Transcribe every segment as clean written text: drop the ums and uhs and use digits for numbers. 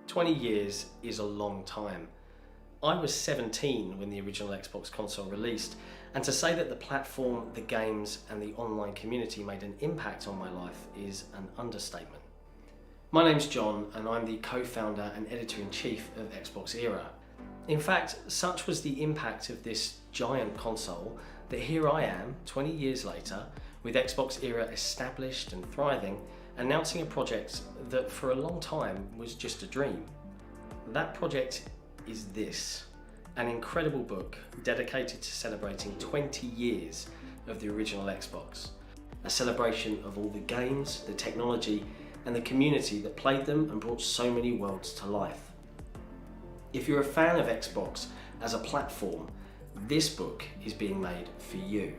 20 years is a long time. I was 17 when the original Xbox console released, and to say that the platform, the games, and the online community made an impact on my life is an understatement. My name's John, and I'm the co-founder and editor-in-chief of XboxEra. In fact, such was the impact of this giant console that here I am, 20 years later, with XboxEra established and thriving, announcing a project that for a long time was just a dream. That project is this, an incredible book dedicated to celebrating 20 years of the original Xbox. A celebration of all the games, the technology, and the community that played them and brought so many worlds to life. If you're a fan of Xbox as a platform, this book is being made for you.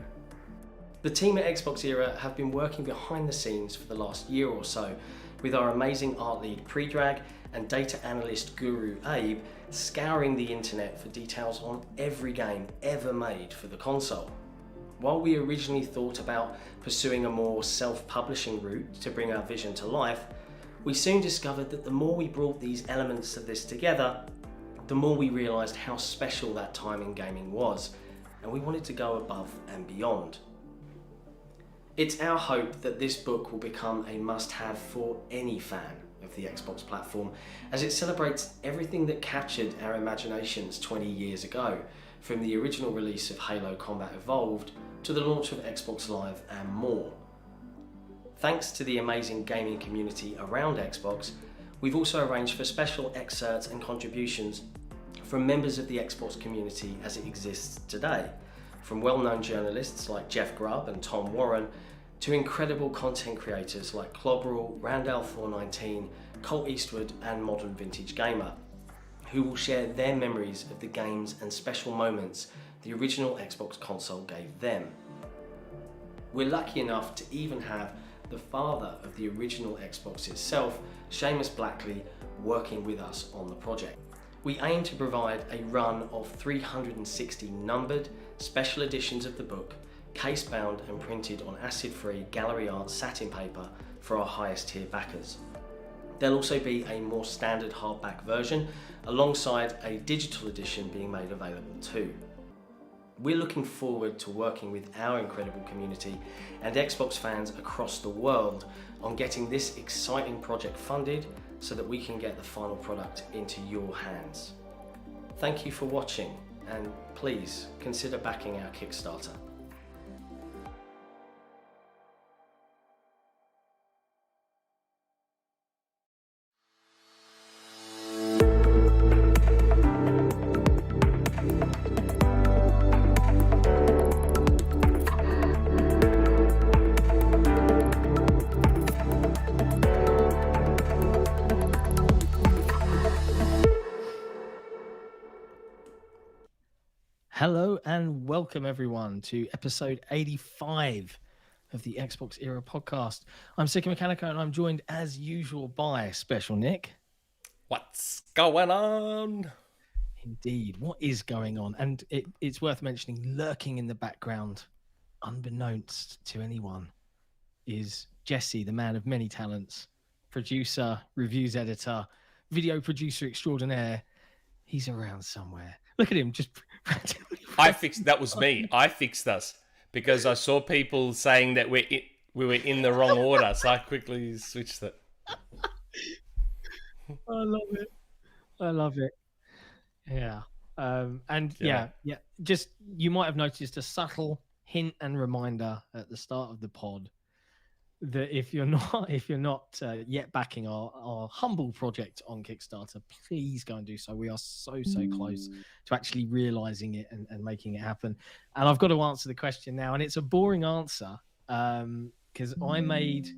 The team at XboxEra have been working behind the scenes for the last year or so, with our amazing art lead Predrag and data analyst guru Abe scouring the internet for details on every game ever made for the console. While we originally thought about pursuing a more self-publishing route to bring our vision to life, we soon discovered that the more we brought these elements of this together, the more we realised how special that time in gaming was, and we wanted to go above and beyond. It's our hope that this book will become a must-have for any fan of the Xbox platform, as it celebrates everything that captured our imaginations 20 years ago, from the original release of Halo Combat Evolved to the launch of Xbox Live and more. Thanks to the amazing gaming community around Xbox, we've also arranged for special excerpts and contributions from members of the Xbox community as it exists today, from well-known journalists like Jeff Grubb and Tom Warren, to incredible content creators like Clobberall, Randall419, Colt Eastwood and Modern Vintage Gamer, who will share their memories of the games and special moments the original Xbox console gave them. We're lucky enough to even have the father of the original Xbox itself, Seamus Blackley, working with us on the project. We aim to provide a run of 360 numbered special editions of the book, case-bound and printed on acid-free gallery art satin paper for our highest tier backers. There'll also be a more standard hardback version alongside a digital edition being made available too. We're looking forward to working with our incredible community and Xbox fans across the world on getting this exciting project funded so that we can get the final product into your hands. Thank you for watching, and please consider backing our Kickstarter. Hello and welcome everyone to episode 85 of the XboxEra podcast. I'm Sikamikanico and I'm joined as usual by Shpeshal Nick. What's going on? Indeed, what is going on? And it's worth mentioning, lurking in the background, unbeknownst to anyone, is Jesse, the man of many talents, producer, reviews editor, video producer extraordinaire. He's around somewhere. Look at him, just That was me. I fixed us because I saw people saying that we were in the wrong order, so I quickly switched it. I love it. Yeah. Just, you might have noticed a subtle hint and reminder at the start of the pod that if you're not yet backing our humble project on Kickstarter, please go and do so. We are so close to actually realizing it and making it happen. And I've got to answer the question now, and it's a boring answer because I made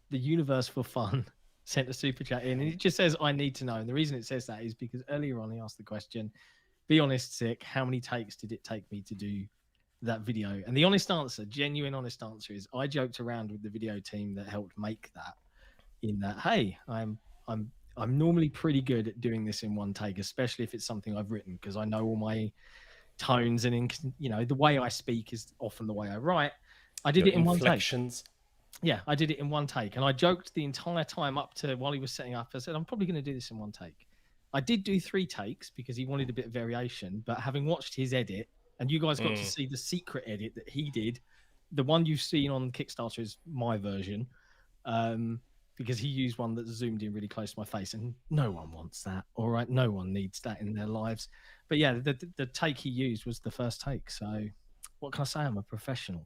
the universe for fun, sent a super chat in, and it just says I need to know. And the reason it says that is because earlier on he asked the question, be honest, Sick, how many takes did it take me to do that video? And the honest answer, genuine honest answer, is I joked around with the video team that helped make that, in that, hey, I'm normally pretty good at doing this in one take, especially if it's something I've written, because I know all my tones and the way I speak is often the way I write. I did it in one take. Yeah, I did it in one take, and I joked the entire time up to while he was setting up. I said, I'm probably going to do this in one take. I did do 3 takes because he wanted a bit of variation. But having watched his edit, and you guys got to see the secret edit that he did, the one you've seen on Kickstarter is my version, because he used one that zoomed in really close to my face, and no one wants that. All right, no one needs that in their lives. But yeah, the take he used was the first take. So what can I say? I'm a professional.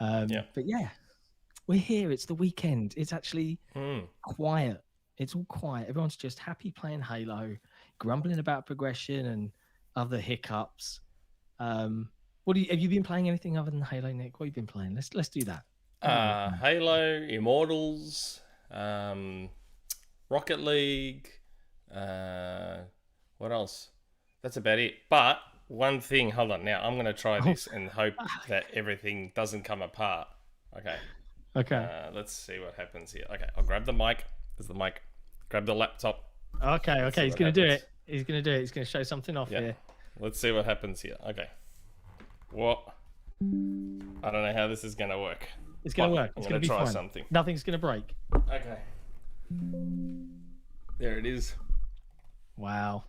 But yeah, we're here. It's the weekend. It's actually quiet. It's all quiet. Everyone's just happy playing Halo, grumbling about progression and other hiccups. Have you been playing anything other than Halo, Nick? What have you been playing? Let's do that. Halo, Immortals, Rocket League. What else? That's about it. But one thing, hold on. Now I'm going to try this and hope that everything doesn't come apart. Okay. Let's see what happens here. Okay, I'll grab the mic. There's the mic. Grab the laptop. Okay. He's going to do it. He's going to do it. He's going to show something off here. Let's see what happens here. Okay. What? I don't know how this is going to work. It's going to work. It's going to be try fine. Something. Nothing's going to break. Okay. There it is. Wow.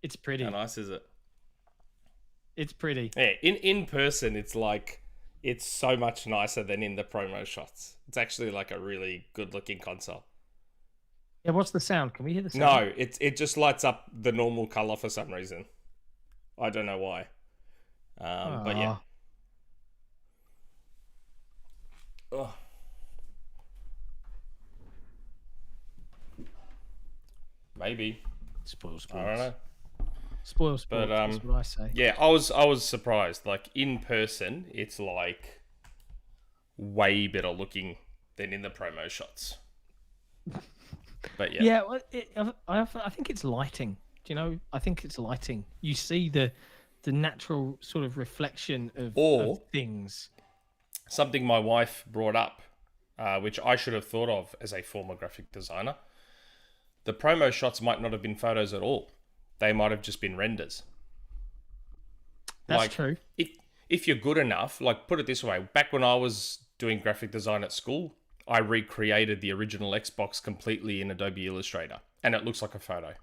It's pretty. How nice is it? It's pretty. Yeah, in person, it's like, it's so much nicer than in the promo shots. It's actually like a really good looking console. Yeah, what's the sound? Can we hear the sound? No, it just lights up the normal color for some reason. I don't know why. But yeah. Oh. Maybe. Spoil. I don't know. Spoil. But that's what I say. yeah, I was surprised. Like in person, it's like way better looking than in the promo shots. But yeah. Yeah, well, I think it's lighting. Do you know? I think it's lighting. You see the natural sort of reflection of things. Something my wife brought up, which I should have thought of as a former graphic designer. The promo shots might not have been photos at all. They might have just been renders. That's true. If you're good enough, like put it this way, back when I was doing graphic design at school, I recreated the original Xbox completely in Adobe Illustrator, and it looks like a photo.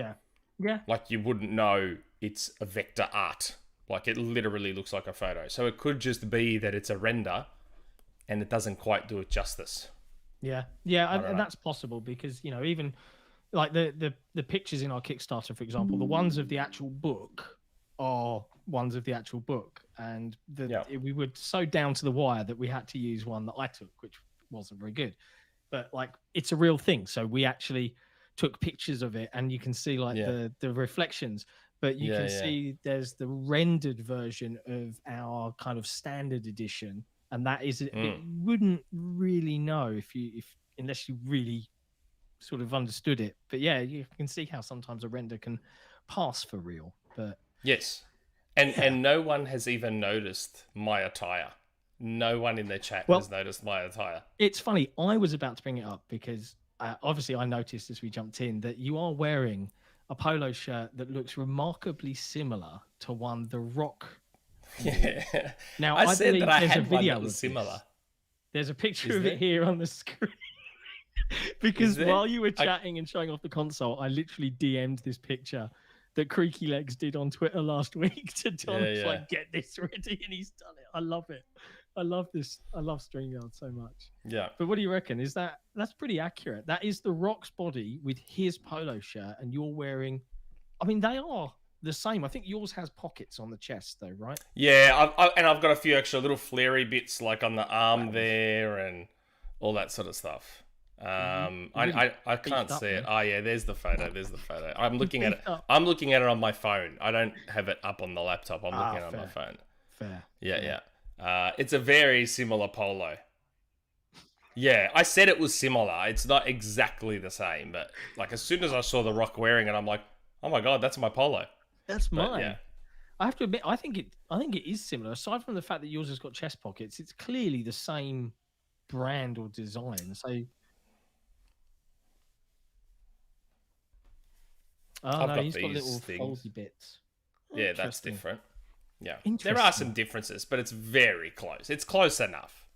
Yeah. Like you wouldn't know it's a vector art. Like it literally looks like a photo. So it could just be that it's a render and it doesn't quite do it justice. Yeah, and that's possible because, you know, even like the pictures in our Kickstarter, for example, the ones of the actual book are ones of the actual book, and we were so down to the wire that we had to use one that I took, which wasn't very good, but like it's a real thing. So we actually took pictures of it, and you can see like the reflections, but you can see there's the rendered version of our kind of standard edition, and that is it wouldn't really know if unless you really sort of understood it. But yeah, you can see how sometimes a render can pass for real. But yes, and no one has even noticed my attire. No one in the chat has noticed my attire. It's funny. I was about to bring it up because obviously I noticed as we jumped in that you are wearing a polo shirt that looks remarkably similar to one The Rock. Yeah. Now I said believe that I there's had a video one that was similar. There's a picture of it here on the screen. Because while you were chatting and showing off the console, I literally DM'd this picture that CreakyLegs did on Twitter last week to Don. Like, get this ready, and he's done it. I love it. I love this. I love StreamYard so much. Yeah. But what do you reckon? That's pretty accurate? That is The Rock's body with his polo shirt, and you're wearing. I mean, they are the same. I think yours has pockets on the chest, though, right? Yeah, I've got a few extra little flary bits like on the arm there and all that sort of stuff. I can't see it. Oh yeah, there's the photo. I'm looking at it. I'm looking at it on my phone. I don't have it up on the laptop. I'm looking at it on my phone. Fair. Yeah. It's a very similar polo. Yeah, I said it was similar. It's not exactly the same, but like as soon as I saw The Rock wearing it, I'm like, oh my god, that's my polo. That's mine. But, yeah. I have to admit, I think it is similar. Aside from the fact that yours has got chest pockets, it's clearly the same brand or design. So. Oh, no, he's got little foldy bits. Yeah, that's different. Yeah. There are some differences, but it's very close. It's close enough.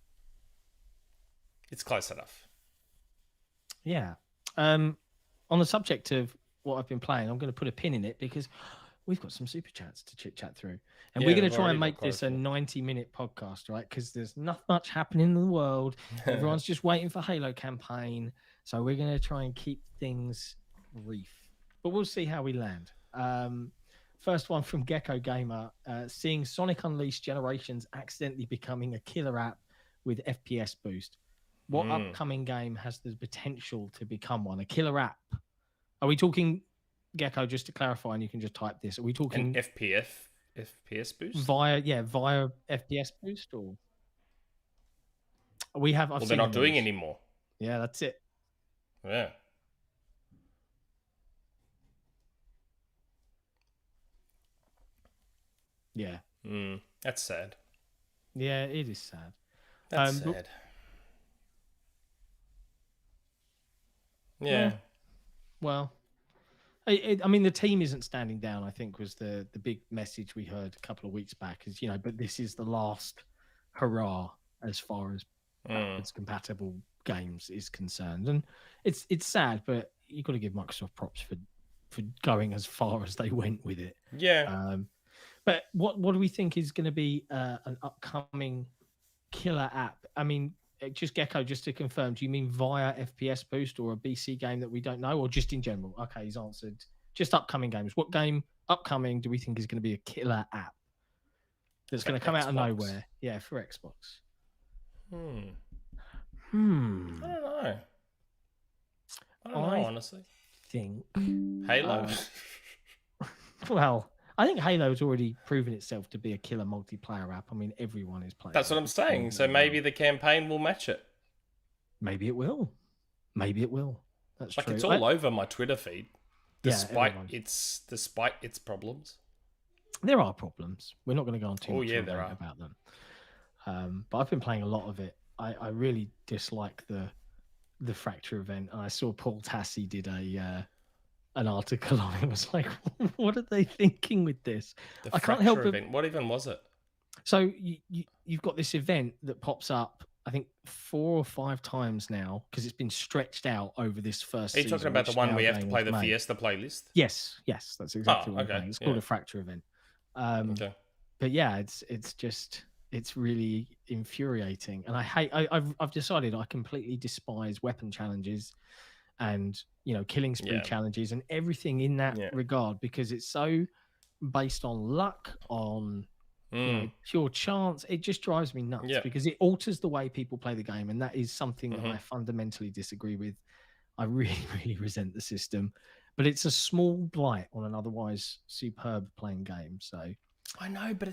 Yeah. On the subject of what I've been playing, I'm going to put a pin in it because we've got some super chats to chit chat through, and Yeah, we're going we've to try already and got make quite a this a few. 90-minute podcast, right? Because there's not much happening in the world. Everyone's just waiting for Halo campaign, so we're going to try and keep things brief, but we'll see how we land. First one from Gecko Gamer, seeing Sonic Unleashed Generations accidentally becoming a killer app with FPS boost. What upcoming game has the potential to become one? A killer app? Are we talking, Gecko, just to clarify, and you can just type this, are we talking An FPS boost? via FPS boost, or we have? Well, they're not doing anymore. Yeah, that's it. Yeah. Yeah. That's sad. Yeah, it is sad. That's sad. Yeah. Well, I mean, the team isn't standing down, I think, was the big message we heard a couple of weeks back, is, but this is the last hurrah as far as backwards compatible games is concerned. And it's sad, but you've got to give Microsoft props for going as far as they went with it. Yeah. But what do we think is going to be an upcoming killer app? I mean, just Gecko, just to confirm, do you mean via FPS boost or a BC game that we don't know, or just in general? Okay, he's answered. Just upcoming games. What game upcoming do we think is going to be a killer app that's going to come out of nowhere? Yeah, for Xbox. I don't know. I don't know, honestly. Think Halo. Well, I think Halo's already proven itself to be a killer multiplayer app. I mean, everyone is playing. That's what I'm saying. So maybe the campaign will match it. Maybe it will. Maybe it will. That's like true. It's all over my Twitter feed, despite everyone. its problems. There are problems. We're not going to go on too much there are about them. But I've been playing a lot of it. I really dislike the Fracture event. And I saw Paul Tassi did an article on it. I was like, what are they thinking with this? The I can't help it. Event. What even was it? So you've got this event that pops up, I think 4 or 5 times now, because it's been stretched out over this first season. Are you talking about the one where you have to play the Fiesta playlist? Yes, that's exactly what I'm saying. It's called a Fracture event. Okay. But yeah, it's really infuriating, and I've decided I completely despise weapon challenges and killing spree challenges and everything in that regard, because it's so based on luck, on pure chance. It just drives me nuts because it alters the way people play the game, and that is something that I fundamentally disagree with. I really, really resent the system, but it's a small blight on an otherwise superb playing game. So I know, but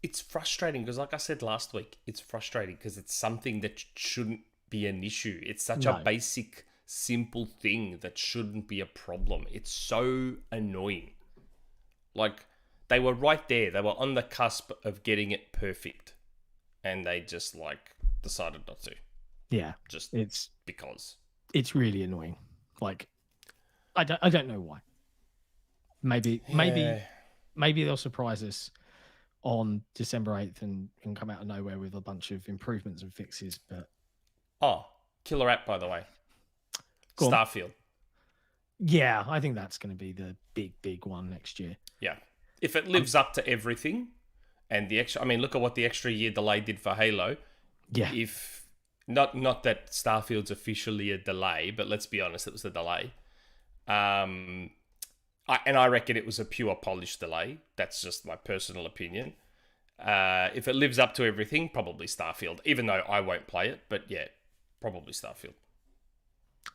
it's frustrating because, like I said last week, it's frustrating because it's something that shouldn't be an issue. It's such a basic, simple thing that shouldn't be a problem. It's so annoying. Like, they were right there. They were on the cusp of getting it perfect, and they just decided not to. Yeah, it's because it's really annoying. Like, I don't know why. Maybe they'll surprise us on December 8th and come out of nowhere with a bunch of improvements and fixes. But killer app, by the way. Starfield. Yeah, I think that's going to be the big one next year. Yeah. If it lives up to everything, and the extra, look at what the extra year delay did for Halo. Yeah. If not that Starfield's officially a delay, but let's be honest, it was a delay. I reckon it was a pure polish delay. That's just my personal opinion. If it lives up to everything, probably Starfield. Even though I won't play it, but yeah, probably Starfield.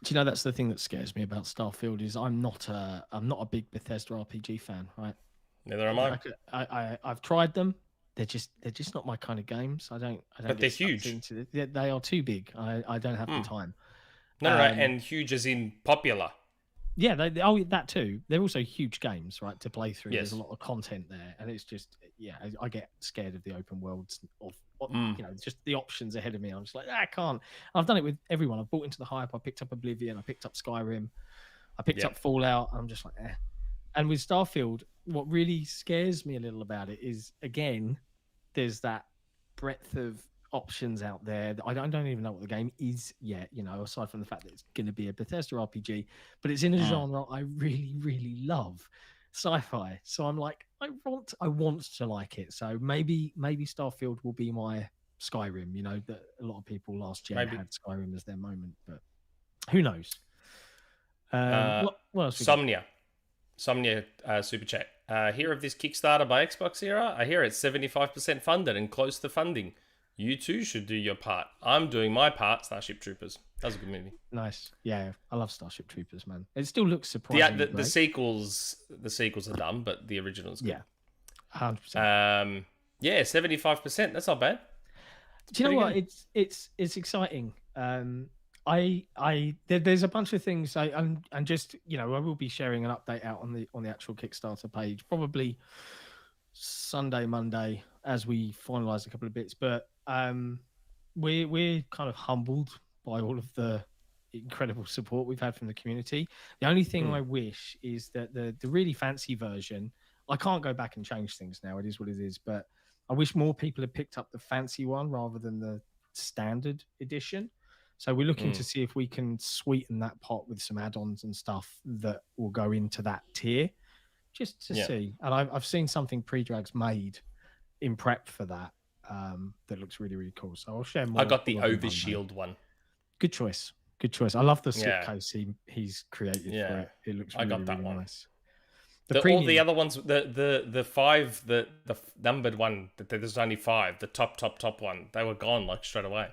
Do you know that's the thing that scares me about Starfield is I'm not a big Bethesda RPG fan, right? Neither am I. I've tried them. They're just not my kind of games. I don't. But they're huge. They are too big. I don't have the time. No, and huge as in popular. Yeah, that too. They're also huge games, right, to play through. Yes. There's a lot of content there, and it's just I get scared of the open worlds of just the options ahead of me. I'm just like, I can't. I've done it with everyone. I've bought into the hype. I picked up Oblivion. I picked up Skyrim. I picked up Fallout. I'm just like, eh. And with Starfield, what really scares me a little about it is, again, there's that breadth of options out there. I don't even know what the game is yet, aside from the fact that it's going to be a Bethesda RPG, but it's in a genre I really, really love, sci-fi. So I'm like, I want to like it. So maybe Starfield will be my Skyrim. That a lot of people last year had Skyrim as their moment, but who knows? What else? Somnia super chat. Hear of this Kickstarter by XboxEra? I hear it's 75% funded and close to funding. You too should do your part. I'm doing my part. Starship Troopers. That was a good movie. Nice. Yeah, I love Starship Troopers, man. It still looks surprising. The sequels are dumb, but the original's good. Yeah, 100%. Yeah, 75%. That's not bad. Do you know what? Good. It's exciting. There's a bunch of things. I'm just I will be sharing an update out on the actual Kickstarter page probably Sunday, Monday as we finalize a couple of bits. But we're kind of humbled by all of the incredible support we've had from the community. The only thing I wish is that the really fancy version. I can't go back and change things now. It is what it is. But I wish more people had picked up the fancy one rather than the standard edition. So we're looking to see if we can sweeten that pot with some add-ons and stuff that will go into that tier, just to see. And I've seen something Predrag's made in prep for that that looks really, really cool. So I'll share more. I got the Overshield one. Good choice. Good choice. I love the slipcase he's created for it. It looks really, really nice. All the other ones, the five, the numbered one, there's only 5. The top one, they were gone like straight away.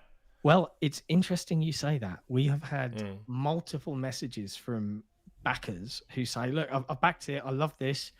Well, it's interesting you say that. We have had multiple messages from backers who say, look, I've backed it. I love this,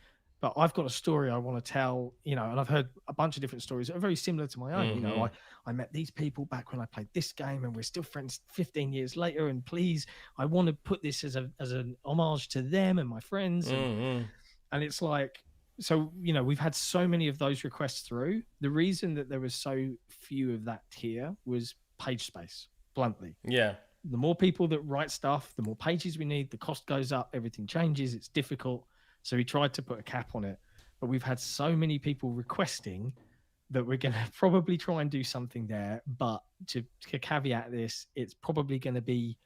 but I've got a story I want to tell, and I've heard a bunch of different stories that are very similar to my own. I met these people back when I played this game and we're still friends 15 years later. And please, I want to put this as an homage to them and my friends. And it's like, so, we've had so many of those requests through. The reason that there was so few of that tier was page space, bluntly. Yeah. The more people that write stuff, the more pages we need, the cost goes up, everything changes, it's difficult. So we tried to put a cap on it, but we've had so many people requesting that we're going to probably try and do something there. But to caveat this, it's probably going to be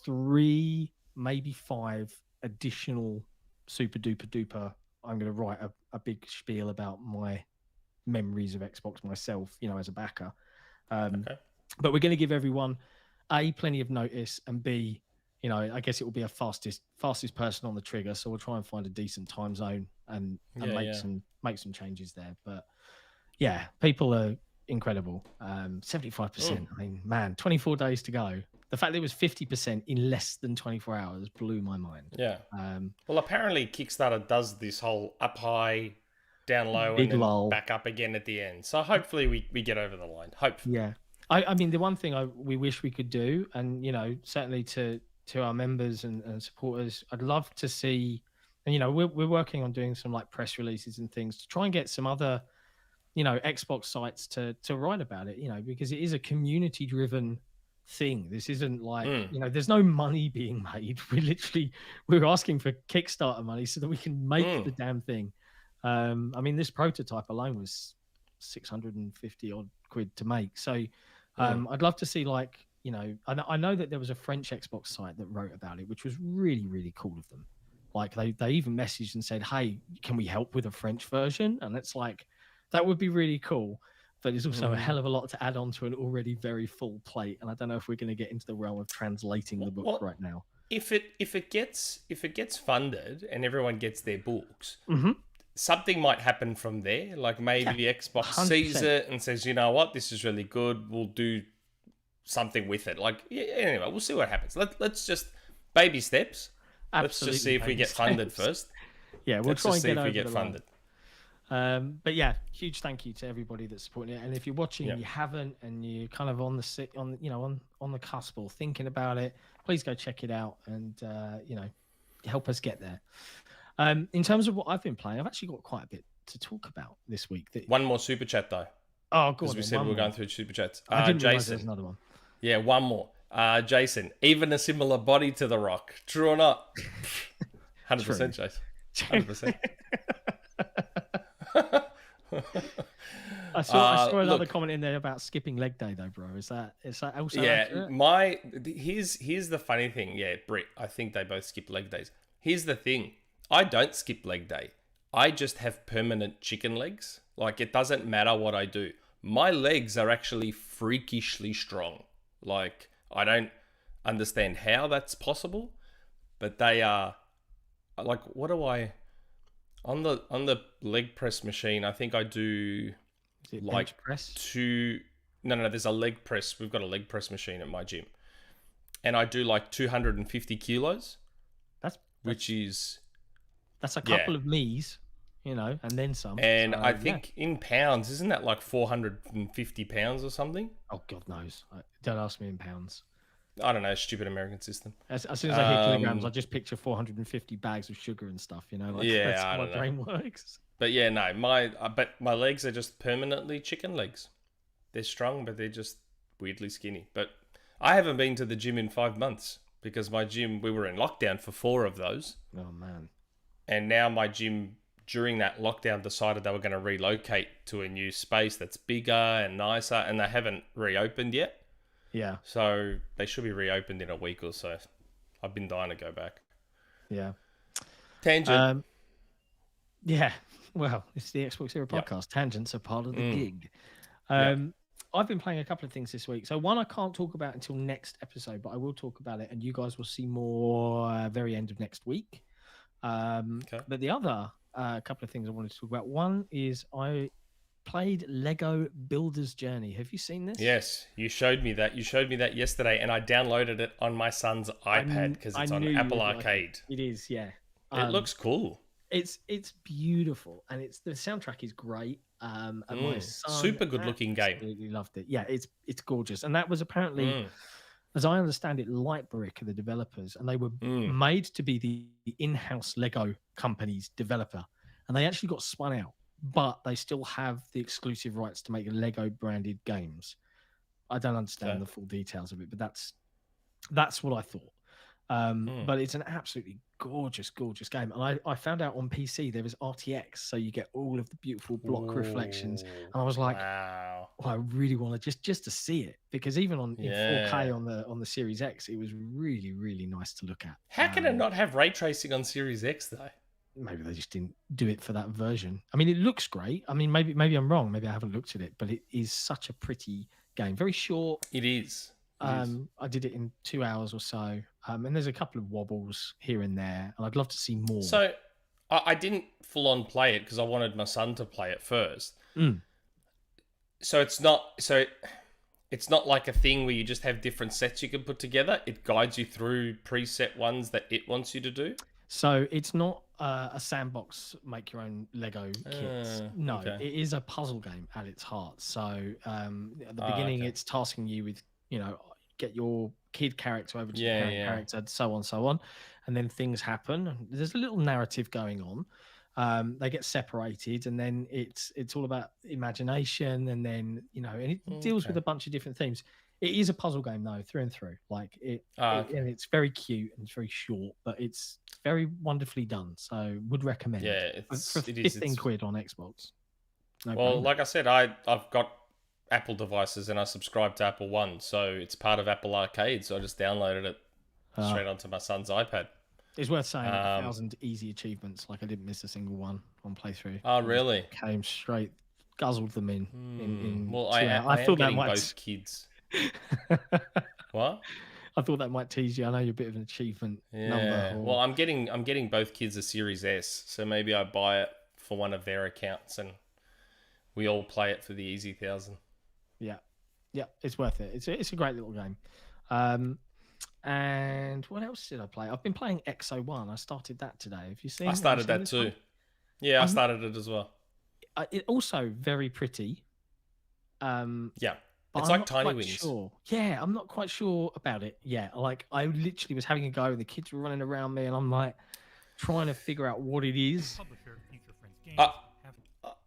3, maybe 5 additional super duper duper. I'm going to write a big spiel about my memories of Xbox myself, as a backer. Okay. But we're going to give everyone A, plenty of notice, and B, I guess it will be a fastest person on the trigger. So we'll try and find a decent time zone and make some changes there. But yeah, people are incredible. 75%. I mean, man, 24 days to go. The fact that it was 50% in less than 24 hours blew my mind. Yeah. Well, apparently Kickstarter does this whole up high, down low, and then back up again at the end. So hopefully we get over the line. Hopefully. Yeah. I mean, the one thing we wish we could do, and certainly to our members and supporters, I'd love to see, and we're working on doing some like press releases and things to try and get some other, Xbox sites to write about it, because it is a community-driven thing. This isn't like there's no money being made. We're asking for Kickstarter money so that we can make the damn thing. I mean, this prototype alone was 650 odd quid to make. So I'd love to see I know that there was a French Xbox site that wrote about it, which was really, really cool of them. Like they even messaged and said, hey, can we help with a French version? And it's like, that would be really cool. But there's also a hell of a lot to add on to an already very full plate. And I don't know if we're going to get into the realm of translating the book right now. If it gets funded and everyone gets their books, something might happen from there. Like maybe Xbox 100%. Sees it and says, you know what, this is really good. We'll do something with it. Anyway, we'll see what happens. Let's just baby steps. Absolutely, let's just see if we get funded first. Yeah, we'll try and get over if we get funded. But yeah, huge thank you to everybody that's supporting it. And if you're watching and you haven't, and you're kind of on the cusp or thinking about it, please go check it out and help us get there. In terms of what I've been playing, I've actually got quite a bit to talk about this week. One more super chat though. Oh, good. Because we said we were going through super chats. I didn't realize Jason. There's another one. Yeah, one more. Jason, even a similar body to The Rock. True or not? 100%, Jason. 100%. I saw another look, comment in there about skipping leg day though, bro. Is that also yeah, accurate? here's the funny thing. Yeah, Britt, I think they both skip leg days. Here's the thing. I don't skip leg day. I just have permanent chicken legs. Like, it doesn't matter what I do. My legs are actually freakishly strong. Like, I don't understand how that's possible, but they are. Like, what do I on the leg press machine? I think I do Is it like bench press? two. No. There's a leg press. We've got a leg press machine at my gym, and I do like 250 kilos, which is that's a couple of me's, and then some. And So, I think in pounds, isn't that like 450 pounds or something? Oh, God knows. Don't ask me in pounds. I don't know, stupid American system. As soon as I hear kilograms, I just picture 450 bags of sugar and stuff. Like, Yeah, that's I how my don't know. brain works. But yeah, no, my legs are just permanently chicken legs. They're strong, but they're just weirdly skinny. But I haven't been to the gym in 5 months because my gym, we were in lockdown for 4 of those. Oh, man. And now my gym, during that lockdown, decided they were going to relocate to a new space that's bigger and nicer, and they haven't reopened yet. Yeah. So they should be reopened in a week or so. I've been dying to go back. Yeah. Tangent. Yeah. Well, it's the XboxEra podcast. Yep. Tangents are part of the gig. Yep. I've been playing a couple of things this week. So one I can't talk about until next episode, but I will talk about it, and you guys will see more very end of next week. Okay. But the other couple of things I wanted to talk about. One is I played Lego Builder's Journey. Have you seen this? Yes, you showed me that. You showed me that yesterday, and I downloaded it on my son's iPad because it's on Apple Arcade. It is, yeah. It looks cool. It's beautiful, and the soundtrack is great. And my son Super good looking game. Absolutely loved it. Yeah, it's gorgeous, and that was apparently, as I understand it, Lightbrick are the developers, and they were made to be the in-house Lego company's developer, and they actually got spun out, but they still have the exclusive rights to make Lego branded games. I don't understand the full details of it, but that's what I thought. But it's an absolutely gorgeous game. And I found out on PC there was RTX, so you get all of the beautiful block reflections. And I was like, wow. I really want to just to see it, because even in 4K on the Series X, it was really, really nice to look at. How can it not have ray tracing on Series X though? Maybe they just didn't do it for that version. I mean, it looks great. I mean, maybe I'm wrong. Maybe I haven't looked at it, but it is such a pretty game. Very short. It is. I did it in 2 hours or so, and there's a couple of wobbles here and there, and I'd love to see more. So I didn't full on play it because I wanted my son to play it first. So it's not like a thing where you just have different sets you can put together. It guides you through preset ones that it wants you to do. So it's not a sandbox, make your own Lego kits. No, okay. It is a puzzle game at its heart. So at the beginning, it's tasking you with, get your kid character over to the parent character, so on. And then things happen. There's a little narrative going on. They get separated, and then it's all about imagination, and then, and it deals with a bunch of different themes. It is a puzzle game though, through and through. Like and it's very cute and it's very short, but it's very wonderfully done. So would recommend. Yeah, for 15 quid on Xbox. Like I said, I've got Apple devices and I subscribe to Apple One, so it's part of Apple Arcade. So I just downloaded it straight onto my son's iPad. It's worth saying 1,000 easy achievements. Like, I didn't miss a single one on playthrough. Oh, really? Came straight, guzzled them in. Well, 2 I hours. thought that both kids. What? I thought that might tease you. I know you're a bit of an achievement number. Well, I'm getting both kids a Series S, so maybe I buy it for one of their accounts and we all play it for the easy 1,000. Yeah, it's worth it. It's a great little game. And what else did I play? I've been playing XO1. I started that today. Have you seen? I started that too. One? Yeah, I started it as well. It also very pretty. Yeah. But It's I'm like not Tiny quite Wings. Sure. Yeah, I'm not quite sure about it. Yeah, like I literally was having a go, and the kids were running around me, and I'm like trying to figure out what it is.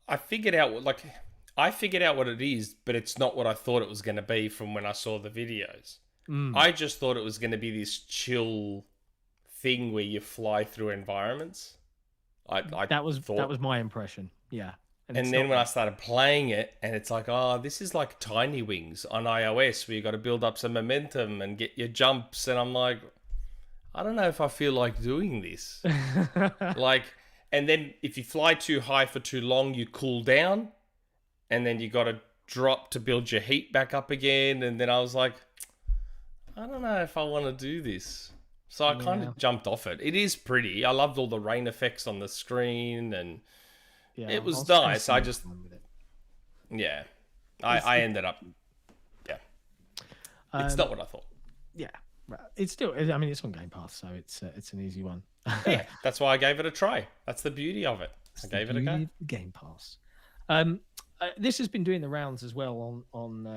I figured out what it is, but it's not what I thought it was going to be from when I saw the videos. I just thought it was going to be this chill thing where you fly through environments. That was my impression. Yeah. And then when I started playing it, and it's like, oh, this is like Tiny Wings on iOS, where you got to build up some momentum and get your jumps. And I'm like, I don't know if I feel like doing this. Like, and then if you fly too high for too long, you cool down, and then you got to drop to build your heat back up again. And then I was like, I don't know if I want to do this. So I kind of jumped off it. It is pretty. I loved all the rain effects on the screen, and it was nice. I just, I ended up, it's not what I thought. Yeah, it's still. I mean, it's on Game Pass, so it's an easy one. Yeah, that's why I gave it a try. That's the beauty of it. I gave it a go. Game Pass. This has been doing the rounds as well on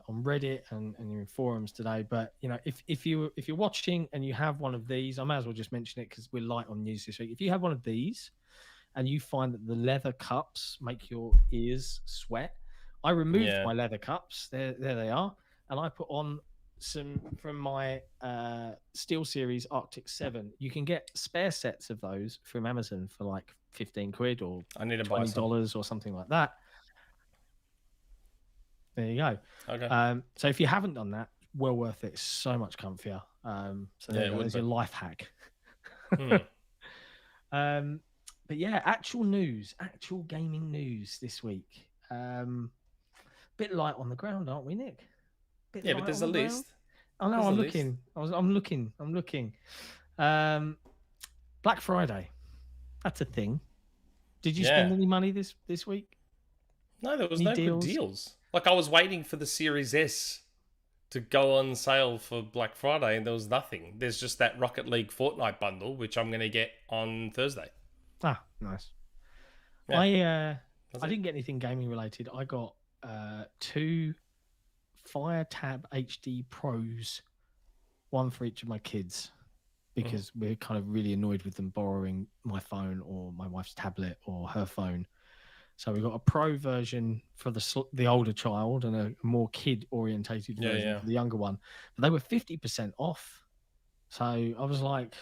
Reddit and in forums today. But you know, if you're watching and you have one of these, I may as well just mention it because we're light on news this week. If you have one of these and you find that the leather cups make your ears sweat, I removed my leather cups. There they are, and I put on some from my SteelSeries Arctic 7. You can get spare sets of those from Amazon for like 15 quid or I need to buy $20 or something like that. There you go. Okay. So if you haven't done that, well worth it. It's so much comfier. So there's your life hack. But yeah, actual gaming news this week. Bit light on the ground, aren't we, Nick? But there's a list. Oh no, I'm looking. I'm looking. Black Friday. That's a thing. Did you spend any money this week? No, there was no good deals. Like, I was waiting for the Series S to go on sale for Black Friday, and there was nothing. There's just that Rocket League Fortnite bundle, which I'm going to get on Thursday. Ah, nice. Yeah. I didn't get anything gaming related. I got 2 Fire Tab HD Pros, one for each of my kids, because we're kind of really annoyed with them borrowing my phone or my wife's tablet or her phone. So we got a Pro version for the older child and a more kid-orientated version for the younger one. But they were 50% off. So I was like,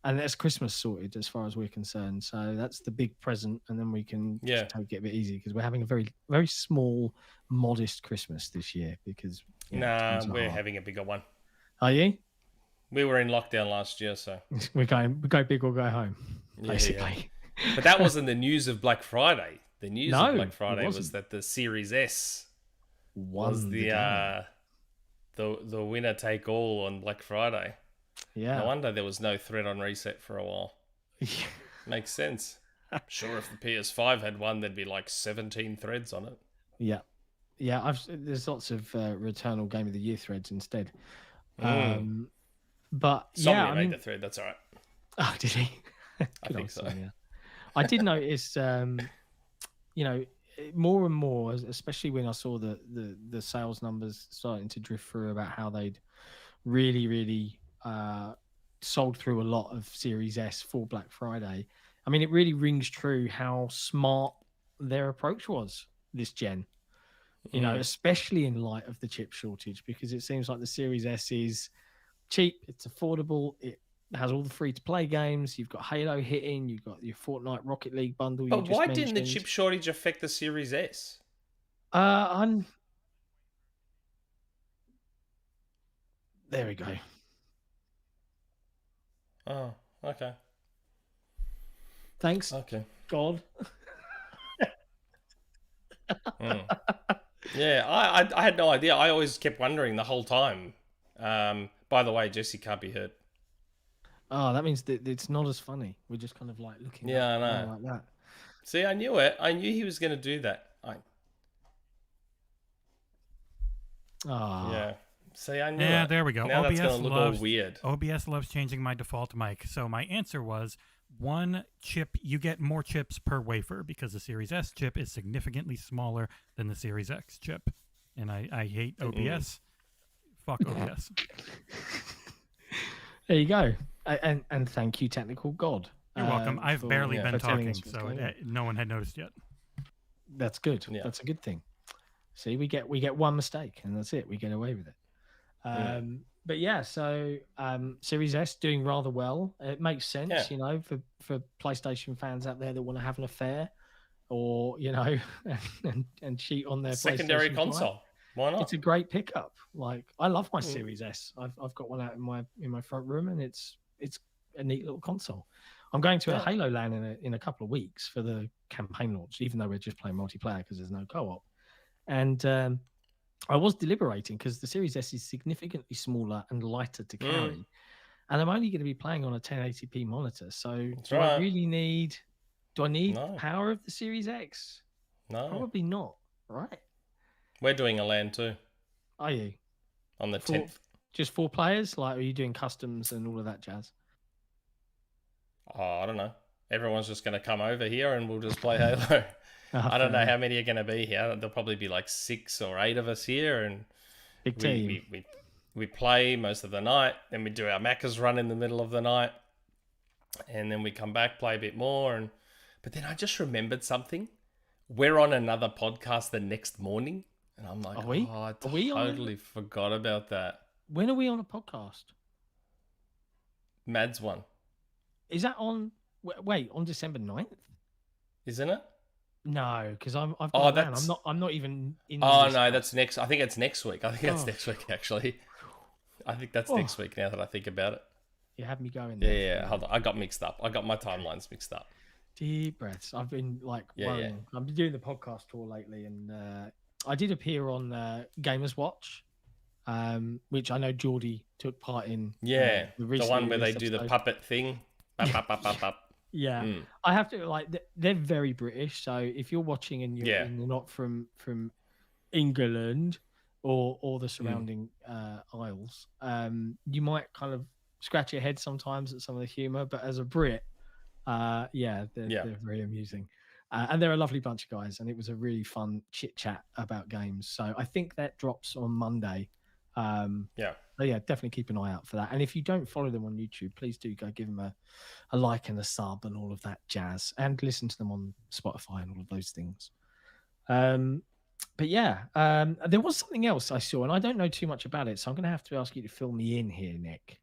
and that's Christmas sorted as far as we're concerned. So that's the big present, and then we can just take it a bit easy because we're having a very, very small, modest Christmas this year. Because we're having a bigger one. Are you? We were in lockdown last year, so we go big or go home, basically. Yeah. But that wasn't the news of Black Friday. The news of Black Friday was that the Series S was the winner take all on Black Friday. Yeah. No wonder there was no thread on reset for a while. Makes sense. Sure, if the PS5 had one, there'd be like 17 threads on it. Yeah. Yeah, there's lots of Returnal Game of the Year threads instead. But Somebody made the thread, that's all right. Oh, did he? I think so. Yeah. I did notice, more and more, especially when I saw the sales numbers starting to drift through about how they'd really, really sold through a lot of Series S for Black Friday. I mean, it really rings true how smart their approach was this gen. You know, especially in light of the chip shortage, because it seems like the Series S is cheap, it's affordable, it has all the free-to-play games. You've got Halo hitting. You've got your Fortnite Rocket League bundle. But why didn't the chip shortage affect the Series S? There we go. Oh, okay. Thanks. Okay. God. Yeah, I had no idea. I always kept wondering the whole time. By the way, Jesse can't be heard. Oh, that means that it's not as funny. We're just kind of like looking. Yeah, I know. Like that. See, I knew it. I knew he was going to do that. Yeah. See, I knew it. Yeah, there we go. Now that's going to look all weird. OBS loves changing my default mic. So my answer was one chip. You get more chips per wafer because the Series S chip is significantly smaller than the Series X chip. And I hate OBS. Fuck OBS. There you go. And thank you, Technical God. You're welcome. I've barely been talking, so no one had noticed yet. That's good. Yeah. That's a good thing. See, we get one mistake, and that's it. We get away with it. But yeah, so Series S doing rather well. It makes sense, for PlayStation fans out there that want to have an affair or and cheat on their Secondary PlayStation console. 5. Why not? It's a great pickup. Like, I love my Series S. I've got one out in my front room, and it's a neat little console. I'm going to a Halo LAN in a couple of weeks for the campaign launch, even though we're just playing multiplayer because there's no co-op. And I was deliberating because the Series S is significantly smaller and lighter to carry, and I'm only going to be playing on a 1080p monitor. So I really need? Do I need the power of the Series X? No, probably not. Right? We're doing a LAN too. Are you? On the 10th. Just 4 players? Like, are you doing customs and all of that jazz? Oh, I don't know. Everyone's just going to come over here and we'll just play Halo. I don't know how many are going to be here. There'll probably be like 6 or 8 of us here, and big team. We play most of the night, then we do our Macca's run in the middle of the night, and then we come back, play a bit more. But then I just remembered something. We're on another podcast the next morning. And I'm like, I totally forgot about that. When are we on a podcast? Mad's one. Is that on? Wait, on December 9th? Isn't it? No, because I've got I'm not even in. Oh no, that's next. I think it's next week. I think that's next week actually. I think that's next week. Now that I think about it. You had me going there. Yeah. Hold on, I got mixed up. I got my timelines mixed up. Deep breaths. I've been worrying. I've been doing the podcast tour lately, and I did appear on Gamers Watch, which I know Geordie took part in. Yeah, the one where they do the puppet thing. Yeah, I have to they're very British. So if you're watching and you're not from England or the surrounding isles, you might kind of scratch your head sometimes at some of the humour. But as a Brit, they're very amusing. And they're a lovely bunch of guys, and it was a really fun chit chat about games. So I think that drops on Monday. So definitely keep an eye out for that. And if you don't follow them on YouTube, please do go give them a like and a sub and all of that jazz, and listen to them on Spotify and all of those things. But there was something else I saw, and I don't know too much about it, so I'm going to have to ask you to fill me in here, Nick.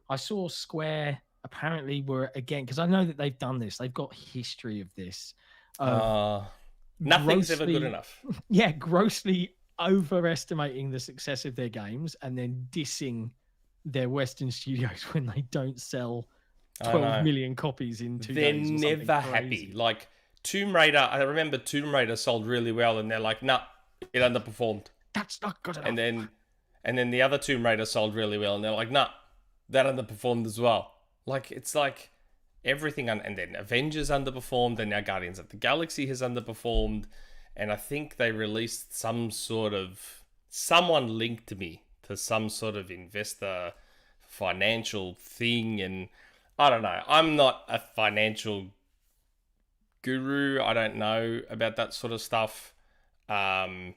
I saw Square apparently were, again, because I know that they've done this, they've got history of this. Nothing's ever good enough. Yeah, grossly overestimating the success of their games and then dissing their Western studios when they don't sell 12 million copies in 2 days. They're never happy. Like Tomb Raider, I remember Tomb Raider sold really well, and they're like, nah, it underperformed. That's not good enough. And then the other Tomb Raider sold really well, and they're like, nah, that underperformed as well. Like, it's like everything, and then Avengers underperformed, and now Guardians of the Galaxy has underperformed, and I think they released someone linked me to some sort of investor financial thing, and I don't know. I'm not a financial guru. I don't know about that sort of stuff. I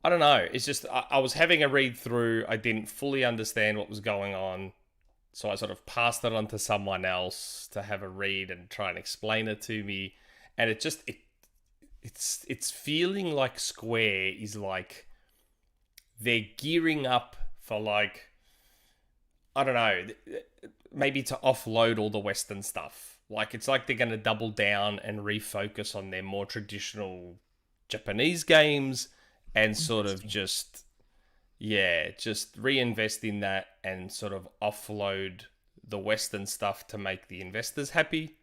don't know. It's just, I was having a read through. I didn't fully understand what was going on. So I sort of passed it on to someone else to have a read and try and explain it to me. And it's feeling like Square is like, they're gearing up for like, I don't know, maybe to offload all the Western stuff. Like, it's like they're going to double down and refocus on their more traditional Japanese games and sort of just reinvest in that and sort of offload the Western stuff to make the investors happy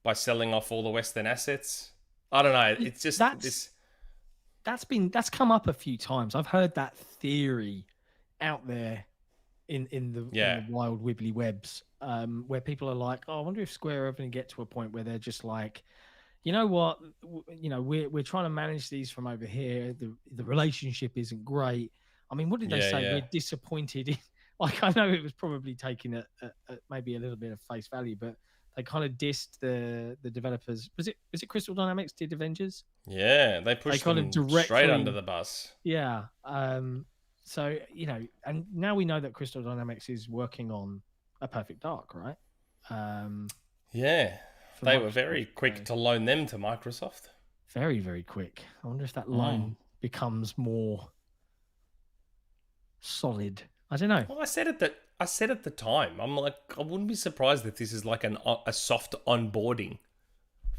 by selling off all the Western assets. I don't know. It's just that's come up a few times. I've heard that theory out there in the wild wibbly webs, where people are like, oh, I wonder if Square are ever going to get to a point where they're just like, you know what, we're trying to manage these from over here. The relationship isn't great. I mean, what did they say? Yeah. We're disappointed in, like, I know it was probably taking a maybe a little bit of face value, but they kind of dissed the developers. Was it Crystal Dynamics did Avengers? Yeah, they pushed them straight under the bus. Yeah. So, and now we know that Crystal Dynamics is working on a Perfect Dark, right? They were very quick to loan them to Microsoft. Very, very quick. I wonder if that loan becomes more solid. I don't know. Well, I said at the time, I'm like, I wouldn't be surprised if this is like a soft onboarding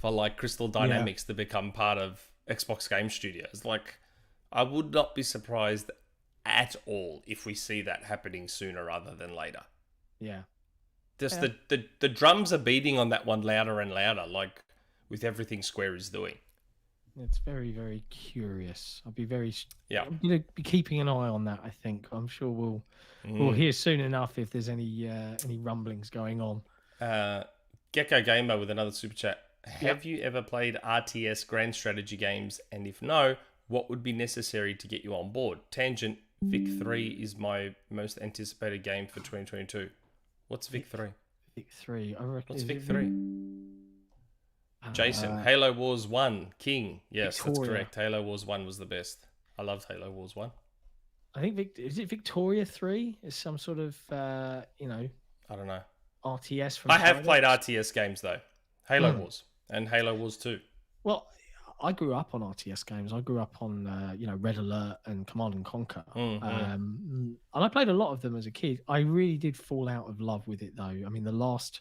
for like Crystal Dynamics to become part of Xbox Game Studios. Like, I would not be surprised at all if we see that happening sooner rather than later. Yeah. Just the drums are beating on that one louder and louder, like with everything Square is doing. It's very, very curious. I'm going to be keeping an eye on that. I think I'm sure we'll hear soon enough if there's any rumblings going on. Gecko Gamer with another super chat. Have you ever played RTS grand strategy games? And if no, what would be necessary to get you on board? Tangent, Vic 3 is my most anticipated game for 2022. What's Vic 3? Vic 3. I reckon. What's Vic 3? Jason, Halo Wars 1, King. Yes, Victoria. That's correct. Halo Wars 1 was the best. I loved Halo Wars 1. I think, is it Victoria 3? Is some sort of, I don't know. RTS from I have played RTS games, though. Halo Wars and Halo Wars 2. Well, I grew up on RTS games. I grew up on, Red Alert and Command and Conquer. And I played a lot of them as a kid. I really did fall out of love with it, though. I mean, the last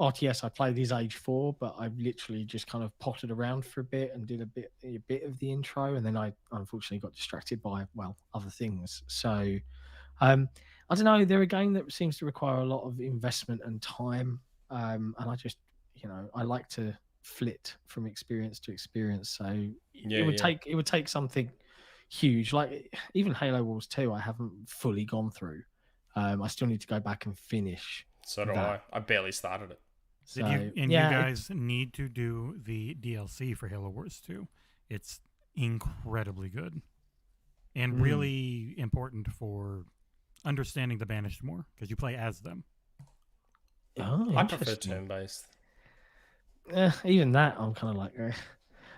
RTS I played is Age 4, but I literally just kind of potted around for a bit and did a bit of the intro, and then I unfortunately got distracted by other things. So I don't know. They're a game that seems to require a lot of investment and time, and I just I like to flit from experience to experience. So it would take something huge, like even Halo Wars 2. I haven't fully gone through. I still need to go back and finish. So do I. I barely started it. So, you guys need to do the DLC for Halo Wars 2. It's incredibly good and really important for understanding the Banished more, because you play as them. Oh, I prefer turn-based. Even that, I'm kind of like,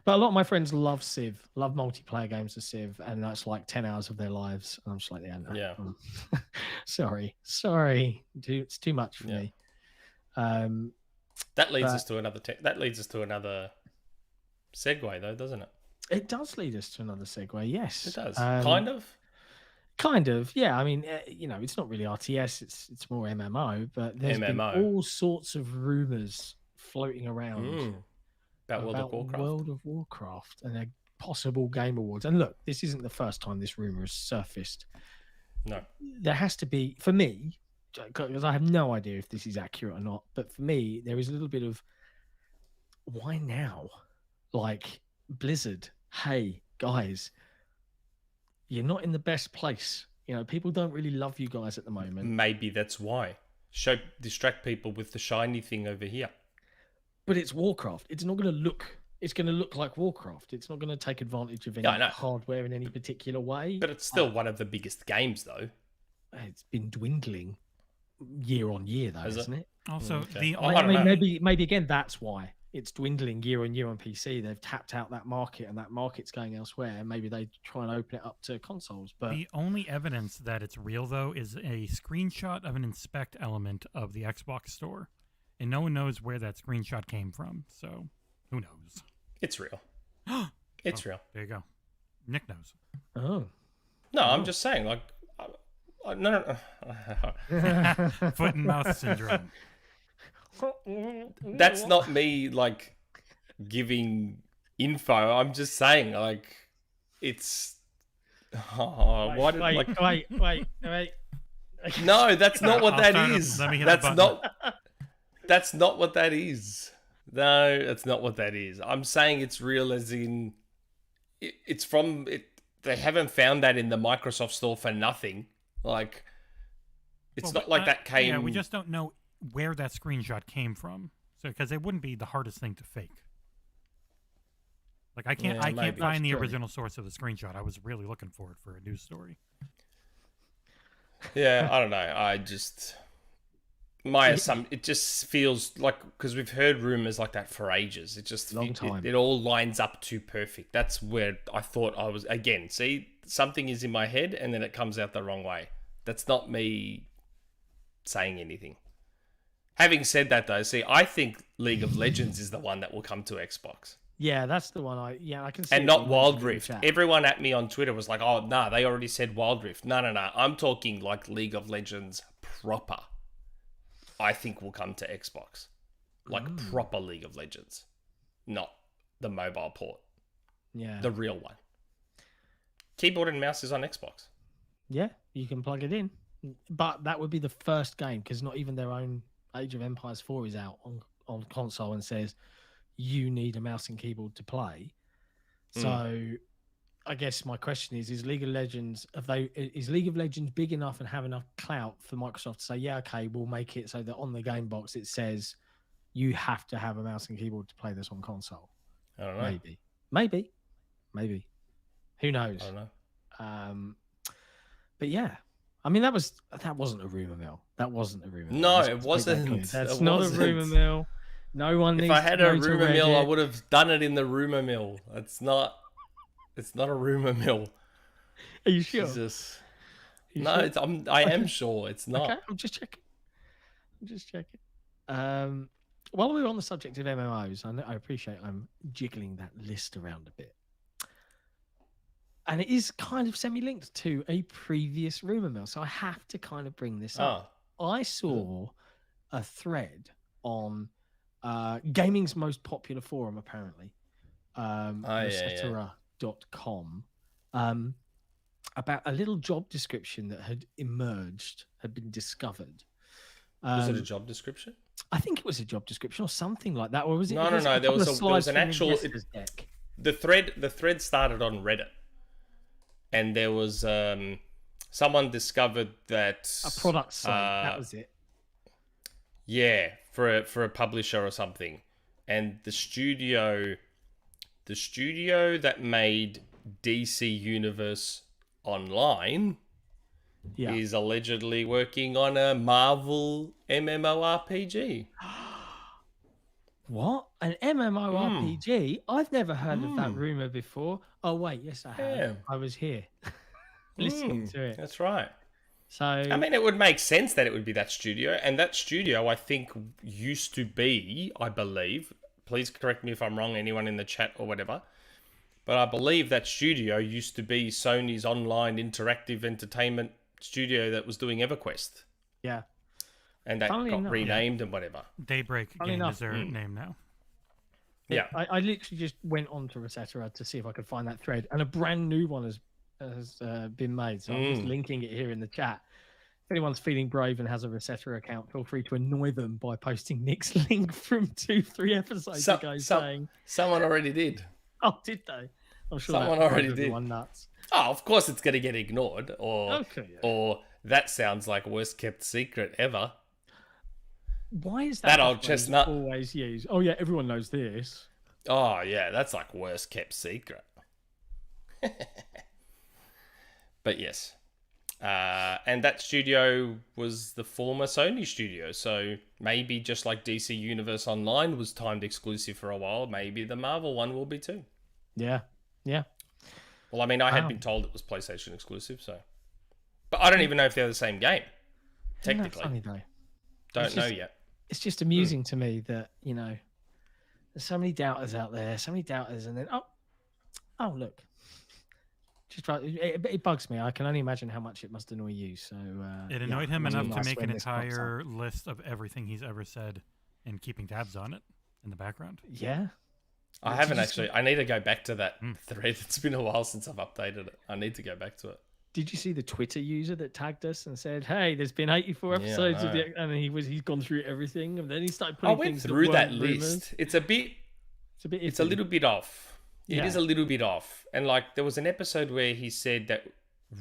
But a lot of my friends love Civ, love multiplayer games of Civ, and that's like 10 hours of their lives. And I'm just like, yeah. Sorry. It's too much for me. That leads us to another. That leads us to another segue, though, doesn't it? It does lead us to another segue. Yes, it does. Kind of. Yeah. I mean, it's not really RTS. It's more MMO. But there's been all sorts of rumors floating around about World of Warcraft and their possible Game Awards. And look, this isn't the first time this rumor has surfaced. No, there has to be, for me, because I have no idea if this is accurate or not, but for me, there is a little bit of why now? Like, Blizzard, hey, guys, you're not in the best place. People don't really love you guys at the moment. Maybe that's why. Distract people with the shiny thing over here. But it's Warcraft. It's not going to look... It's going to look like Warcraft. It's not going to take advantage of any hardware in any particular way. But it's still one of the biggest games, though. It's been dwindling year on year, though, isn't it? Also, maybe again, that's why it's dwindling year on year on PC. They've tapped out that market, and that market's going elsewhere. Maybe they try and open it up to consoles. But the only evidence that it's real, though, is a screenshot of an inspect element of the Xbox store, and no one knows where that screenshot came from. So, who knows? It's real. It's real. There you go. Nick knows. Oh. No, I'm just saying, like. No. Foot and mouth syndrome. That's not me, like, giving info. I'm just saying, like, it's. Wait. No, that's not what that is. That's not what that is. No, that's not what that is. I'm saying it's real, as in, it's from it. They haven't found that in the Microsoft store for nothing. Like, it's not like that came. Yeah, we just don't know where that screenshot came from. So, because it wouldn't be the hardest thing to fake. Like, I can't find the original source of the screenshot. I was really looking for it for a news story. Yeah, I don't know. I just my assumption. It just feels like, because we've heard rumors like that for ages. It just long time. It all lines up too perfect. That's where I thought I was. Again, see, something is in my head and then it comes out the wrong way. That's not me saying anything. Having said that, though, see, I think League of Legends is the one that will come to Xbox. Yeah, that's the one I can see. And not Wild Rift. Everyone at me on Twitter was like, oh, nah, they already said Wild Rift. No. I'm talking like League of Legends proper. I think will come to Xbox. Like proper League of Legends. not the mobile port, Yeah. the real one. Keyboard and mouse is on Xbox. Yeah, you can plug it in. But that would be the first game, because not even their own Age of Empires 4 is out on console and says you need a mouse and keyboard to play. So I guess my question is League of Legends big enough and have enough clout for Microsoft to say, yeah, okay, we'll make it so that on the game box it says you have to have a mouse and keyboard to play this on console? I don't know. Maybe. Who knows? I don't know. But yeah, I mean that wasn't a rumor mill. That wasn't a rumor mill. No, it wasn't. That's not a rumor mill. No one needs. If I had to a go to rumor mill, Reddit. I would have done it in the rumor mill. It's not a rumor mill. Are you sure? Jesus. You No, sure? I am sure it's not. Okay, I'm just checking. While we're on the subject of MMOs, I appreciate I'm jiggling that list around a bit. And it is kind of semi-linked to a previous rumor mill, so I have to kind of bring this up. I saw a thread on gaming's most popular forum, apparently, EccentricRhino.com, about a little job description that had been discovered. Was it a job description? I think it was a job description or something like that. Or was it? No. There was an actual deck. The thread started on Reddit, and there was someone discovered that A product site. That was it. Yeah, for a publisher or something, and the studio that made DC Universe Online is allegedly working on a Marvel MMORPG. What? An MMORPG? I've never heard of that rumor before. Oh wait, yes I have. Yeah. I was here listening to it. That's right. So I mean, it would make sense that it would be that studio, and that studio I think used to be, I believe, please correct me if I'm wrong, anyone in the chat or whatever, but I believe that studio used to be Sony's online interactive entertainment studio that was doing EverQuest. Yeah. And that Funnily got enough, renamed and whatever. Daybreak Funny Game enough. is their name now. Yeah. I literally just went on to Resetera to see if I could find that thread, and a brand new one has been made. So I'm just linking it here in the chat. If anyone's feeling brave and has a Resetera account, feel free to annoy them by posting Nick's link from 2-3 episodes ago saying... Someone already did. Oh, did they? I'm sure Someone already did. Nuts. Oh, of course it's going to get ignored, or Okay, or that sounds like worst kept secret ever. Why is That the old phrase chestnut. always used? Oh yeah, everyone knows this. Oh yeah, that's like worst kept secret. But yes, and that studio was the former Sony studio, so maybe just like DC Universe Online was timed exclusive for a while, maybe the Marvel one will be too. Yeah. Well, I mean, I had been told it was PlayStation exclusive, so, but I don't even know if they're the same game. Technically, funny though. Don't know yet. It's just amusing to me that there's so many doubters out there, and then oh look, just right. It bugs me. I can only imagine how much it must annoy you. So It annoyed him enough to nice make when an this pops entire list of everything he's ever said and keeping tabs on it in the background. Yeah. I haven't actually. I need to go back to that thread. It's been a while since I've updated it. I need to go back to it. Did you see the Twitter user that tagged us and said, "Hey, there's been 84 episodes of the," and he's gone through everything, and then he started putting. I went things through that rumors. list. It's a It's a little bit off. It Yeah. is a little bit off. And like there was an episode where he said that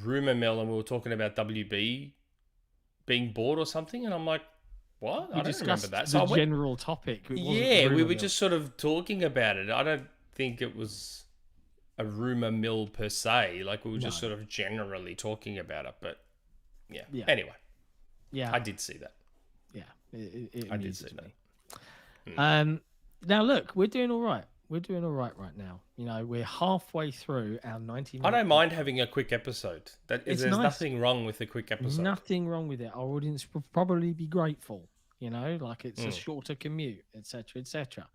rumor mill, and we were talking about WB being bored or something, and I'm like, what? I don't remember that. So So I went, general topic. It wasn't yeah, we rumor were mill. just sort of talking about it. I don't think it was a rumor mill per se. Like we were just sort of generally talking about it. But yeah. Anyway, Yeah. I did see that. Yeah. It I did amuses see me. that. Now look, we're doing all right. We're doing all right now. We're halfway through our 90 minutes. I don't mind having a quick episode. There's nice. nothing wrong with a quick episode. Nothing wrong with it. Our audience will probably be grateful. Like it's a shorter commute, etc., etc.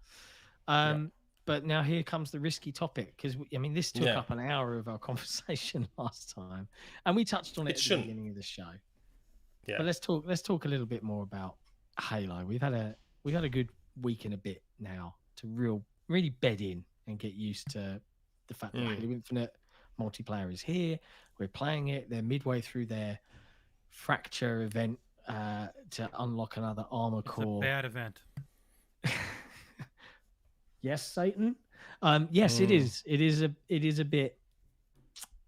But now here comes the risky topic, because this took up an hour of our conversation last time, and we touched on it at the beginning of the show. Yeah. But let's talk a little bit more about Halo. We've had a good week and a bit now to really bed in and get used to the fact that Halo Infinite multiplayer is here. We're playing it. They're midway through their Fracture event to unlock another armor core. It's a bad event. Yes, Satan. Yes, it is. It is a bit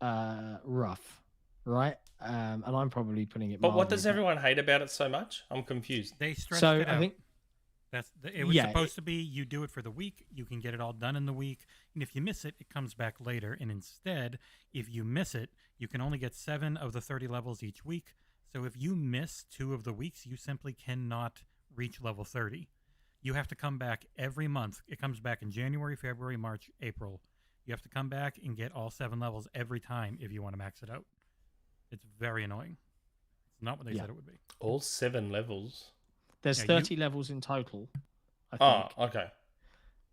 rough, right? And I'm probably putting it. But what mildly, does everyone hate about it so much? I'm confused. They stretched So it out. I think It was supposed to be you do it for the week, you can get it all done in the week, and if you miss it, it comes back later. And instead, if you miss it, you can only get 7 of the 30 levels each week. So if you miss 2 of the weeks, you simply cannot reach level 30. You have to come back every month. It comes back in January, February, March, April. You have to come back and get all 7 levels every time if you want to max it out. It's very annoying. It's not what they said it would be. All 7 levels? There's 30 levels in total, I think. Oh, okay.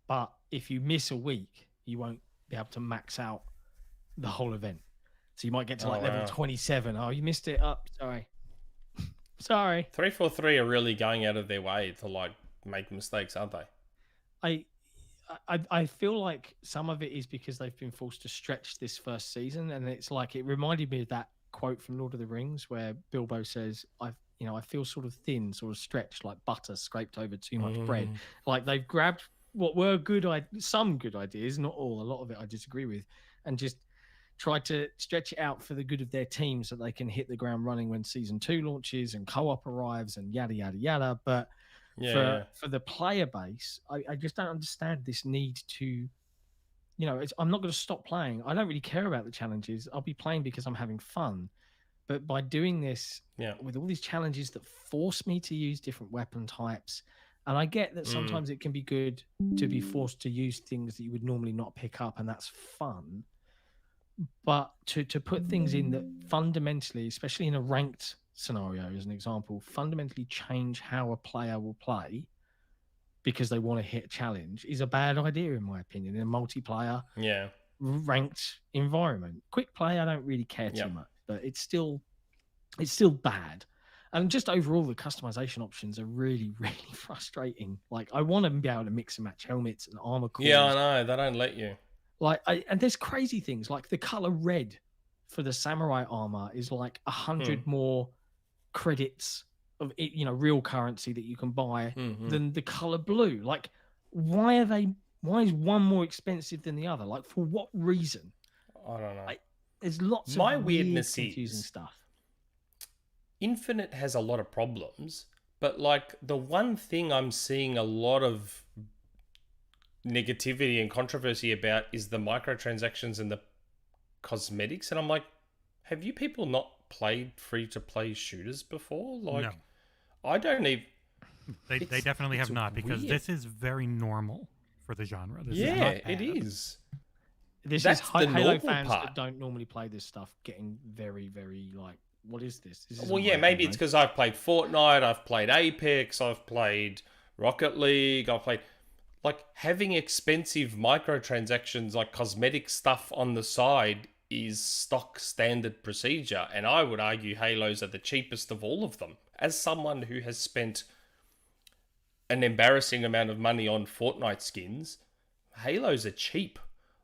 But if you miss a week, you won't be able to max out the whole event. So you might get to level 27. Oh, you missed it. Up. Sorry. Sorry. 343 are really going out of their way to like make mistakes, aren't they? I feel like some of it is because they've been forced to stretch this first season, and it's like it reminded me of that quote from Lord of the Rings where Bilbo says, I feel sort of thin, sort of stretched like butter scraped over too much bread. Like they've grabbed what were some good ideas, not all, a lot of it I disagree with, and just tried to stretch it out for the good of their team so they can hit the ground running when season 2 launches and co-op arrives and yada, yada, yada. But for the player base, I just don't understand this need to, I'm not going to stop playing. I don't really care about the challenges. I'll be playing because I'm having fun. But by doing this, with all these challenges that force me to use different weapon types, and I get that sometimes it can be good to be forced to use things that you would normally not pick up, and that's fun. But to put things in that fundamentally, especially in a ranked scenario as an example, fundamentally change how a player will play because they want to hit a challenge is a bad idea, in my opinion, in a multiplayer ranked environment. Quick play, I don't really care too much, but it's still bad. And just overall, the customization options are really, really frustrating. Like, I want to be able to mix and match helmets and armor cores. Yeah, I know. They don't let you. And there's crazy things like the color red for the samurai armor is like 100 more credits of real currency that you can buy than the color blue. Like, why is one more expensive than the other? Like, for what reason? I don't know. There's lots My of weirdness confusing is stuff. Infinite has a lot of problems, but like the one thing I'm seeing a lot of negativity and controversy about is the microtransactions and the cosmetics. And I'm like, have you people not played free-to-play shooters before? Like, no. I don't even... They definitely have not, because this is very normal for the genre. This is not it bad. is. This That's is the Halo normal fans part. that don't normally play this stuff getting very, very like, what is this? This Well, yeah, maybe it's because I've played Fortnite, I've played Apex, I've played Rocket League, I've played... Like, having expensive microtransactions, like cosmetic stuff on the side, is stock standard procedure. And I would argue Halos are the cheapest of all of them. As someone who has spent an embarrassing amount of money on Fortnite skins, Halos are cheap.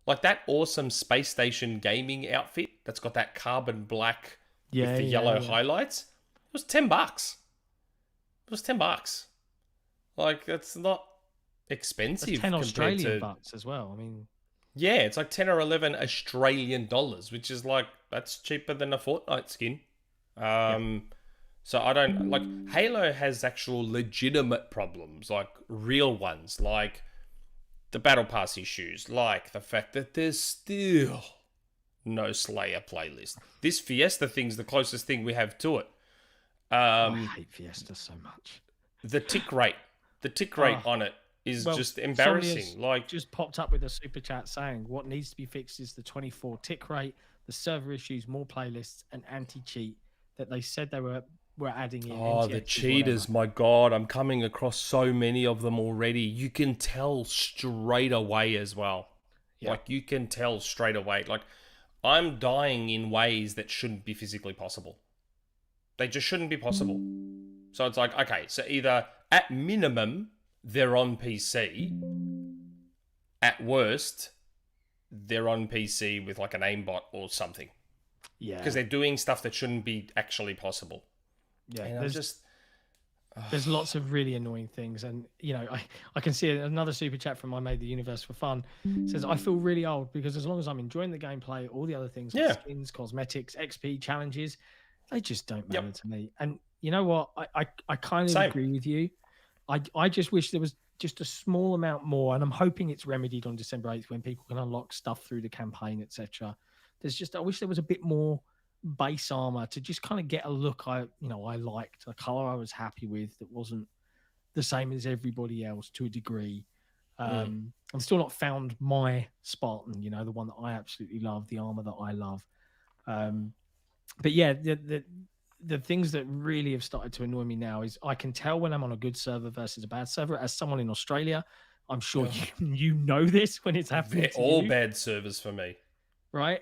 Like that awesome space station gaming outfit that's got that carbon black with the yellow highlights. It was $10. It was $10. Like, that's not expensive. That's 10 Australian to... bucks as well. I mean, yeah, it's like 10 or 11 Australian dollars, which is like, that's cheaper than a Fortnite skin. So I don't, like, Halo has actual legitimate problems, like real ones, like the Battle Pass issues, like the fact that there's still no Slayer playlist. This Fiesta thing's the closest thing we have to it. I hate Fiesta so much. The tick rate on it is just embarrassing. Like, just popped up with a super chat saying what needs to be fixed is the 24 tick rate, the server issues, more playlists, and anti-cheat that they said they were adding in. Oh, the cheaters, my God, I'm coming across so many of them already. You can tell straight away as well. Yeah. Like, you can tell straight away. Like, I'm dying in ways that shouldn't be physically possible. They just shouldn't be possible. So it's like, okay, so either at minimum, they're on PC. at worst, they're on PC with like an aimbot or something. Yeah. Because they're doing stuff that shouldn't be actually possible. Yeah. And I'm just... There's lots of really annoying things, and I can see another super chat from I Made the Universe for Fun. It says, I feel really old because as long as I'm enjoying the gameplay, all the other things like skins, cosmetics, XP challenges, they just don't matter to me. And you know what? I kind of agree with you. I just wish there was just a small amount more, and I'm hoping it's remedied on December 8th when people can unlock stuff through the campaign, etc. I wish there was a bit more base armor to just kind of get a look I liked, a color I was happy with that wasn't the same as everybody else to a degree. I'm still not found my Spartan, the one that I absolutely love, the armor that I love. But yeah, the things that really have started to annoy me now is I can tell when I'm on a good server versus a bad server. As someone in Australia, I'm sure you know this when it's happening. They're all bad servers for me. Right,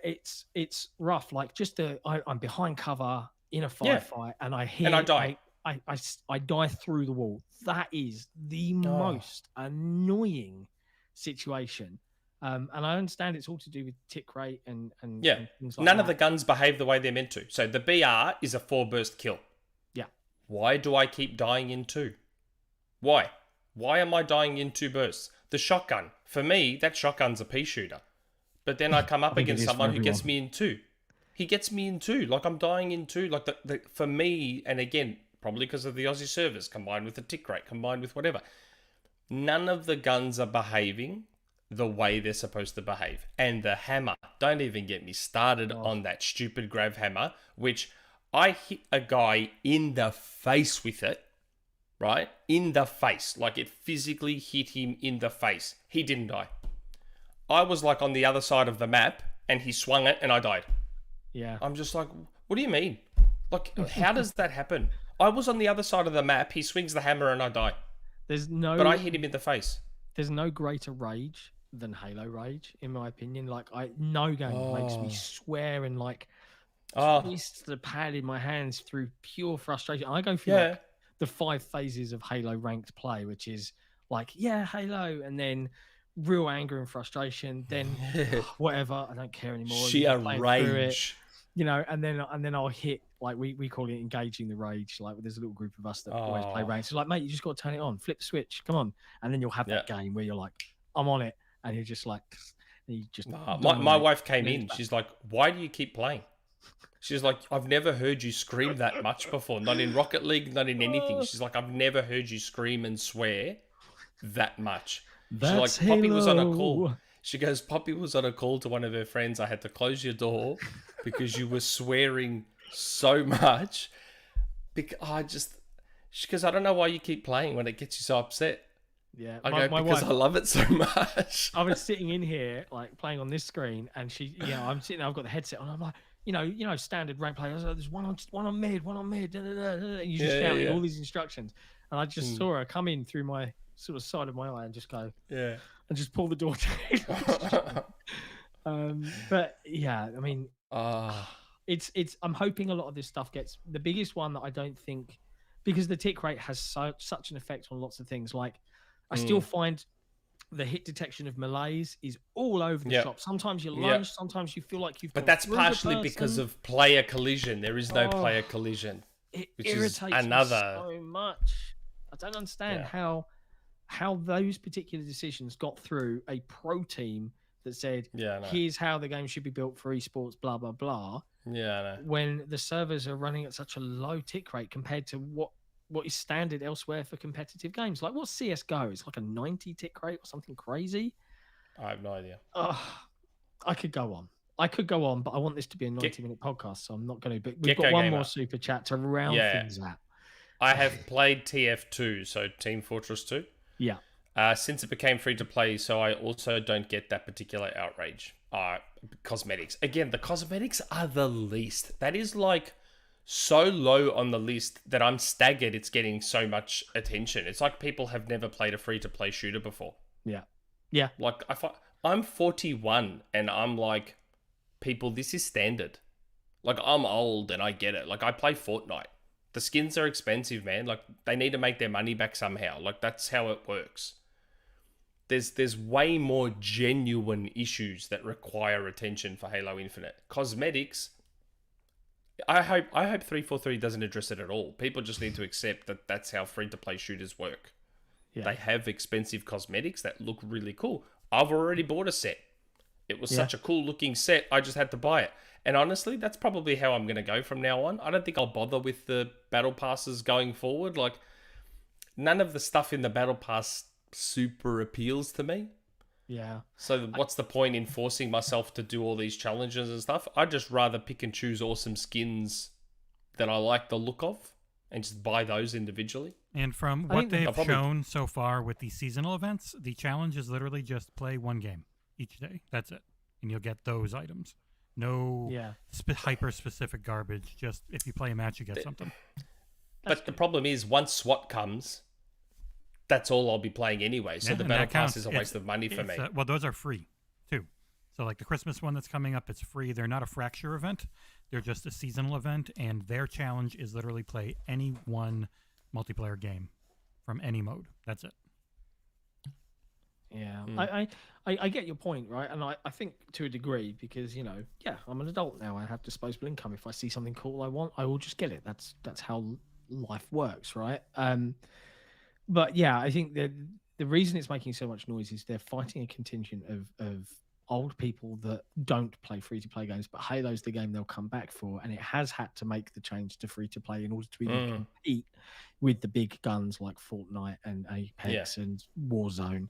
it's rough. Like I'm behind cover in a firefight, and I hit and I die. I die through the wall. That is the most annoying situation. And I understand it's all to do with tick rate and things like None that. of the guns behave the way they're meant to. So the BR is a 4-burst kill. Yeah. Why do I keep dying in 2? Why? Why am I dying in 2 bursts? The shotgun. For me, that shotgun's a pea shooter. But then I come up against someone who gets me in 2. He gets me in 2. Like, I'm dying in 2. Like, for me, and again, probably because of the Aussie servers, combined with the tick rate, combined with whatever, none of the guns are behaving the way they're supposed to behave. And the hammer, don't even get me started on that stupid grav hammer, which I hit a guy in the face with it, right? In the face. Like, it physically hit him in the face. He didn't die. I was like on the other side of the map and he swung it and I died. Yeah. I'm just like, what do you mean? Like, how does that happen? I was on the other side of the map. He swings the hammer and I die. But I hit him in the face. There's no greater rage than Halo rage, in my opinion. Like, no game makes me swear and like twist the pad in my hands through pure frustration. I go through like the 5 phases of Halo ranked play, which is like, Halo, and then real anger and frustration, then whatever, I don't care anymore. Sheer rage. And then I'll hit, like, we call it engaging the rage. Like, there's a little group of us that always play ranked. So like, mate, you just got to turn it on, flip the switch, come on. And then you'll have that game where you're like, I'm on it, and you're just like, my wife came in, she's like, why do you keep playing? She's like, I've never heard you scream that much before, not in Rocket League, not in anything. She's like, I've never heard you scream and swear that much. That's like, Poppy was on a Halo. call. She goes, Poppy was on a call to one of her friends. I had to close your door because you were swearing so much. She goes, I don't know why you keep playing when it gets you so upset. Yeah, I go, because I love it so much. I was sitting in here, like, playing on this screen, and I'm sitting there, I've got the headset on, I'm like, standard rank play. I was like, there's one on mid, da, da, da, da, and you just shouting all these instructions. And I just saw her come in through my sort of side of my eye and just go, and just pull the door down. But yeah, I mean, it's I'm hoping a lot of this stuff gets, the biggest one that I don't think, because the tick rate has such an effect on lots of things. Like, I still find the hit detection of melees is all over the shop. Sometimes you lunge, sometimes you feel like you've. But that's partially because of player collision. There is no player collision. It irritates me so much. I don't understand how those particular decisions got through a pro team that said, here's how the game should be built for esports, blah blah blah. When the servers are running at such a low tick rate compared to what is standard elsewhere for competitive games. Like, what's CSGO? It's like a 90 tick rate or something crazy. I have no idea. I could go on, but I want this to be a 90-minute podcast, so I'm not going to. But we've got one more super chat to round things out. I have played TF2, so Team Fortress 2. Yeah. Since it became free to play, so I also don't get that particular outrage. Cosmetics. Again, the cosmetics are the least. That is like so low on the list that I'm staggered it's getting so much attention. It's like people have never played a free-to-play shooter before. Yeah. Yeah. Like, I'm 41 and I'm like, people, this is standard. Like, I'm old and I get it. Like, I play Fortnite. The skins are expensive, man. Like, they need to make their money back somehow. Like, that's how it works. there's way more genuine issues that require attention for Halo Infinite. Cosmetics, I hope 343 doesn't address it at all. People just need to accept that that's how free-to-play shooters work. Yeah. They have expensive cosmetics that look really cool. I've already bought a set. It was such a cool-looking set, I just had to buy it. And honestly, that's probably how I'm going to go from now on. I don't think I'll bother with the battle passes going forward. Like, none of the stuff in the battle pass super appeals to me. Yeah. So what's the point in forcing myself to do all these challenges and stuff? I'd just rather pick and choose awesome skins that I like the look of and just buy those individually. And from what they've shown so far with the seasonal events, the challenge is literally just play one game each day. That's it. And you'll get those items. No hyper-specific garbage. Just if you play a match, you get something. But the problem is, once SWAT comes, that's all I'll be playing anyway. So the battle pass is a waste of money for me. Well, those are free, too. So like the Christmas one that's coming up, it's free. They're not a Fracture event. They're just a seasonal event. And their challenge is literally play any one multiplayer game from any mode. That's it. Yeah, I get your point, right? And I think to a degree, because, I'm an adult now. I have disposable income. If I see something cool I want, I will just get it. That's how life works, right? But yeah, I think that the reason it's making so much noise is they're fighting a contingent of old people that don't play free-to-play games, but Halo's the game they'll come back for, and it has had to make the change to free-to-play in order to even compete with the big guns like Fortnite and Apex and Warzone.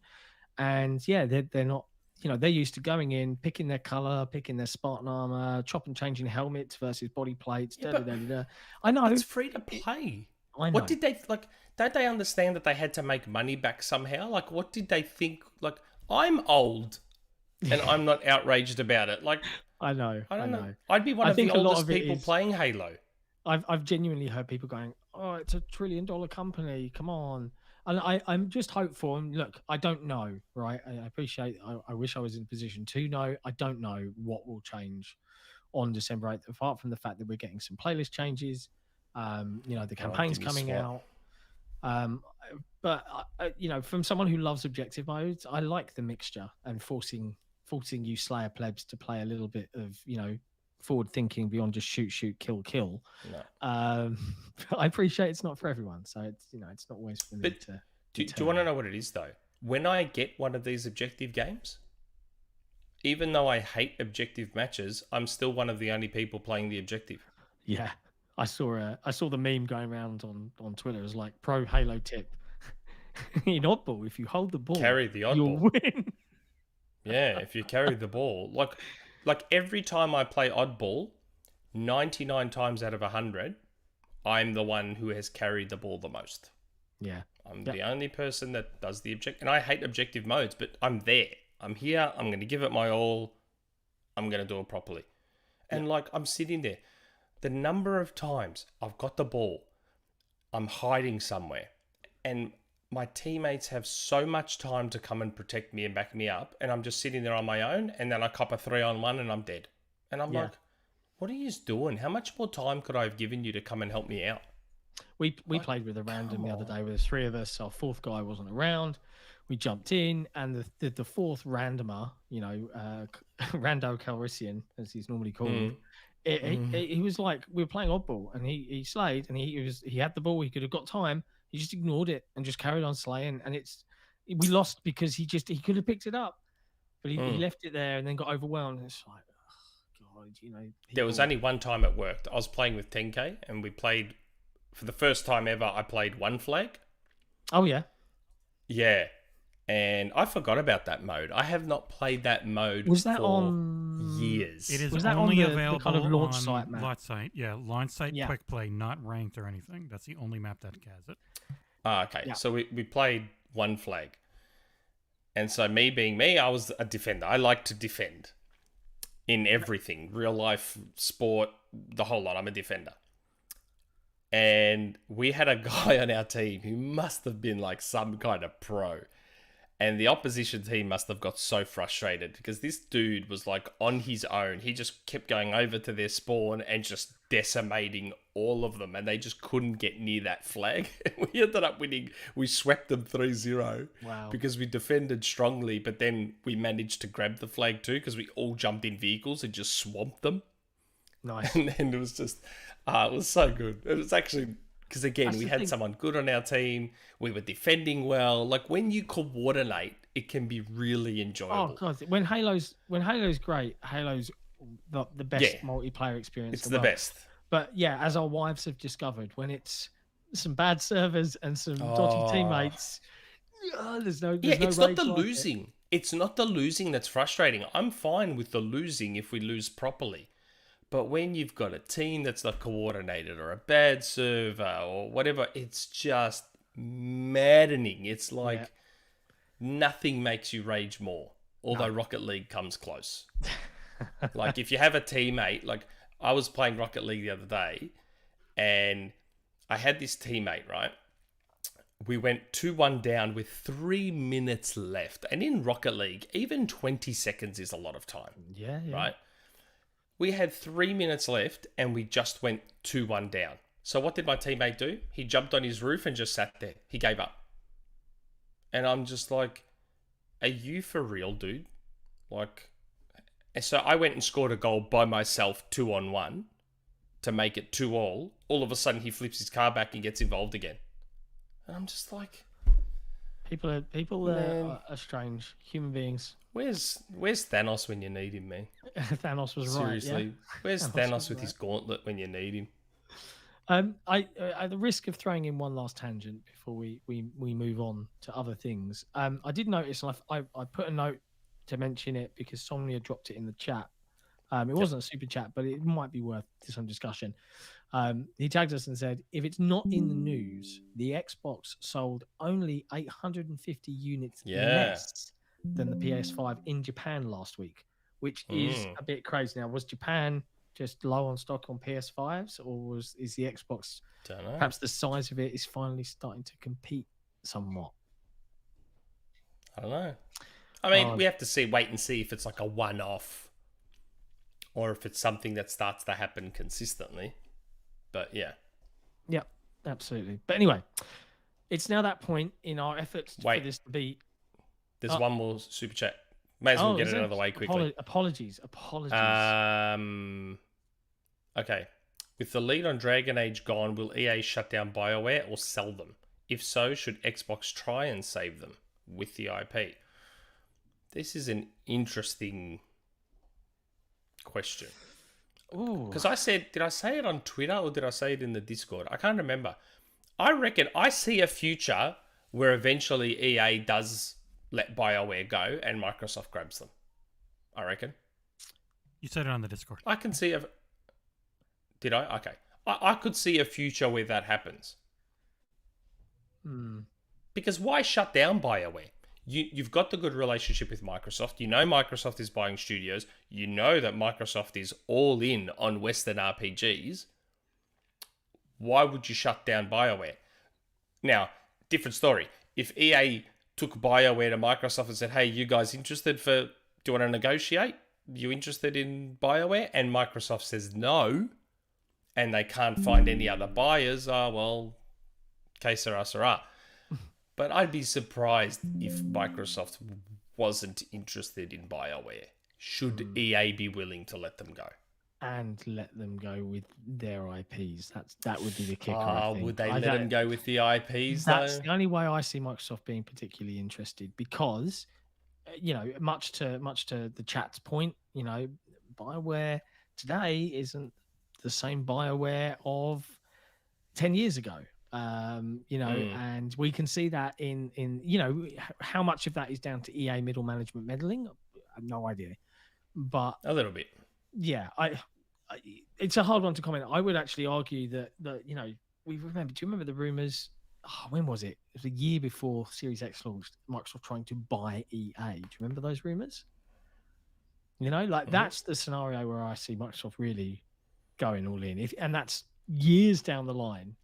And they're not, they're used to going in, picking their color, picking their Spartan armor, chop and changing helmets versus body plates. I know it's free to play. I know. What did they like? Don't they understand that they had to make money back somehow? Like, what did they think? Like, I'm old, and I'm not outraged about it. Like, I know. I don't know. I'd be one of the oldest people playing Halo. I've genuinely heard people going, "Oh, it's $1 trillion company. Come on." And I'm just hopeful. And look, I don't know, right? I appreciate. I wish I was in a position to know. I don't know what will change on December 8th, apart from the fact that we're getting some playlist changes. The campaign's coming out. But from someone who loves objective modes, I like the mixture and forcing you Slayer plebs to play a little bit of forward thinking beyond just shoot, kill. No. I appreciate it's not for everyone, so it's it's not always for me to. Do you want to know what it is though? When I get one of these objective games, even though I hate objective matches, I'm still one of the only people playing the objective. Yeah, I saw the meme going around on Twitter. It was like pro Halo tip in oddball: if you hold the ball, carry the oddball, you'll win. Yeah, if you carry the ball, like every time I play oddball, 99 times out of 100, I'm the one who has carried the ball the most. Yeah. I'm the only person that does the objective. And I hate objective modes, but I'm there. I'm here. I'm going to give it my all. I'm going to do it properly. And I'm sitting there. The number of times I've got the ball, I'm hiding somewhere. And my teammates have so much time to come and protect me and back me up, and I'm just sitting there on my own, and then I cop a 3-on-1 and I'm dead. And I'm like, what are you doing? How much more time could I have given you to come and help me out? We played with a random the other day with the three of us. Our fourth guy wasn't around. We jumped in, and the fourth randomer, Rando Calrissian, as he's normally called, he was like, we were playing oddball, and he slayed, and he had the ball, he could have got time. He just ignored it and just carried on slaying, and we lost because he could have picked it up, but he left it there and then got overwhelmed. And it's like, oh God, There was only one time it worked. I was playing with 10K, and we played for the first time ever. I played one flag. Oh yeah, yeah, and I forgot about that mode. I have not played that mode. Was that for on years? It is was that only on available the kind of launch on site map? Launch site, launch site quick play, not ranked or anything. That's the only map that has it. Okay. Yeah. So we played one flag. And so me being me, I was a defender. I like to defend in everything. Real life, sport, the whole lot. I'm a defender. And we had a guy on our team who must have been like some kind of pro. And the opposition team must have got so frustrated because this dude was like on his own. He just kept going over to their spawn and just decimating all of them. And they just couldn't get near that flag. We ended up winning. We swept them 3-0 Wow. because we defended strongly. But then we managed to grab the flag too because we all jumped in vehicles and just swamped them. Nice. And then it was just, it was so good. It was actually... Because again, That's we the had thing. someone good on our team. We were defending well. Like when you coordinate, it can be really enjoyable. Oh god, when Halo's great, Halo's the best Yeah. multiplayer experience. It's in the world. best. But yeah, as our wives have discovered, when it's some bad servers and some dodgy teammates, there's no It's not rage the like it. losing. It's not the losing that's frustrating. I'm fine with the losing if we lose properly. But when you've got a team that's not coordinated or a bad server or whatever, it's just maddening. It's like nothing makes you rage more, although Rocket League comes close. Like if you have a teammate, like I was playing Rocket League the other day and I had this teammate, right? We went 2-1 down with 3 minutes left. And in Rocket League, even 20 seconds is a lot of time. Yeah. Right? We had 3 minutes left and we just went 2-1 down. So what did my teammate do? He jumped on his roof and just sat there. He gave up. And I'm just like, are you for real, dude? Like, and so I went and scored a goal by myself 2-on-1 to make it 2-all. All of a sudden he flips his car back and gets involved again. And I'm just like, People are strange human beings. where's Thanos when you need him, man? Thanos was Seriously, right. Yeah? where's Thanos Thanos was with his gauntlet when you need him? At the risk of throwing in one last tangent before we move on to other things, I did notice, and I put a note to mention it because somebody had dropped it in the chat. It wasn't a super chat, but it might be worth some discussion. He tagged us and said, if it's not in the news, the Xbox sold only 850 units less than the PS5 in Japan last week, which is a bit crazy. Now, was Japan just low on stock on PS5s, or is the Xbox Don't know. perhaps the size of it is finally starting to compete somewhat? I don't know. I mean, we have to wait and see if it's like a one-off or if it's something that starts to happen consistently. But yeah. Yeah, absolutely. But anyway, it's now that point in our efforts for this to be... There's one more super chat. May as well get it out of the way quickly. Apologies. Okay. With the lead on Dragon Age gone, will EA shut down BioWare or sell them? If so, should Xbox try and save them with the IP? This is an interesting question. Because did I say it on Twitter or did I say it in the Discord? I can't remember. I reckon I see a future where eventually EA does let BioWare go and Microsoft grabs them. I reckon. You said it on the Discord. I can see Did I? Okay. I could see a future where that happens. Because why shut down BioWare? You've got the good relationship with Microsoft. You know Microsoft is buying studios. You know that Microsoft is all in on Western RPGs. Why would you shut down BioWare? Now, different story. If EA took BioWare to Microsoft and said, hey, you guys interested do you want to negotiate? You interested in BioWare? And Microsoft says no, and they can't find any other buyers. Well, que sera, sera. But I'd be surprised if Microsoft wasn't interested in BioWare. Should EA be willing to let them go? And let them go with their IPs. That would be the kicker. I think. Would they let them go with the IPs, That's though? the only way I see Microsoft being particularly interested, because, much to the chat's point, BioWare today isn't the same BioWare of 10 years ago. And we can see that in how much of that is down to EA middle management meddling. I have no idea, but A little bit. yeah, it's a hard one to comment. I would actually argue that we remember. Do you remember the rumors? When was it? It was a year before Series X launched. Microsoft trying to buy EA. Do you remember those rumors? That's the scenario where I see Microsoft really going all in. And that's years down the line.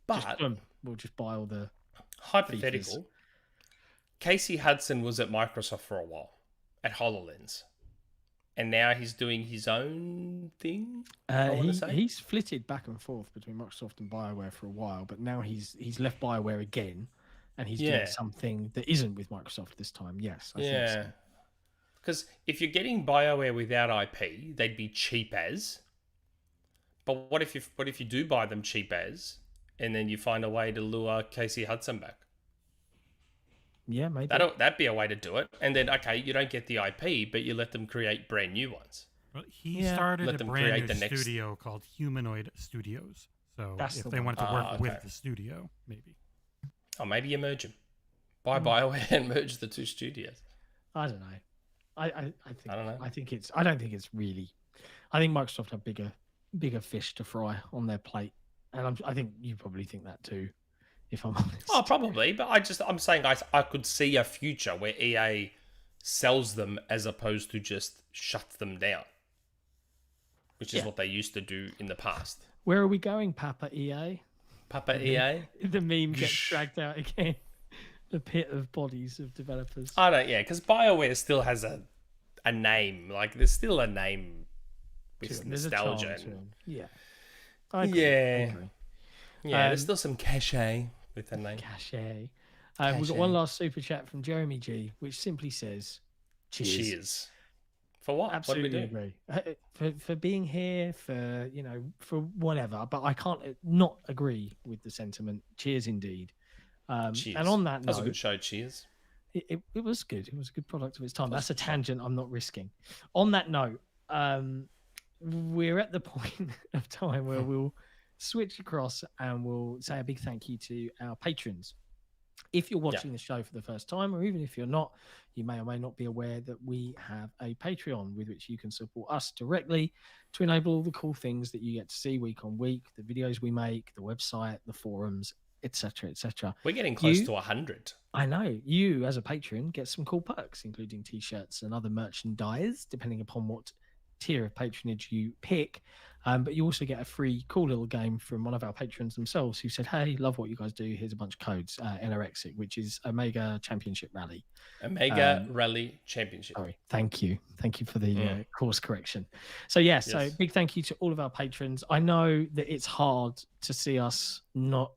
But We'll just buy all the hypothetical. features. Casey Hudson was at Microsoft for a while, at HoloLens. And now he's doing his own thing, I want to say. He's flitted back and forth between Microsoft and BioWare for a while, but now he's left BioWare again, and he's doing something that isn't with Microsoft this time. Yes, I think so. Because if you're getting BioWare without IP, they'd be cheap as. But what if you do buy them cheap as, and then you find a way to lure Casey Hudson back? Yeah, maybe. That'd be a way to do it. And then, okay, you don't get the IP, but you let them create brand new ones. Well, he started a brand new studio called Humanoid Studios. So if they wanted to work with the studio, maybe. Oh, maybe you merge them. Buy BioWare and merge the two studios. I don't know. I don't know. I don't think it's really. I think Microsoft have bigger fish to fry on their plate, and I think you probably think that too, if I'm honest. Oh, probably, but I'm saying I could see a future where EA sells them as opposed to just shuts them down, which is what they used to do in the past. Where are we going, Papa EA? Papa EA? The meme gets dragged out again. The pit of bodies of developers. I don't, because BioWare still has a name. Like, there's still a name with nostalgia. Yeah. I agree. There's still some cachet with the name. Cachet. We've got one last super chat from Jeremy G, which simply says, cheers. For what? Absolutely what do we do? agree. For being here, for whatever. But I can't not agree with the sentiment. Cheers indeed. Cheers. And on that note, that was a good show. Cheers. It was good. It was a good product of its time. That's a tangent I'm not risking. On that note, we're at the point of time where we'll switch across and we'll say a big thank you to our patrons. If you're watching the show for the first time, or even if you're not, you may or may not be aware that we have a Patreon with which you can support us directly to enable all the cool things that you get to see week on week, the videos we make, the website, the forums, etc., etc. We're getting close to 100. I know. You, as a patron, get some cool perks, including T-shirts and other merchandise, depending upon what tier of patronage you pick. But you also get a free cool little game from one of our patrons themselves who said, hey, love what you guys do. Here's a bunch of codes. NRXic, which is Omega Championship Rally. Omega Rally Championship. Sorry. Thank you. Thank you for the course correction. So, so big thank you to all of our patrons. I know that it's hard to see us not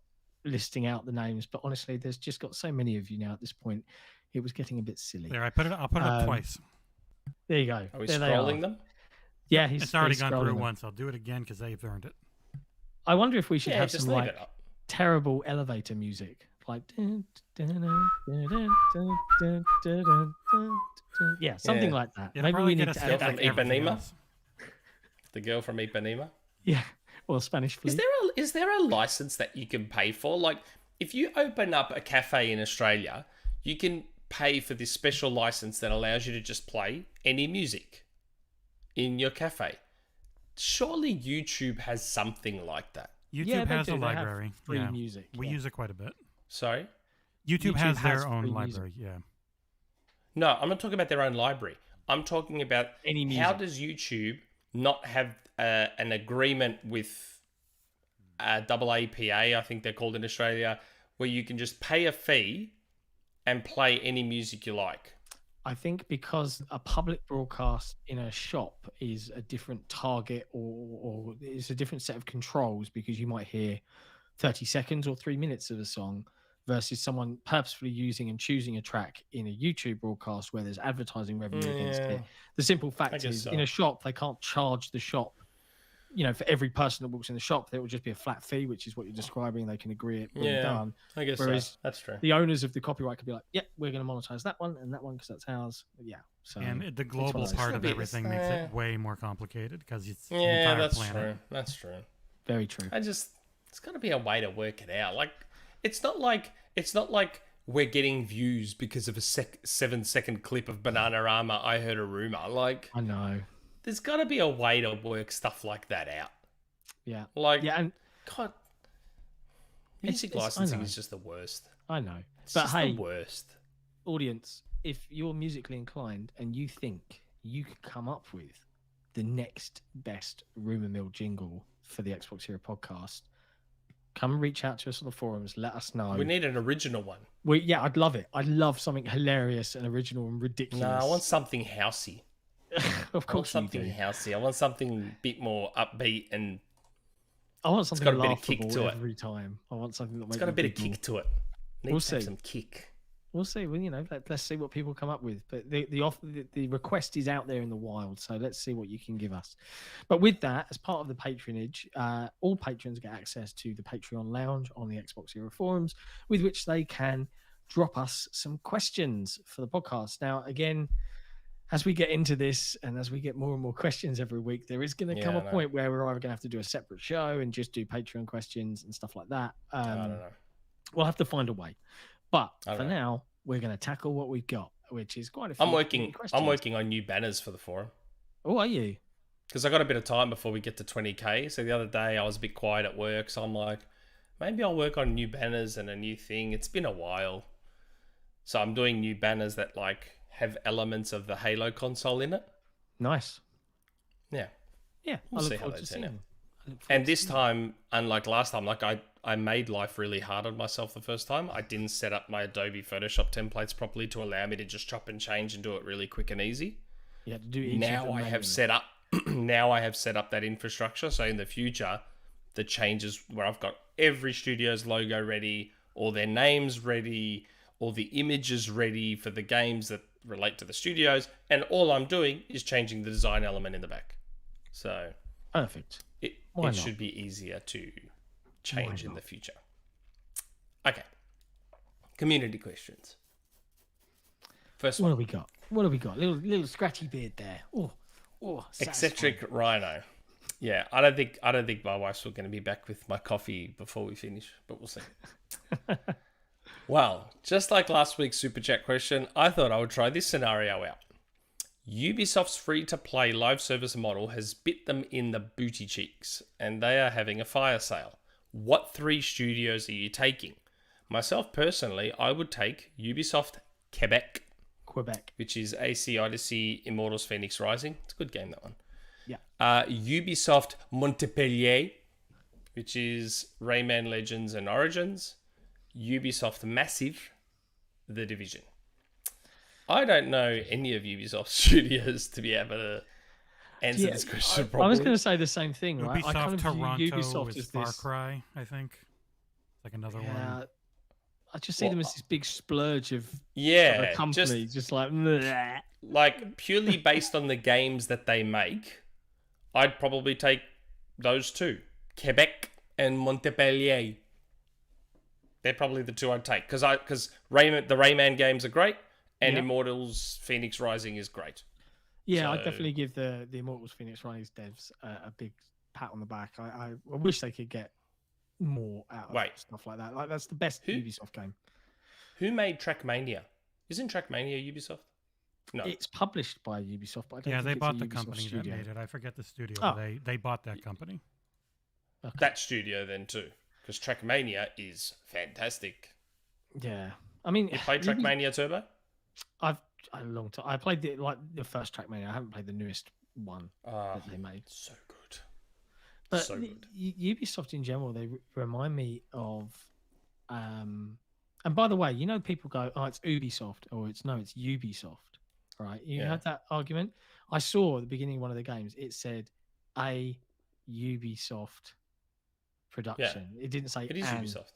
listing out the names, but honestly, there's just got so many of you now at this point. It was getting a bit silly. There, I'll put it up twice. There you go. Are we scrolling them? Yeah, it's already gone through once. I'll do it again because they've earned it. I wonder if we should have some like terrible elevator music, like something like that. Yeah, maybe we need to add that from Ipanema. The girl from Ipanema. Yeah, or Spanish Flea. Is there a license that you can pay for? Like, if you open up a cafe in Australia, you can pay for this special license that allows you to just play any music in your cafe. Surely YouTube has something like that. YouTube has a library. Free music. We use it quite a bit. Sorry? YouTube has their own library, No, I'm not talking about their own library. I'm talking about any music. How does YouTube not have an agreement with AAPA, I think they're called in Australia, where you can just pay a fee and play any music you like? I think because a public broadcast in a shop is a different target or it's a different set of controls, because you might hear 30 seconds or 3 minutes of a song versus someone purposefully using and choosing a track in a YouTube broadcast where there's advertising revenue against it. The simple fact is, in a shop, they can't charge the shop, for every person that walks in the shop. There will just be a flat fee, which is what you're describing. They can agree it being done. I guess Whereas that's true. The owners of the copyright could be like, we're going to monetize that one and that one because that's ours. So, and the global part of everything makes it way more complicated because it's the entire entire that's planet. true. That's true. Very true. it's got to be a way to work it out. Like, it's not like we're getting views because of a 7-second clip of Bananarama. I heard a rumor. Like, I know. There's got to be a way to work stuff like that out. Yeah. And God, music licensing is just the worst. I know. It's just the worst. Audience, if you're musically inclined and you think you could come up with the next best rumor mill jingle for the XboxEra podcast, come reach out to us on the forums. Let us know. We need an original one. Yeah, I'd love it. I'd love something hilarious and original and ridiculous. No, I want something housey. Of course, something housey. I want something a bit more upbeat and. I want something got a bit of kick laughable to it. every time. I want something that It's got a bit of kick to it. We'll to have see. some kick. We'll see. Well, let's see what people come up with. But the request is out there in the wild, so let's see what you can give us. But with that, as part of the patronage, all patrons get access to the Patreon lounge on the XboxEra forums, with which they can drop us some questions for the podcast. Now, again, as we get into this and as we get more and more questions every week, there is going to come a point where we're either going to have to do a separate show and just do Patreon questions and stuff like that. I don't know. We'll have to find a way. But for now, we're going to tackle what we've got, which is quite a few. I'm working on new banners for the forum. Oh, are you? Because I got a bit of time before we get to 20k. So the other day I was a bit quiet at work, so I'm like, maybe I'll work on new banners and a new thing. It's been a while, so I'm doing new banners that like have elements of the Halo console in it. Nice. Yeah. Yeah. We'll see how they turn out. And this time, unlike last time, like I made life really hard on myself the first time. I didn't set up my Adobe Photoshop templates properly to allow me to just chop and change and do it really quick and easy. You had to do each Now I have set up that infrastructure. So in the future, the changes where I've got every studio's logo ready, all their names ready, all the images ready for the games that relate to the studios, and all I'm doing is changing the design element in the back. So perfect. It should be easier to change in the future. Okay. Community questions. First one. What have we got? Little scratchy beard there. Oh, EccentricRhino. Yeah, I don't think my wife's going to be back with my coffee before we finish, but we'll see. Well, just like last week's super chat question, I thought I would try this scenario out. Ubisoft's free-to-play live service model has bit them in the booty cheeks, and they are having a fire sale. What 3 studios are you taking? Myself, personally, I would take Ubisoft Quebec, which is AC Odyssey, Immortals Phoenix Rising. It's a good game, that one. Yeah. Ubisoft Montpellier, which is Rayman Legends and Origins. Ubisoft Massive, The Division. I don't know any of Ubisoft studios to be able to answer this question properly. I was going to say the same thing, right? Ubisoft I kind of Toronto Ubisoft is as Far this. Cry, I think. Like another one. I just see them as this big splurge of a company, just like bleh. Like purely based on the games that they make, I'd probably take those 2, Quebec and Montpellier. They're probably the 2 I'd take because the Rayman games are great. And Immortals Phoenix Rising is great. Yeah, I'd definitely give the Immortals Phoenix Rising devs a big pat on the back. I wish they could get more out of stuff like that. Like that's the best Ubisoft game. Who made Trackmania? Isn't Trackmania Ubisoft? No. It's published by Ubisoft, but I don't think they it's bought a the Ubisoft company studio. that made it. I forget the studio. But they bought that company. Okay. That studio then too. Because Trackmania is fantastic. Yeah. I mean, you played Trackmania Turbo? I've a long time. I played the first Trackmania. I haven't played the newest one that they made. So good. But so good. Ubisoft in general, they remind me of. And by the way, people go, "Oh, it's Ubisoft," or it's Ubisoft, right? You had that argument. I saw at the beginning of one of the games. It said a Ubisoft production. It didn't say it is Ubisoft.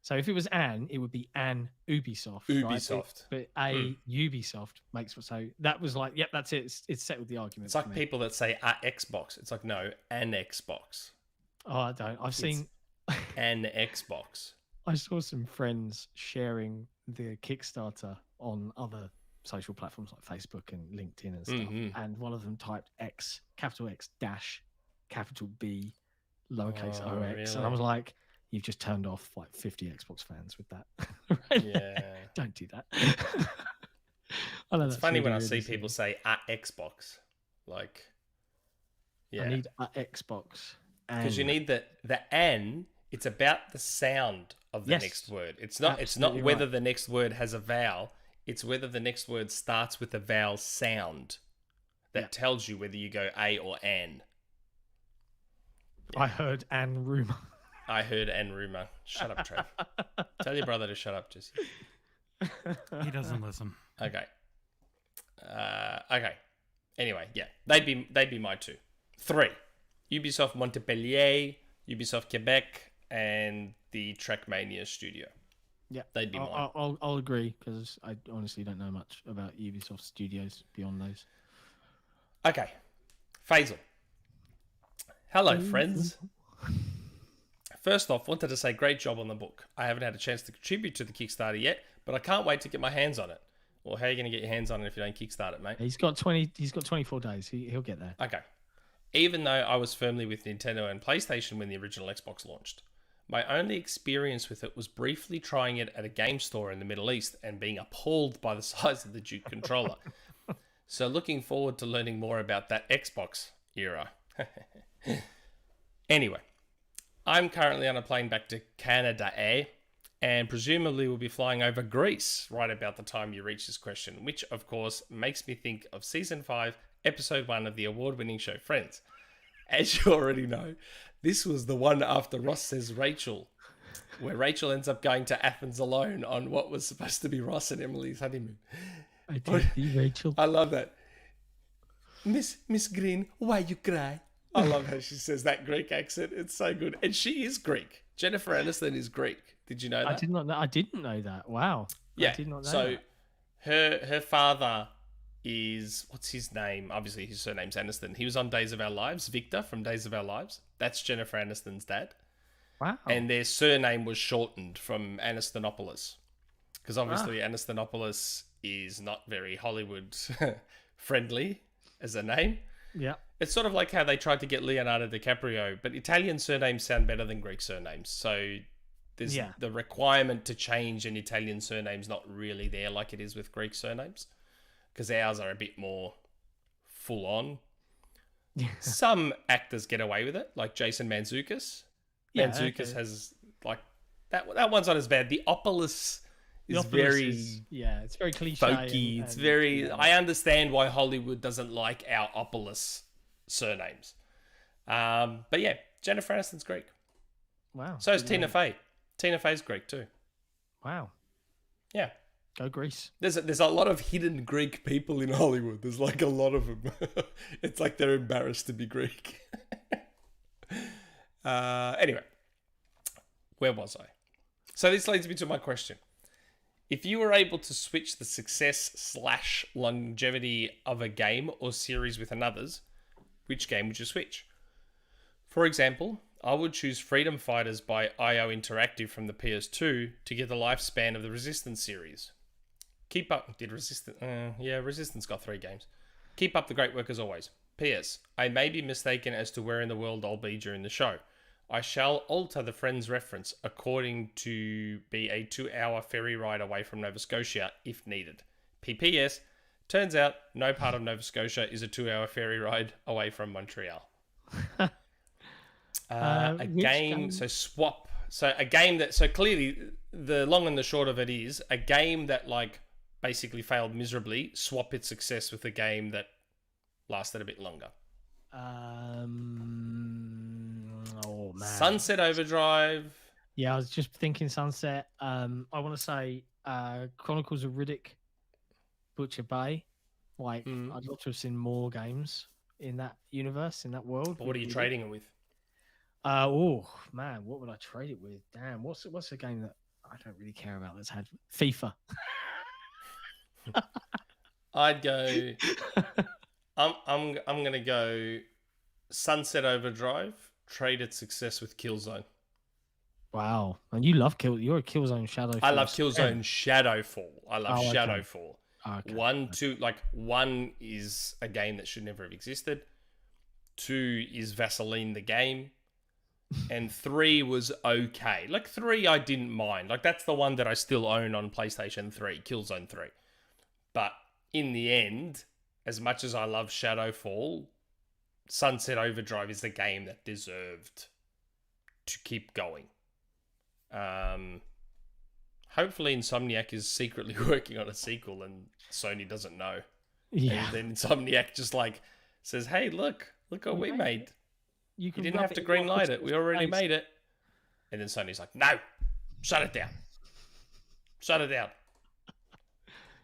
So if it was it would be an Ubisoft. Ubisoft. Right? But a Ubisoft makes so that was like, yep, that's it. It's settled the argument. It's like people that say Xbox. It's like, no, an Xbox. Oh, I don't. I've seen an Xbox. I saw some friends sharing the Kickstarter on other social platforms like Facebook and LinkedIn and stuff. And one of them typed capital X dash capital B lowercase OX. Really? And I was like, you've just turned off like 50 Xbox fans with that. Don't do that. I know it's funny when I see people say Xbox. Like, I need a Xbox. Because you need the N. It's about the sound of the next word. It's not. It's not whether the next word has a vowel. It's whether the next word starts with a vowel sound. That tells you whether you go A or N. I heard an rumor. I heard and rumor. Shut up, Trev. Tell your brother to shut up, Jesse. He doesn't listen. Okay. Okay. Anyway, yeah, they'd be my 2. 3. Ubisoft Montpellier, Ubisoft Quebec, and the Trackmania studio. Yeah, they'd be mine. I'll agree because I honestly don't know much about Ubisoft studios beyond those. Okay, Faisal. Hello, friends. First off, wanted to say great job on the book. I haven't had a chance to contribute to the Kickstarter yet, but I can't wait to get my hands on it. Well, how are you going to get your hands on it if you don't Kickstart it, mate? He's got 24 days. He'll get there. Okay. Even though I was firmly with Nintendo and PlayStation when the original Xbox launched, my only experience with it was briefly trying it at a game store in the Middle East and being appalled by the size of the Duke controller. So looking forward to learning more about that Xbox era. Anyway, I'm currently on a plane back to Canada, and presumably will be flying over Greece right about the time you reach this question, which of course makes me think of Season 5, Episode 1 of the award-winning show Friends. As you already know, this was the one after Ross Says Rachel, where Rachel ends up going to Athens alone on what was supposed to be Ross and Emily's honeymoon. I did see Rachel. I love that. Miss Green, why you cry? I love how she says that Greek accent. It's so good. And she is Greek. Jennifer Aniston is Greek. Did you know that? I didn't know that. Wow. Yeah. I did not know so that. her father is, what's his name? Obviously his surname's Aniston. He was on Days of Our Lives, Victor from Days of Our Lives. That's Jennifer Aniston's dad. Wow. And their surname was shortened from Anistonopoulos. Because obviously Anistonopoulos is not very Hollywood friendly as a name. Yeah. It's sort of like how they tried to get Leonardo DiCaprio, but Italian surnames sound better than Greek surnames. So there's the requirement to change an Italian surname's not really there like it is with Greek surnames, because ours are a bit more full on. Some actors get away with it, like Jason Mantzoukas. Mantzoukas has like that one's not as bad. The Opolis is very it's very cliche. Folky. It's very. I understand why Hollywood doesn't like our Opolis surnames. But yeah, Jennifer Aniston's Greek. Wow. So is Tina Fey. Tina Fey's Greek too. Wow. Yeah. Go Greece. There's a lot of hidden Greek people in Hollywood. There's like a lot of them. It's like they're embarrassed to be Greek. Anyway, where was I? So this leads me to my question. If you were able to switch the success/longevity of a game or series with another's, which game would you switch? For example, I would choose Freedom Fighters by IO Interactive from the PS2 to get the lifespan of the Resistance series. Keep up... Resistance got 3 games. Keep up the great work as always. P.S. I may be mistaken as to where in the world I'll be during the show. I shall alter the Friends reference according to be a 2-hour ferry ride away from Nova Scotia if needed. PPS, turns out no part of Nova Scotia is a 2-hour ferry ride away from Montreal. A game, so swap. So a game that, so clearly the long and the short of it is a game that like basically failed miserably, swap its success with a game that lasted a bit longer. Oh man. Sunset Overdrive. Yeah, I was just thinking Sunset. I want to say Chronicles of Riddick, Butcher Bay. Like, I'd love to have seen more games in that universe, in that world. What are you trading it with? Oh man, what would I trade it with? Damn, what's a game that I don't really care about that's had FIFA? I'd go. I'm gonna go Sunset Overdrive. Trade its success with Killzone. Wow, and you love You're a Killzone Shadow. I love Killzone Shadowfall. I love Shadowfall. Okay. 1 is a game that should never have existed. 2 is Vaseline the game. And 3 was okay. Like 3 I didn't mind. Like that's the one that I still own on PlayStation 3, Killzone 3. But in the end, as much as I love Shadowfall, Sunset Overdrive is the game that deserved to keep going. Hopefully Insomniac is secretly working on a sequel and Sony doesn't know. Yeah. And then Insomniac just like says, hey, look what we made. You didn't have to green light it. We already made it. And then Sony's like, no, shut it down. Shut it down.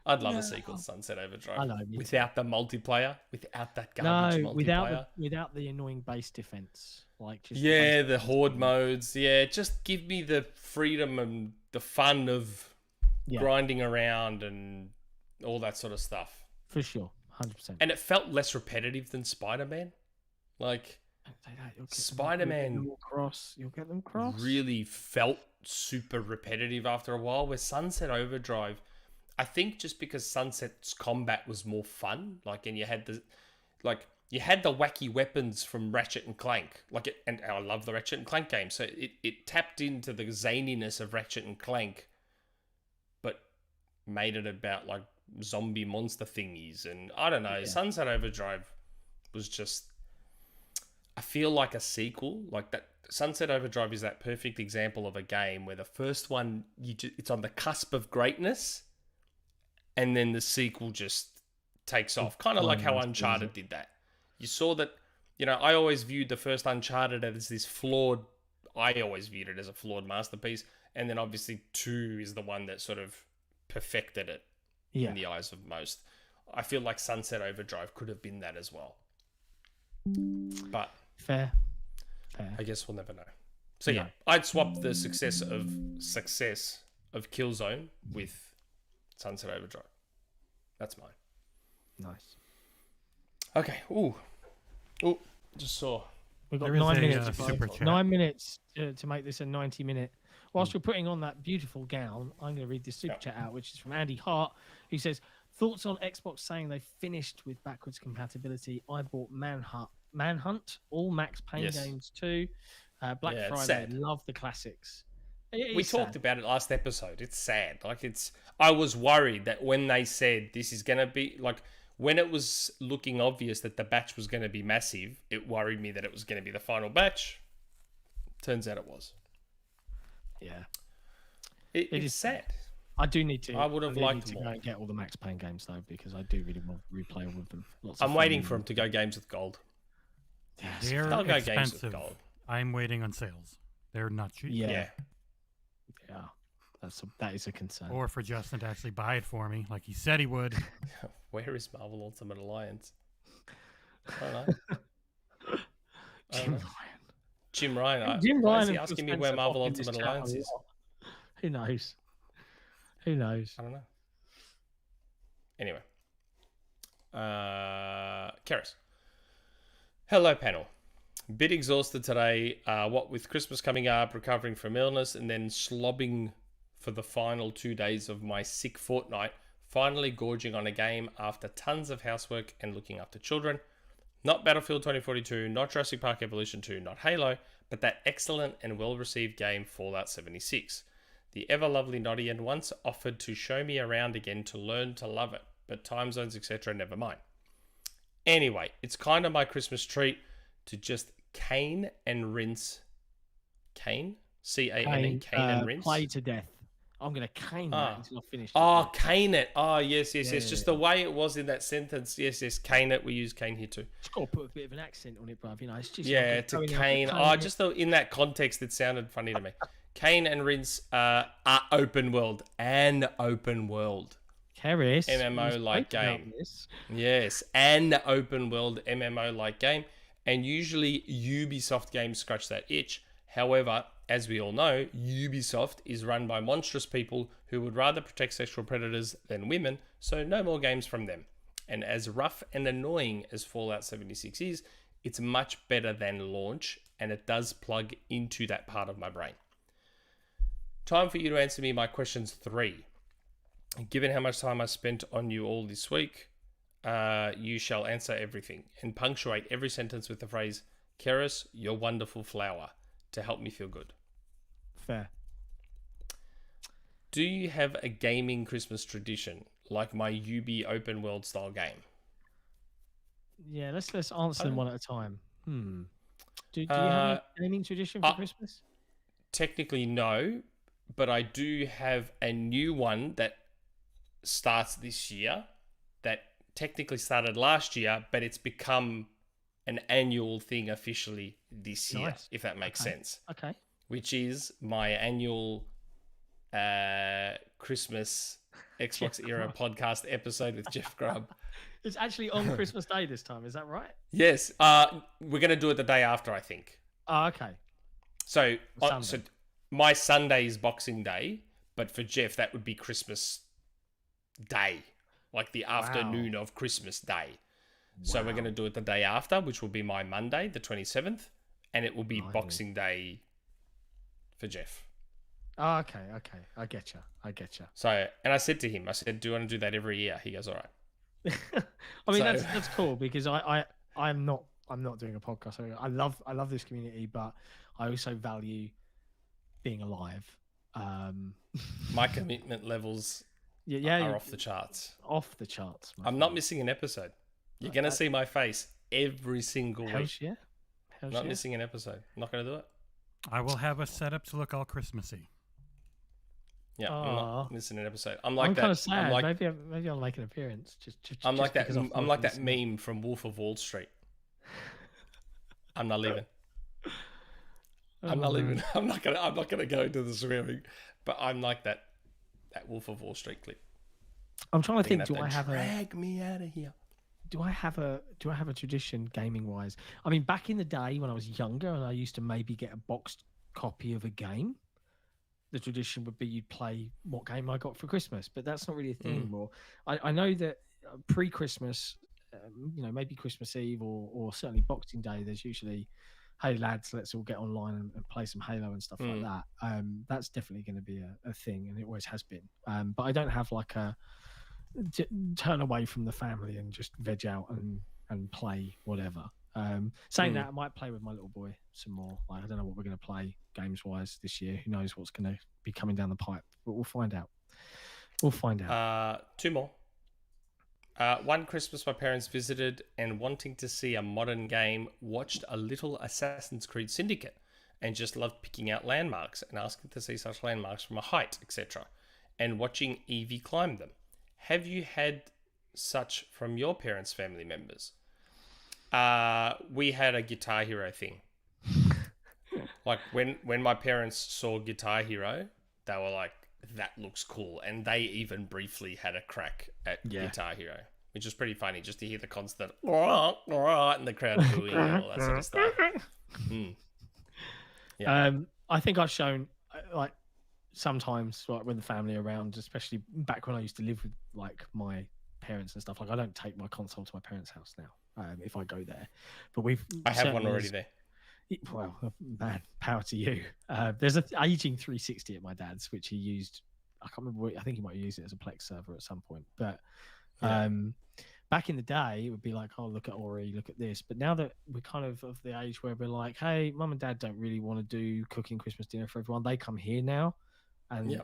I'd love a sequel to Sunset Overdrive. I know, without the multiplayer, without that garbage multiplayer. without the annoying base defense. Like just the horde modes. Yeah, just give me the freedom and the fun of grinding around and all that sort of stuff. For sure, 100%. And it felt less repetitive than Spider-Man. Like Spider-Man, you'll get them cross. Really felt super repetitive after a while. Where Sunset Overdrive, I think just because Sunset's combat was more fun, and you had the wacky weapons from Ratchet and Clank, and I love the Ratchet and Clank game, so it tapped into the zaniness of Ratchet and Clank, but made it about zombie monster thingies, and I don't know. Yeah. Sunset Overdrive was just, I feel like a sequel, that. Sunset Overdrive is that perfect example of a game where the first one it's on the cusp of greatness. And then the sequel just takes off. Kind of like how Uncharted did that. You saw that, I always viewed the first Uncharted as this flawed... I always viewed it as a flawed masterpiece. And then obviously 2 is the one that sort of perfected it in the eyes of most. I feel like Sunset Overdrive could have been that as well. But... Fair. I guess we'll never know. So yeah, I'd swap the success of Killzone with Sunset Overdrive. That's mine. Nice. Okay. Ooh. Just saw. We've got 9 minutes. Super chat. 9 minutes to make this a 90-minute. Whilst we're putting on that beautiful gown, I'm going to read this super chat out, which is from Andy Hart, who says, thoughts on Xbox saying they finished with backwards compatibility. I bought Manhunt, all Max Payne games too. Black Friday, sad. Love the classics. We talked about it last episode. It's sad. I was worried that when they said this is going to be when it was looking obvious that the batch was going to be massive, it worried me that it was going to be the final batch. Turns out it was. Yeah. It is sad. I do need to. I would have liked to more. go and get all the Max Payne games though, because I do really want to replay all of them. I'm waiting for them to go games with gold. Yes. They're They'll go expensive. games with gold. I'm waiting on sales. They're not cheap. Yeah. That is a concern. Or for Justin to actually buy it for me, like he said he would. Where is Marvel Ultimate Alliance? I don't know. Jim Ryan. Why is he asking me where Marvel Ultimate Alliance is? Who knows? I don't know. Anyway. Cerys. Hello, panel. Bit exhausted today. What with Christmas coming up, recovering from illness, and then slobbing for the final 2 days of my sick fortnight, finally gorging on a game after tons of housework and looking after children. Not Battlefield 2042, not Jurassic Park Evolution 2, not Halo, but that excellent and well-received game Fallout 76. The ever-lovely Noddy and once offered to show me around again to learn to love it, but time zones, etc., never mind. Anyway, it's kind of my Christmas treat to just cane and rinse. Cane? C-A-N-E, cane and rinse? Play to death. I'm going to cane that until I finish. Cane it. Yes. Just the way it was in that sentence. Yes, cane it. We use cane here too. Just got to put a bit of an accent on it, bruv. It's just... to cane. In that context, it sounded funny to me. Cane and rinse are open world. An open world. Cerys. MMO-like game. Yes, an open world MMO-like game. And usually Ubisoft games scratch that itch. However, as we all know, Ubisoft is run by monstrous people who would rather protect sexual predators than women, so no more games from them. And as rough and annoying as Fallout 76 is, it's much better than launch, and it does plug into that part of my brain. Time for you to answer me my questions 3. Given how much time I spent on you all this week, you shall answer everything and punctuate every sentence with the phrase, Cerys, you're wonderful flower, to help me feel good. Fair. Do you have a gaming Christmas tradition like my Ubi open world style game? Yeah, let's answer them one at a time. Do you have a gaming tradition for Christmas? Technically, no, but I do have a new one that starts this year that technically started last year, but it's become an annual thing officially this year, if that makes sense. Okay. which is my annual Christmas Xbox Era podcast episode with Jeff Grubb. It's actually on Christmas Day this time. Is that right? Yes. We're going to do it the day after, I think. Oh, okay. So Sunday. my Sunday is Boxing Day, but for Jeff, that would be Christmas Day, like the afternoon of Christmas Day. So we're going to do it the day after, which will be my Monday, the 27th, and it will be Boxing Day for Jeff. Oh, okay. I get you. So, and I said to him, I said, do you want to do that every year? He goes, all right. I mean, So- that's cool because I'm not doing a podcast. I love this community, but I also value being alive. My commitment levels are off the charts. Off the charts. I'm not missing an episode. You're going to see my face every single week. Hells yeah. Not missing an episode. Not going to do it. I will have a setup to look all Christmassy. Yeah, I'm not missing an episode. I'm I'm that. kind of sad. I'm like, maybe I'll make an appearance. I'm like that. because I've I'm like thought that meme from Wolf of Wall Street. I'm not leaving. I'm not leaving. I'm not gonna go into the swearing, but I'm like that Wolf of Wall Street clip. I'm trying to think. Do I have drag me out of here? Do I have a tradition gaming wise? I mean, back in the day when I was younger and I used to maybe get a boxed copy of a game, the tradition would be you'd play what game I got for Christmas, but that's not really a thing anymore. I know that pre-Christmas, maybe Christmas Eve or certainly Boxing Day, there's usually, hey lads, let's all get online and play some Halo and stuff like that. That's definitely going to be a thing, and it always has been. But I don't have like a turn away from the family and just veg out and play whatever. Saying that, I might play with my little boy some more. Like, I don't know what we're going to play games wise this year. Who knows what's going to be coming down the pipe, but we'll find out. Two more. One Christmas, my parents visited and wanting to see a modern game, watched a little Assassin's Creed Syndicate and just loved picking out landmarks and asking to see such landmarks from a height, etc. and watching Evie climb them. Have you had such from your parents' family members? We had a Guitar Hero thing. Like when my parents saw Guitar Hero, they were like, that looks cool. And they even briefly had a crack at Guitar Hero, which was pretty funny just to hear the constant and the crowd booing and all that sort of stuff. Yeah. I think I've shown like sometimes like when the family are around, especially back when I used to live with like my parents and stuff. Like I don't take my console to my parents' house now if I go there, but I have one already there. Well, man, power to you. There's an aging 360 at my dad's, which he used. I can't remember. I think he might have used it as a Plex server at some point. But back in the day, it would be like, oh, look at Ori, look at this. But now that we're kind of the age where we're like, hey, mum and dad don't really want to do cooking Christmas dinner for everyone. They come here now, and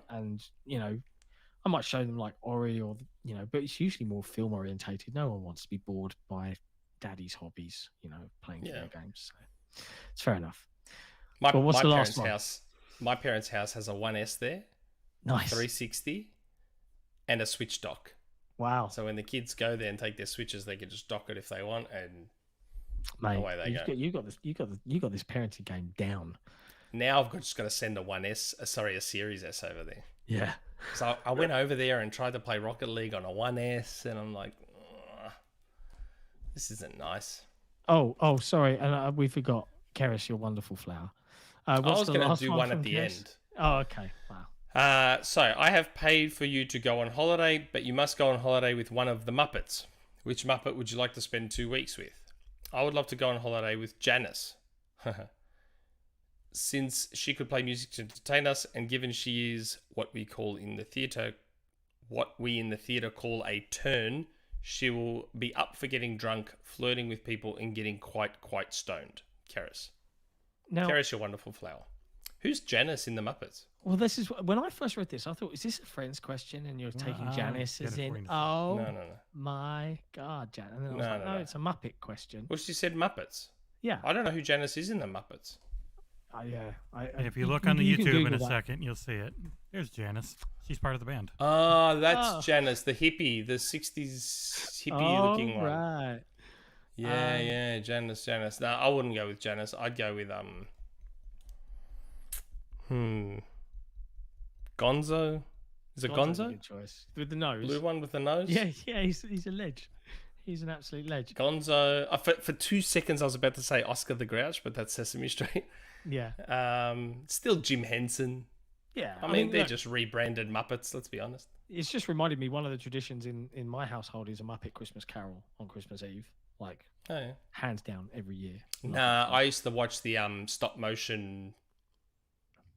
I might show them like Ori or but it's usually more film orientated. No one wants to be bored by daddy's hobbies, playing video games. So. It's fair enough. What's the last one? My parents' house has a 1S there. Nice. 360 and a Switch dock. Wow. So when the kids go there and take their Switches, they can just dock it if they want, and away they go. You got this parenting game down. Now I've just got to send a Series S over there. Yeah. So I went over there and tried to play Rocket League on a 1S, and I'm like, this isn't nice. Oh, sorry, and we forgot Cerys, your wonderful flower. I was going to do one at the end. Oh, okay. Wow. So I have paid for you to go on holiday, but you must go on holiday with one of the Muppets. Which Muppet would you like to spend 2 weeks with? I would love to go on holiday with Janice. Since she could play music to entertain us, and given she is what we in the theatre call a turn, she will be up for getting drunk, flirting with people, and getting quite stoned. Cerys. Now, Cerys, your wonderful flower. Who's Janice in the Muppets? Well, this is when I first read this. I thought, is this a friend's question? And you're taking Janice as in, no. My God, Janice. And then I was like, no, it's a Muppet question. Well, she said Muppets. Yeah. I don't know who Janice is in the Muppets. If you look on the YouTube in a second, you'll see it. There's Janice. She's part of the band. Oh, that's Janice, the hippie, the 60s hippie-looking one. Right. Yeah, Janice. No, I wouldn't go with Janice. I'd go with Gonzo? Is it Gonzo's a Gonzo? good choice. With the nose. Blue one with the nose? Yeah, he's a ledge. He's an absolute ledge. Gonzo. For 2 seconds, I was about to say Oscar the Grouch, but that's Sesame Street. Yeah. Still Jim Henson. Yeah. I mean, they're just rebranded Muppets, let's be honest. It's just reminded me, one of the traditions in my household is a Muppet Christmas Carol on Christmas Eve. Like, Oh, yeah. hands down, every year. Nah, I used to watch the stop motion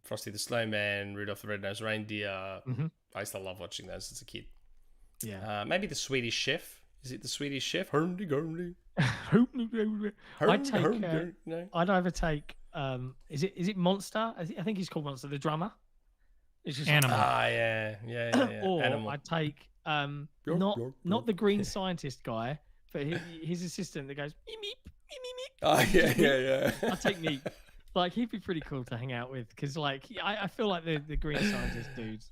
Frosty the Snowman, Rudolph the Red-Nosed Reindeer. I used to love watching those as a kid. Yeah. Maybe the Swedish Chef. Is it the Swedish Chef? Hurdy-gurdy. I'd either take is it Monster? I think he's called Monster, the drummer. It's just Animal. Yeah. Or Animal. I'd take not the green scientist guy, but his assistant that goes meep meep meep meep. Oh yeah. I'd take Meep. Like, he'd be pretty cool to hang out with, because like I feel like the green scientist dudes.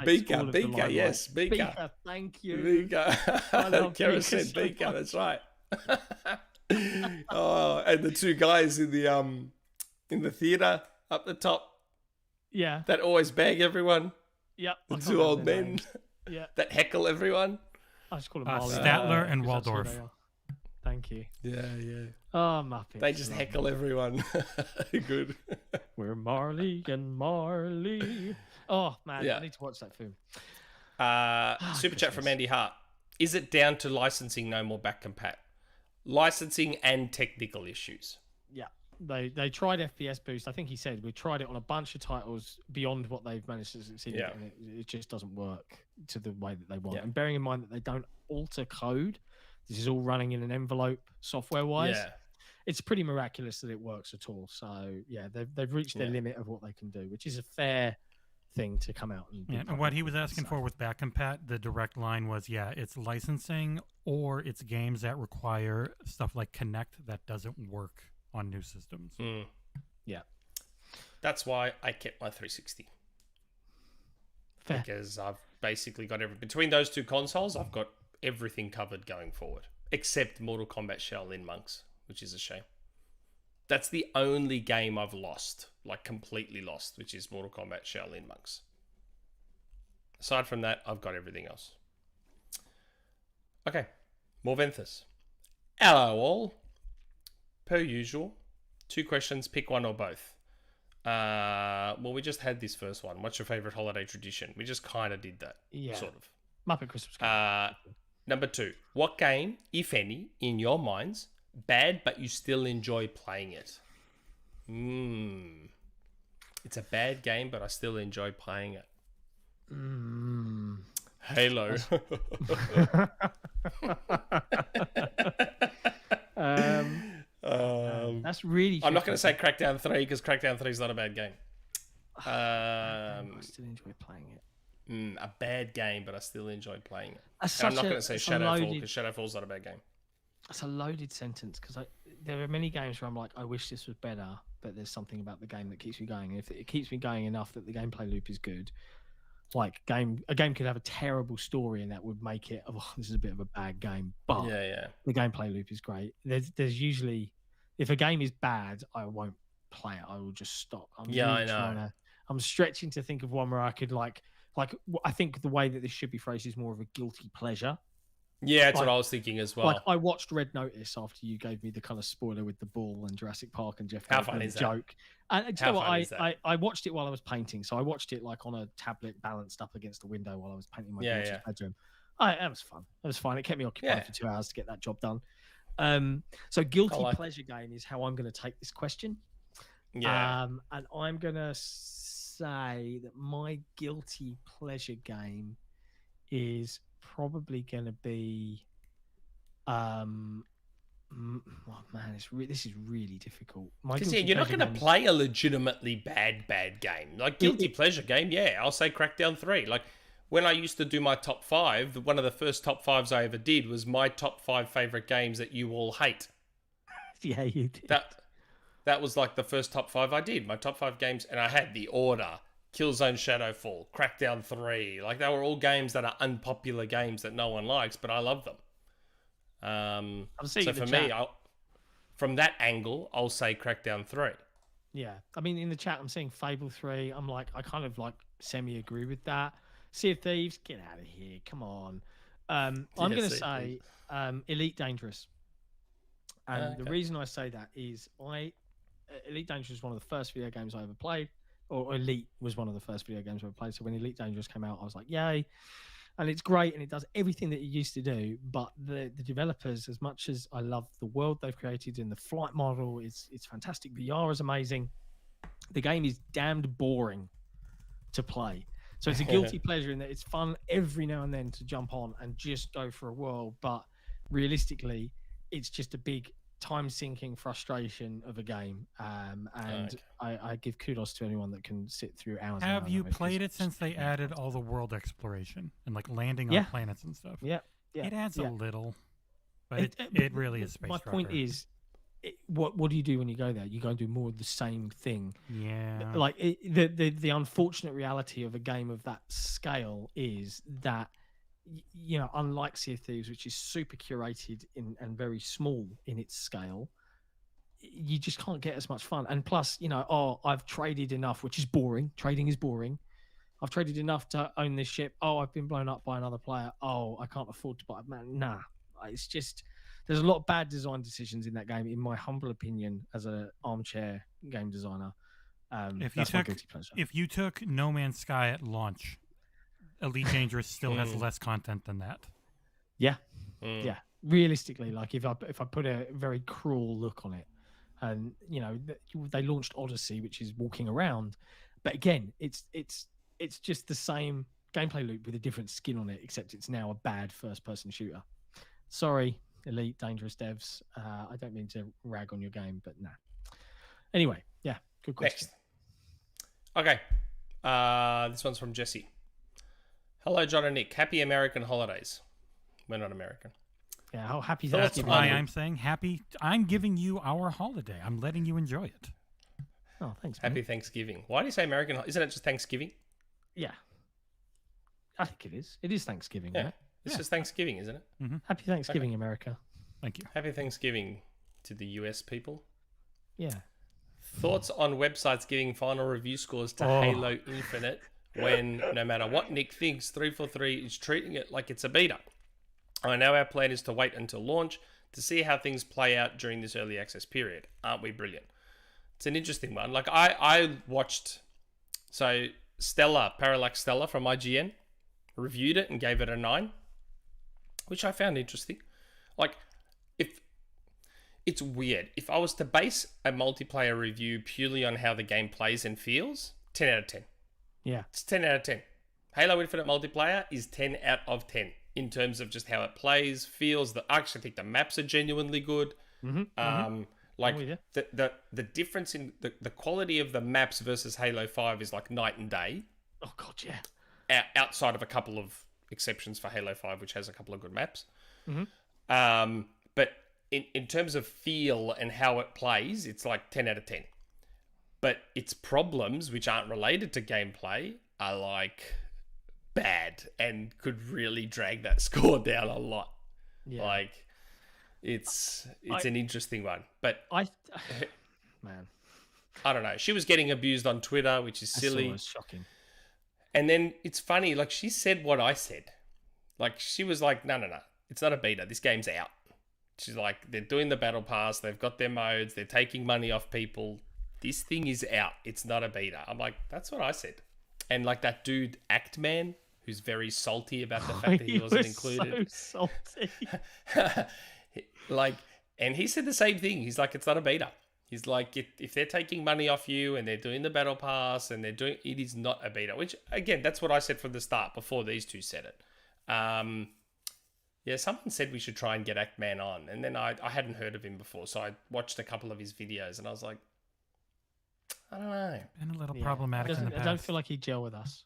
Beaker, yes, Beaker. Thank you. Beaker. I love Karen Beaker said so Beaker. much. That's right. Oh, and the two guys in the theater up the top Yeah. that always bag everyone. Yep. The two old men Yeah. that heckle everyone. I just call them Marley. Statler and because that's who Waldorf. they are. Thank you. Yeah. Oh, Muppets. They just love heckle them. everyone. Good. We're Marley and Marley. Oh man, Yeah. I need to watch that film. Super chat from Christmas. Andy Hart. Is it down to licensing no more back compat? Licensing and technical issues. Yeah, they tried FPS boost. I think he said we tried it on a bunch of titles beyond what they've managed to succeed. Yeah. And it just doesn't work to the way that they want. Yeah. And bearing in mind that they don't alter code, this is all running in an envelope software wise. Yeah. It's pretty miraculous that it works at all. So yeah, they've reached their Yeah. limit of what they can do, which is a fair thing to come out and. be Yeah, and public what he was with, asking so. for with back compat, the direct line was, it's licensing or it's games that require stuff like Connect that doesn't work on new systems. Yeah. That's why I kept my 360. Fair. Because I've basically got between those two consoles, I've got everything covered going forward, except Mortal Kombat Shaolin Monks, which is a shame. That's the only game I've lost, like completely lost, which is Mortal Kombat Shaolin Monks. Aside from that, I've got everything else. Okay, morventhus. Hello all. Per usual, 2 questions, pick one or both. Well, we just had this first one. What's your favorite holiday tradition? We just kind of did that, sort of. Muppet Christmas Carol. Number 2, what game, if any, in your minds, bad but you still enjoy playing it? It's a bad game but I still enjoy playing it. Halo. That's really. I'm not going to say Crackdown 3 because Crackdown 3 is not a bad game. I still enjoy playing it. A bad game, but I still enjoy playing it. That's And I'm not such a- going to say it's a Shadowfall loaded- because Shadowfall's not a bad game. That's a loaded sentence, because there are many games where I'm like, I wish this was better, but there's something about the game that keeps me going. And if it keeps me going enough that the gameplay loop is good, like a game could have a terrible story and that would make it, oh, this is a bit of a bad game, but Yeah. the gameplay loop is great. There's usually, if a game is bad, I won't play it. I will just stop. I know. I'm stretching to think of one where I could like I think the way that this should be phrased is more of a guilty pleasure. Yeah, that's what Like- I was thinking as well. Like, I watched Red Notice after you gave me the kind of spoiler with the ball and Jurassic Park and Jeff How Goldblum fun is that? joke. And do How you know what? fun is that? I watched it while I was painting, so I watched it like on a tablet balanced up against the window while I was painting my daughter's bedroom. That was fun. It was fun. It kept me occupied for 2 hours to get that job done. So guilty pleasure game is how I'm going to take this question. Yeah. And I'm going to say that my guilty pleasure game is probably going to be oh man, this is really difficult. Because you're not going to play a legitimately bad game. Like guilty pleasure game, I'll say Crackdown 3. Like when I used to do my top 5, one of the first top 5s I ever did was my top 5 favorite games that you all hate. Yeah, you did. That was like the first top 5 I did. My top 5 games, and I had The Order, Killzone Shadowfall, Crackdown 3. Like they were all games that are unpopular games that no one likes, but I love them. So for me, from that angle, I'll say Crackdown 3. Yeah, I mean, in the chat, I'm seeing Fable 3. I'm like, I kind of like semi-agree with that. Sea of Thieves, get out of here. Come on. I'm going to say Elite Dangerous. And the reason I say that is Elite Dangerous was one of the first video games I ever played, or Elite was one of the first video games I ever played. So when Elite Dangerous came out, I was like, yay. And it's great, and it does everything that it used to do. But the developers, as much as I love the world they've created and the flight model, it's fantastic. VR is amazing. The game is damned boring to play. So it's a guilty pleasure in that it's fun every now and then to jump on and just go for a whirl. But realistically, it's just a big time-sinking frustration of a game. I give kudos to anyone that can sit through hours. Have you played it since they added all the world exploration and like landing on planets and stuff? Yeah. It adds a little, but it really is space. My point is, what do you do when you go there? You go and do more of the same thing. Yeah. Like the unfortunate reality of a game of that scale is that, you know, unlike Sea of Thieves, which is super curated and very small in its scale, you just can't get as much fun. And plus, you know, I've traded enough, which is boring. Trading is boring. I've traded enough to own this ship. I've been blown up by another player. I can't afford to buy it. Man, nah. It's just, there's a lot of bad design decisions in that game, in my humble opinion, as an armchair game designer. If you took No Man's Sky at launch, Elite Dangerous still has less content than that. Yeah. Yeah. Realistically, like if I put a very cruel look on it, and you know, they launched Odyssey, which is walking around, but again, it's just the same gameplay loop with a different skin on it, except it's now a bad first-person shooter. Sorry, Elite Dangerous devs. I don't mean to rag on your game, but nah. Anyway, yeah, good question. Next. Okay. This one's from Jesse. Hello, John and Nick. Happy American holidays. We're not American. Yeah, how happy that's why I'm saying happy. I'm giving you our holiday. I'm letting you enjoy it. Oh, thanks. Happy Thanksgiving. Why do you say American? Isn't it just Thanksgiving? Yeah. I think it is. It is Thanksgiving, yeah. Right? It's just Thanksgiving, isn't it? Mm-hmm. Happy Thanksgiving, America. Thank you. Happy Thanksgiving to the US people. Yeah. Thoughts on websites giving final review scores to Halo Infinite when, no matter what Nick thinks, 343 is treating it like it's a beta. I know our plan is to wait until launch to see how things play out during this early access period. Aren't we brilliant? It's an interesting one. Like I watched, so Parallax Stella from IGN reviewed it and gave it a 9, which I found interesting. Like, if it's weird, if I was to base a multiplayer review purely on how the game plays and feels, 10 out of 10. Yeah. It's 10 out of 10. Halo Infinite multiplayer is 10 out of 10 in terms of just how it plays, feels. I actually think the maps are genuinely good. Like the difference in the quality of the maps versus Halo 5 is like night and day. Oh god, yeah. Outside of a couple of exceptions for Halo 5, which has a couple of good maps. But in terms of feel and how it plays, it's like 10 out of 10. But its problems, which aren't related to gameplay, are like bad and could really drag that score down a lot. Yeah. Like it's an interesting one. But man, I don't know. She was getting abused on Twitter, which is silly. It's shocking. And then it's funny, like she said what I said. Like she was like, no, it's not a beta. This game's out. She's like, they're doing the battle pass. They've got their modes. They're taking money off people. This thing is out. It's not a beta. I'm like, that's what I said. And like that dude, Actman, who's very salty about the fact that he wasn't included. So salty. Like, and he said the same thing. He's like, it's not a beta. He's like, if they're taking money off you and they're doing the battle pass and it is not a beta. Which again, that's what I said from the start before these two said it. Yeah, someone said we should try and get Actman on, and then I hadn't heard of him before, so I watched a couple of his videos, and I was like, I don't know. Been a little problematic in the past. I don't feel like he'd gel with us.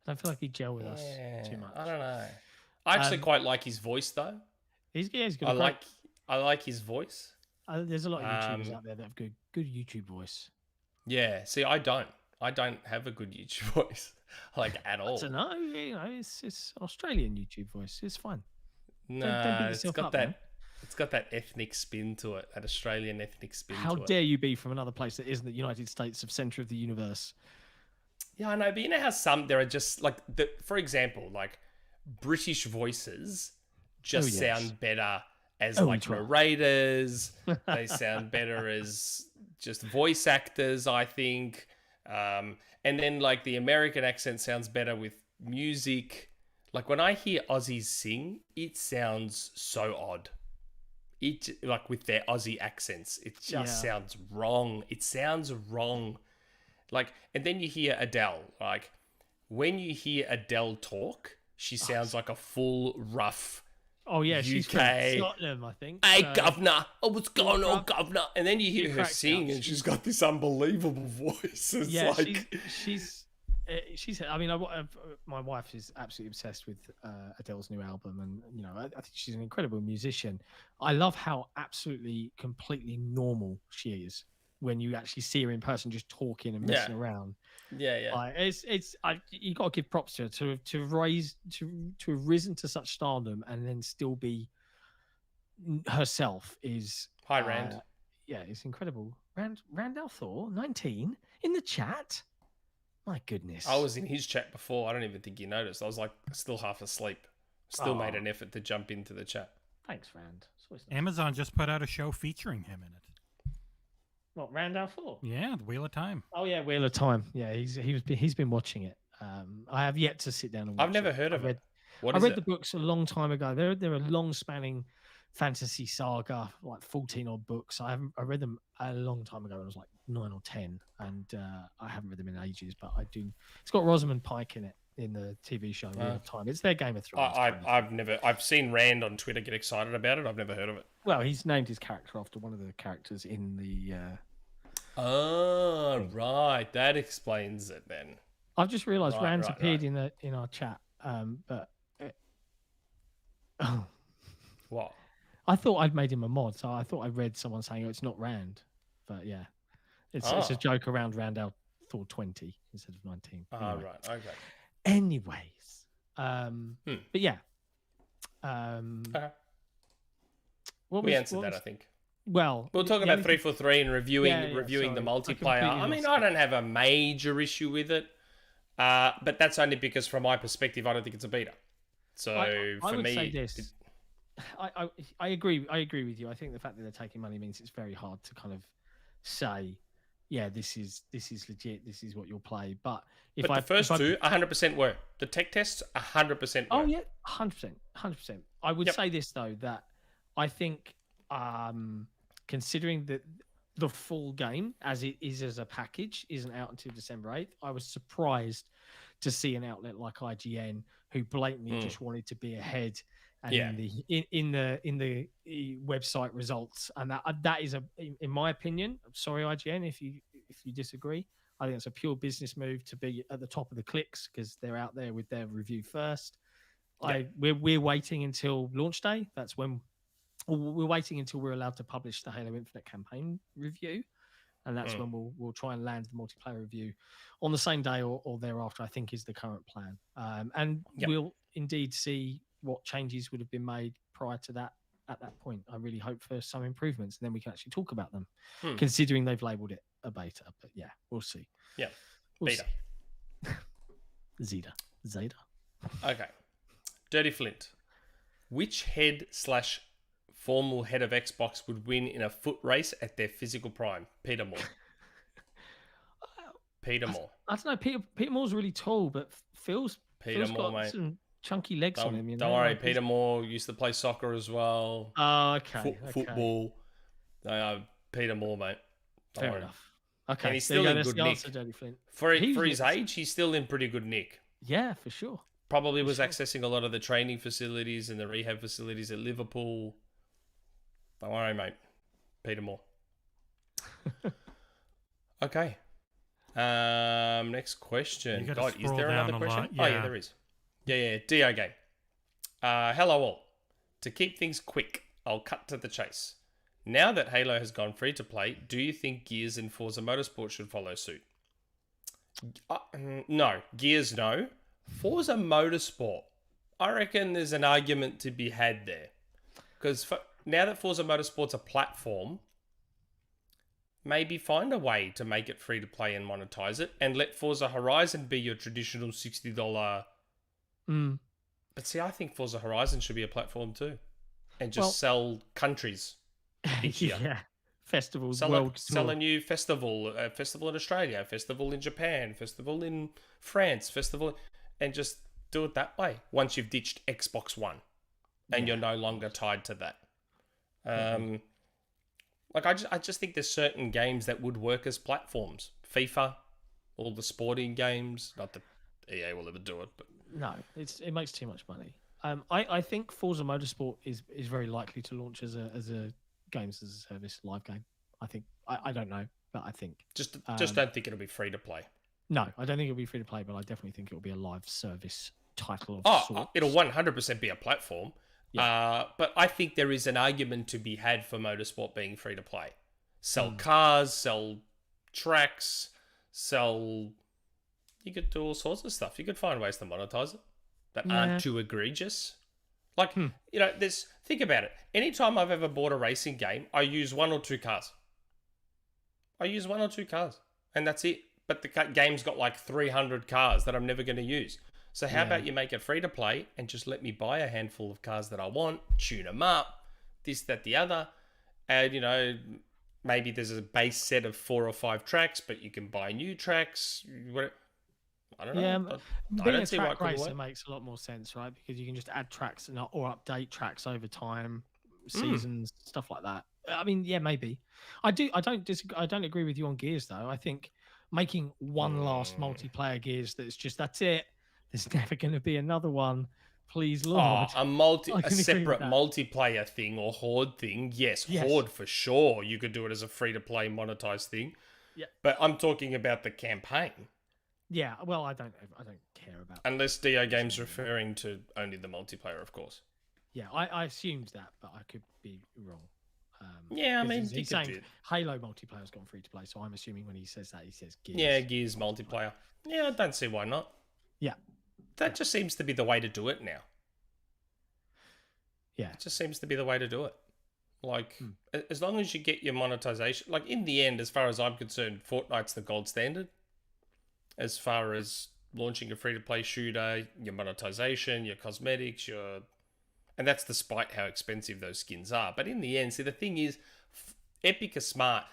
I don't feel like he'd gel with us too much. I don't know. I actually quite like his voice, though. He's good. I like his voice. There's a lot of YouTubers out there that have good YouTube voice. Yeah. See, I don't have a good YouTube voice, like at all. I don't know. You know, it's Australian YouTube voice. It's fine. No, it's got got that ethnic spin to it, that Australian ethnic spin How to it. dare you be from another place that isn't the United States of center of the universe? Yeah, I know, but you know how there are just like for example, like British voices just sound better as like narrators. They sound better as just voice actors, I think. And then like the American accent sounds better with music. Like when I hear Aussies sing, it sounds so odd. It like with their Aussie accents, it just sounds wrong. It sounds wrong. Like, and then you hear Adele. Like, when you hear Adele talk, she sounds like a full rough. Oh yeah, UK, she's from Scotland, I think. Hey, governor! Oh, what's going on, governor? And then you hear her sing, and she's got this unbelievable voice. It's like she's. I mean, my wife is absolutely obsessed with Adele's new album, and you know, I think she's an incredible musician. I love how absolutely, completely normal she is when you actually see her in person, just talking and messing around. Yeah. You got to give props to her to have risen to such stardom and then still be herself is. Hi, Rand. Yeah, it's incredible. Randall Thor, 19 in the chat. My goodness. I was in his chat before. I don't even think you noticed. I was like still half asleep. Still made an effort to jump into the chat. Thanks, Rand. Nice. Amazon just put out a show featuring him in it. What, Randall 4? Yeah, the Wheel of Time. Oh yeah, Wheel of Time. Yeah, he's been watching it. I have yet to sit down and watch I've never heard of it. I read the books a long time ago. They're a long spanning fantasy saga, like 14 odd books. I read them a long time ago. I was like 9 or 10, and I haven't read them in ages. But I do. It's got Rosamund Pike in it in the TV show Wheel of Time. It's their Game of Thrones. I've seen Rand on Twitter get excited about it. I've never heard of it. Well, he's named his character after one of the characters in the. Oh, right. That explains it then. I've just realised Rand's appeared in our chat, but what? I thought I'd made him a mod, so I thought I read someone saying, "Oh, it's not Rand," but yeah, it's a joke around Randall Thor 20 instead of 19. Anyway. Right, okay. Anyways, but yeah, we answered that, I think. Well, we'll talk about 343 and reviewing the multiplayer. I mean, I don't have a major issue with it, but that's only because, from my perspective, I don't think it's a beta. So I for would me, say this. I agree with you. I think the fact that they're taking money means it's very hard to kind of say, yeah, this is legit. This is what you'll play. But the first two, 100% were the tech tests. 100% were. Oh yeah, 100%. I would say this though, that I think. Considering that the full game, as it is as a package, isn't out until December 8th, I was surprised to see an outlet like IGN who blatantly just wanted to be ahead and in the website results, and that is in my opinion. I'm sorry, IGN, if you disagree. I think it's a pure business move to be at the top of the clicks because they're out there with their review first. Yeah. We're waiting until launch day. That's when. We're waiting until we're allowed to publish the Halo Infinite campaign review, and that's when we'll try and land the multiplayer review on the same day or thereafter, I think is the current plan. And we'll indeed see what changes would have been made prior to that at that point. I really hope for some improvements, and then we can actually talk about them, considering they've labelled it a beta. But yeah, we'll see. Yeah, beta. Zeta. Okay. DirtyFlint. Which head/formal head of Xbox would win in a foot race at their physical prime? Peter Moore. I don't know. Peter Moore's really tall, but Phil's got mate. Some chunky legs on him. Don't worry, Peter Moore used to play soccer as well. Oh, okay. Football. Peter Moore, mate. Fair enough. Okay, and he's still in good nick. For his age, he's still in pretty good nick. Yeah, for sure. Probably was accessing a lot of the training facilities and the rehab facilities at Liverpool. Don't worry, mate. Peter Moore. Okay. Next question. God, is there another question? Oh, yeah, there is. Yeah. DeoGame. Hello all. To keep things quick, I'll cut to the chase. Now that Halo has gone free to play, do you think Gears and Forza Motorsport should follow suit? No. Gears, no. Forza Motorsport. I reckon there's an argument to be had there. Because now that Forza Motorsport's a platform, maybe find a way to make it free to play and monetize it, and let Forza Horizon be your traditional $60. But see, I think Forza Horizon should be a platform too, and just sell countries each year. Yeah, festivals, sell a new festival, a festival in Australia, a festival in Japan, festival in France, and just do it that way. Once you've ditched Xbox One, and you're no longer tied to that. Like I just think there's certain games that would work as platforms. FIFA, all the sporting games. Not that EA will ever do it, but no, it makes too much money. I think Forza Motorsport is very likely to launch as a games as a service live game. I think I don't know, but I think just don't think it'll be free to play. No, I don't think it'll be free to play, but I definitely think it'll be a live service title of sorts. It'll 100% be a platform. Yeah. But I think there is an argument to be had for Motorsport being free to play. Sell cars, sell tracks, sell. You could do all sorts of stuff. You could find ways to monetize it that aren't too egregious. Like, think about it. Anytime I've ever bought a racing game, I use one or two cars. And that's it. But the game's got like 300 cars that I'm never going to use. So how about you make it free to play and just let me buy a handful of cars that I want, tune them up, this, that, the other. And, maybe there's a base set of 4 or 5 tracks, but you can buy new tracks. I don't know. Yeah, being a track racer makes a lot more sense, right? Because you can just add tracks or update tracks over time, seasons, stuff like that. I mean, yeah, maybe. I don't agree with you on Gears though. I think making one last multiplayer Gears that's it. There's never going to be another one. Please, Lord. A separate multiplayer thing or Horde thing. Yes, Horde for sure. You could do it as a free-to-play monetized thing. Yeah. But I'm talking about the campaign. Yeah, well, I don't care about unless DeoGame's referring to only the multiplayer, of course. Yeah, I assumed that, but I could be wrong. I mean, he's saying Halo multiplayer's gone free to play, so I'm assuming when he says that, he says Gears. Yeah, Gears multiplayer. Yeah, I don't see why not. Yeah. That just seems to be the way to do it now. Yeah. It just seems to be the way to do it. Like, as long as you get your monetization... Like, in the end, as far as I'm concerned, Fortnite's the gold standard. As far as launching a free-to-play shooter, your monetization, your cosmetics, And that's despite how expensive those skins are. But in the end, see, the thing is, Epic are smart.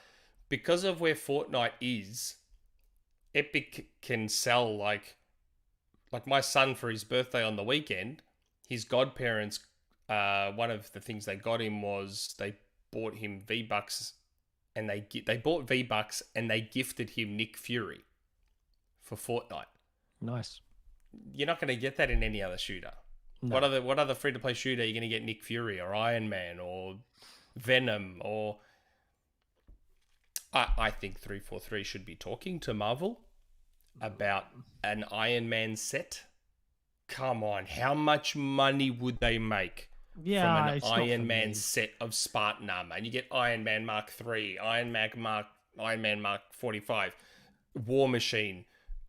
Because of where Fortnite is, Epic can sell, like my son for his birthday on the weekend, his godparents, one of the things they got him was they bought him V-Bucks, and they bought V-Bucks and they gifted him Nick Fury for Fortnite. Nice. You're not going to get that in any other shooter. No. What other free-to-play shooter are you going to get Nick Fury or Iron Man or Venom or... I think 343 should be talking to Marvel about an Iron Man set. Come on, how much money would they make from an Iron Man set of Spartan armor? And you get Iron Man Mark 3, Iron Man Mark 45, War Machine,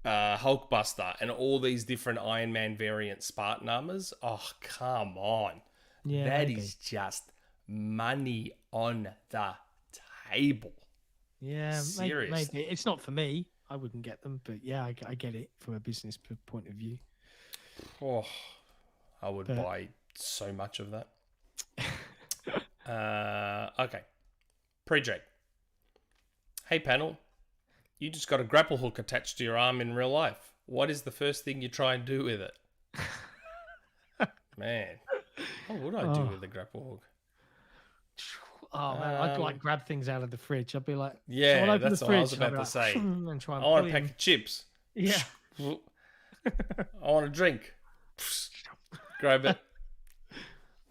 Hulkbuster, and all these different Iron Man variant Spartan armors. Oh, come on. Yeah, that is just money on the table. Yeah, maybe. It's not for me. I wouldn't get them, but yeah, I get it from a business point of view. Oh, I would buy so much of that. Okay. Predrag. Hey, panel. You just got a grapple hook attached to your arm in real life. What is the first thing you try and do with it? Man, what would I do with a grapple hook? Oh man, I'd like grab things out of the fridge. I'd be like, yeah, that's what I was about to say. And try and I want a pack of chips. Yeah. I want a drink. Grab it.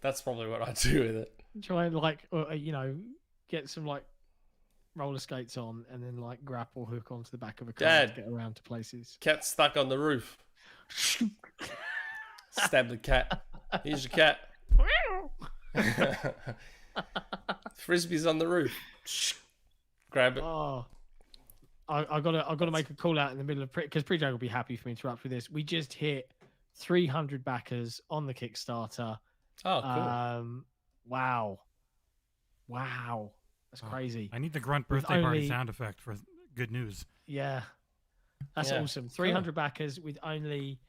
That's probably what I'd do with it. Try and get some roller skates on and then grapple hook onto the back of a car to get around to places. Cat stuck on the roof. Stab the cat. Here's your cat. Frisbee's on the roof. Grab it. Oh, I gotta make a call out in the middle of because Predrag will be happy for me to interrupt with this. We just hit 300 backers on the Kickstarter. Oh, cool. Wow. Wow, that's Wow. crazy. I need the grunt With birthday party only- sound effect for good news. Yeah, that's Yeah, awesome. 300 backers with only,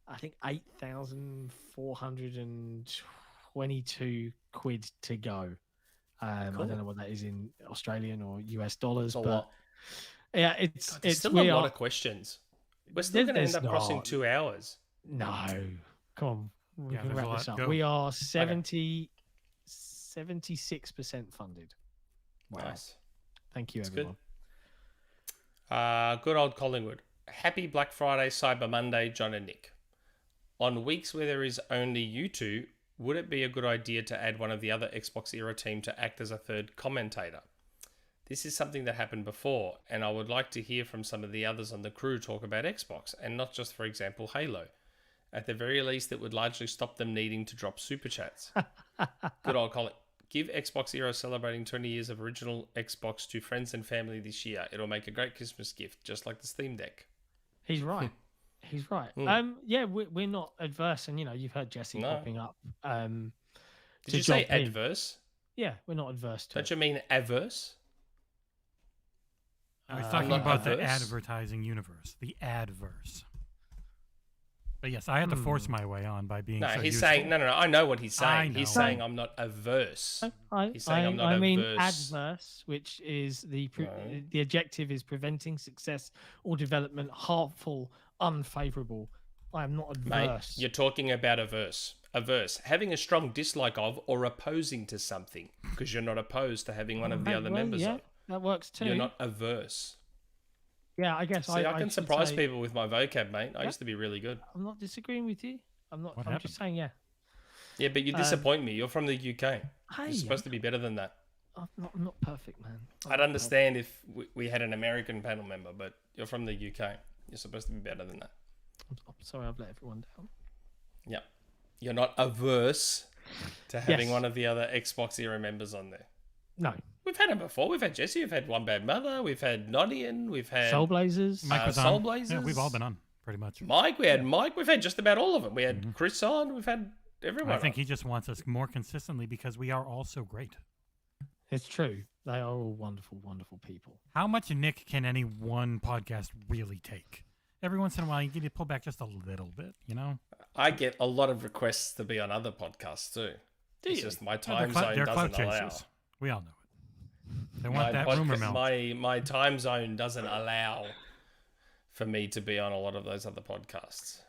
I think, 8,422 quid to go. I Cool. don't know what that is in Australian or US dollars, It's a but lot. yeah, it's God, there's it's still we a lot are of questions. We're still going to end up crossing not. 2 hours. No, come on, we Yeah, can there's a wrap this lot. up. Go. We are 76% funded. Wow, Nice. thank you, That's everyone. good. Good old Collingwood. Happy Black Friday, Cyber Monday, John and Nick. On weeks where there is only you two, would it be a good idea to add one of the other Xbox Era team to act as a third commentator? This is something that happened before, and I would like to hear from some of the others on the crew talk about Xbox, and not just, for example, Halo. At the very least, it would largely stop them needing to drop super chats. Good old Colin. Give Xbox Era celebrating 20 years of original Xbox to friends and family this year. It'll make a great Christmas gift, just like the Steam Deck. He's right. He's right. Hmm. Yeah, we're not adverse, and you've heard Jesse No. popping up. Did to you say jump in. adverse? Yeah, we're not adverse to Don't it. you mean averse? I was Uh, talking not about the adverse. advertising universe, the adverse. But yes, I had to force my way on by being No, so he's useful. saying, no, I know what he's I saying. He's know. saying I'm not averse. He's saying I I'm not I mean adverse. adverse, which is No. the adjective is preventing success or development, harmful, unfavorable. I am not Mate, adverse. you're talking about averse. Averse. Having a strong dislike of or opposing to something, because you're not opposed to having one of the Mate, other well, members yeah, on. that works too. You're not averse. Yeah, I guess See, I can should surprise say- people with my vocab, mate. I Yeah. used to be really good. I'm not disagreeing with you. I'm not. What I'm happened? just saying, yeah. Yeah, but you disappoint me. You're from the UK. Hey, You're supposed to be better than that. I'm not perfect, man. I'd understand if we had an American panel member, but you're from the UK. You're supposed to be better than that. I'm sorry, I've let everyone down. Yeah. You're not averse to having Yes. one of the other Xbox Era members on there. No, We've had him before. We've had Jesse. We've had One Bad Mother. We've had Nodian. We've had Soul Blazers. Mike was Soul on. Blazers. Yeah, we've all been on, pretty much. Mike. We had Mike. We've had just about all of them. We had Chris on. We've had everyone. I think on. he just wants us more consistently because we are all so great. It's true. They are all wonderful, wonderful people. How much Nick can any one podcast really take? Every once in a while, you need to pull back just a little bit, you know? I get a lot of requests to be on other podcasts too. It's just my time zone They're doesn't clout allow. chasers. We all know it. They want that rumor mill. My time zone doesn't allow for me to be on a lot of those other podcasts.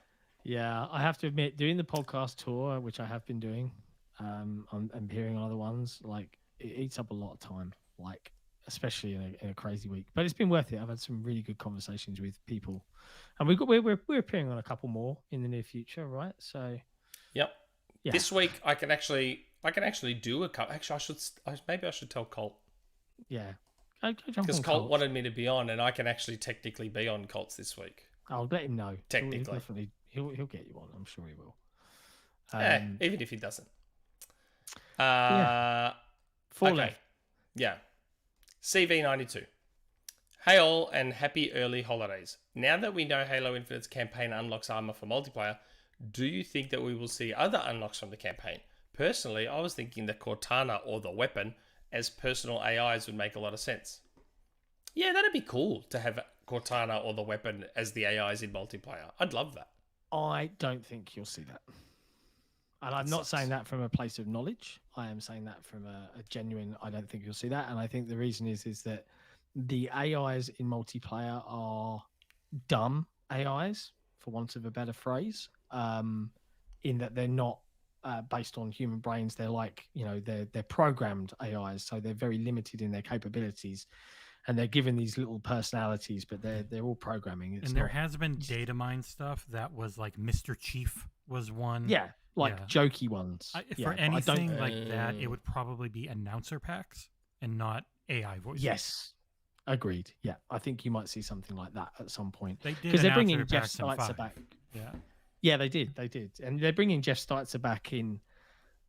Yeah, I have to admit, doing the podcast tour, which I have been doing, I'm appearing on other ones, like, it eats up a lot of time, like, especially in a crazy week. But it's been worth it. I've had some really good conversations with people, and we're appearing on a couple more in the near future, right? So, Yep. yeah. This week I can actually do a couple. Actually, maybe I should tell Colt, Yeah. Go jump because on Colt Colt. wanted me to be on, and I can actually technically be on Colt's this week. I'll let him know. Technically. He'll get you on. I'm sure he will. Even if he doesn't. Four okay. left. Yeah. CV92. Hey all, and happy early holidays. Now that we know Halo Infinite's campaign unlocks armor for multiplayer, do you think that we will see other unlocks from the campaign? Personally, I was thinking the Cortana or the weapon as personal AIs would make a lot of sense. Yeah, that'd be cool to have Cortana or the weapon as the AIs in multiplayer. I'd love that. I don't think you'll see that. And I'm not saying that from a place of knowledge. I am saying that from a genuine, I don't think you'll see that. And I think the reason is that the AIs in multiplayer are dumb AIs, for want of a better phrase, in that they're not based on human brains. They're like, they're programmed AIs. So they're very limited in their capabilities. And they're given these little personalities, but they're all programming. It's And there not- has been data mine stuff that was like Mr. Chief was one. Yeah, like Yeah. jokey ones. For but I don't- anything like that, it would probably be announcer packs and not AI voices. Yes, agreed. Yeah, I think you might see something like that at some point. They did Because they're bringing announcer Jeff packs in Steitzer 5. back. Yeah. Yeah, they did, and they're bringing Jeff Steitzer back in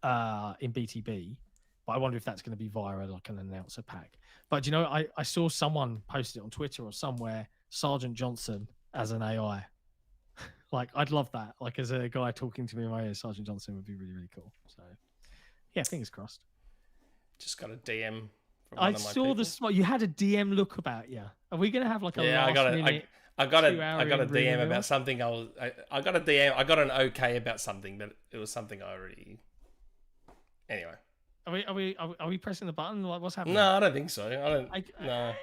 BTB. But I wonder if that's going to be via like an announcer pack. But I saw someone posted it on Twitter or somewhere, Sergeant Johnson as an AI. Like, I'd love that. Like, as a guy talking to me in my ear, Sergeant Johnson would be really, really cool. So, yeah, fingers crossed. Just got a DM from I one of my saw people. the smile. You had a DM look about you. Are we gonna have like a Yeah, last minute? I got a 2 hour DM rumor mill? about something. I got a DM. I got an okay about something, but it was something I already. Anyway. Are we pressing the button? Like, what's happening? No, I don't think so. No.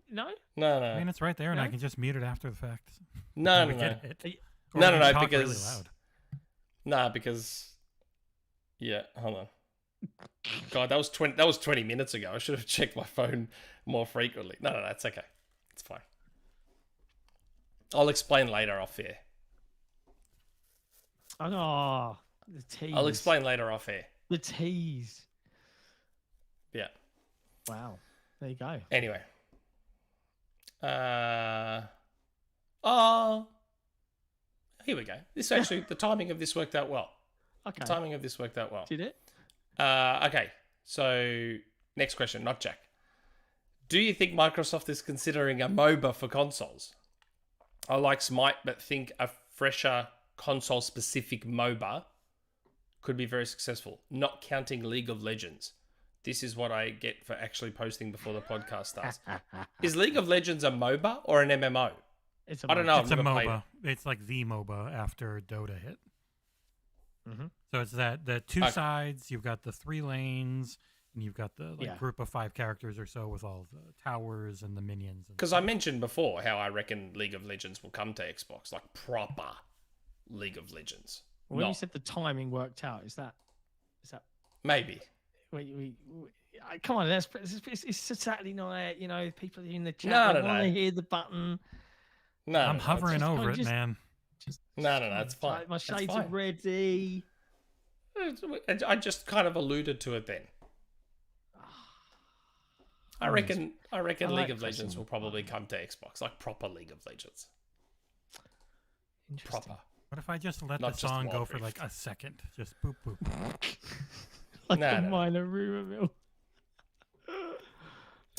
No. No. I mean, it's right there, and No? I can just mute it after the fact. No, We no, get no. it. Or No, we no, can no, talk really because loud. nah, because yeah, hold on. God, that was 20 minutes ago. I should have checked my phone more frequently. No, it's okay. It's fine. I'll explain later off air. Oh, the tease. I'll explain later off air. The tease. Yeah. Wow. There you go. Anyway. Here we go. This actually, the timing of this worked out well. Okay. The timing of this worked out well. Did it? Okay. So, next question, not Jack. Do you think Microsoft is considering a MOBA for consoles? I like Smite, but think a fresher console-specific MOBA could be very successful, not counting League of Legends. This is what I get for actually posting before the podcast starts. Is League of Legends a MOBA or an MMO? It's a I don't know. It's a I've never played MOBA. It's like the MOBA after Dota hit. Mm-hmm. So it's the two sides. You've got the 3 lanes, and you've got the group of 5 characters or so with all the towers and the minions. Because I mentioned before how I reckon League of Legends will come to Xbox, like proper League of Legends. When you said the timing worked out, is that Maybe. Come on, it's a Saturday night. You know, people are in the chat. No, they no, want to no. hear the button. No, I'm hovering just- over it, just- man. No, it's fine. My That's shades fine. are ready. I just kind of alluded to it then. I reckon I like League of pressing Legends the will probably come to Xbox, like proper League of Legends. Interesting. Proper. What if I just let Not the just song go Wild for Rift. like a second? Just boop, boop. Like No, a no. minor rumor mill.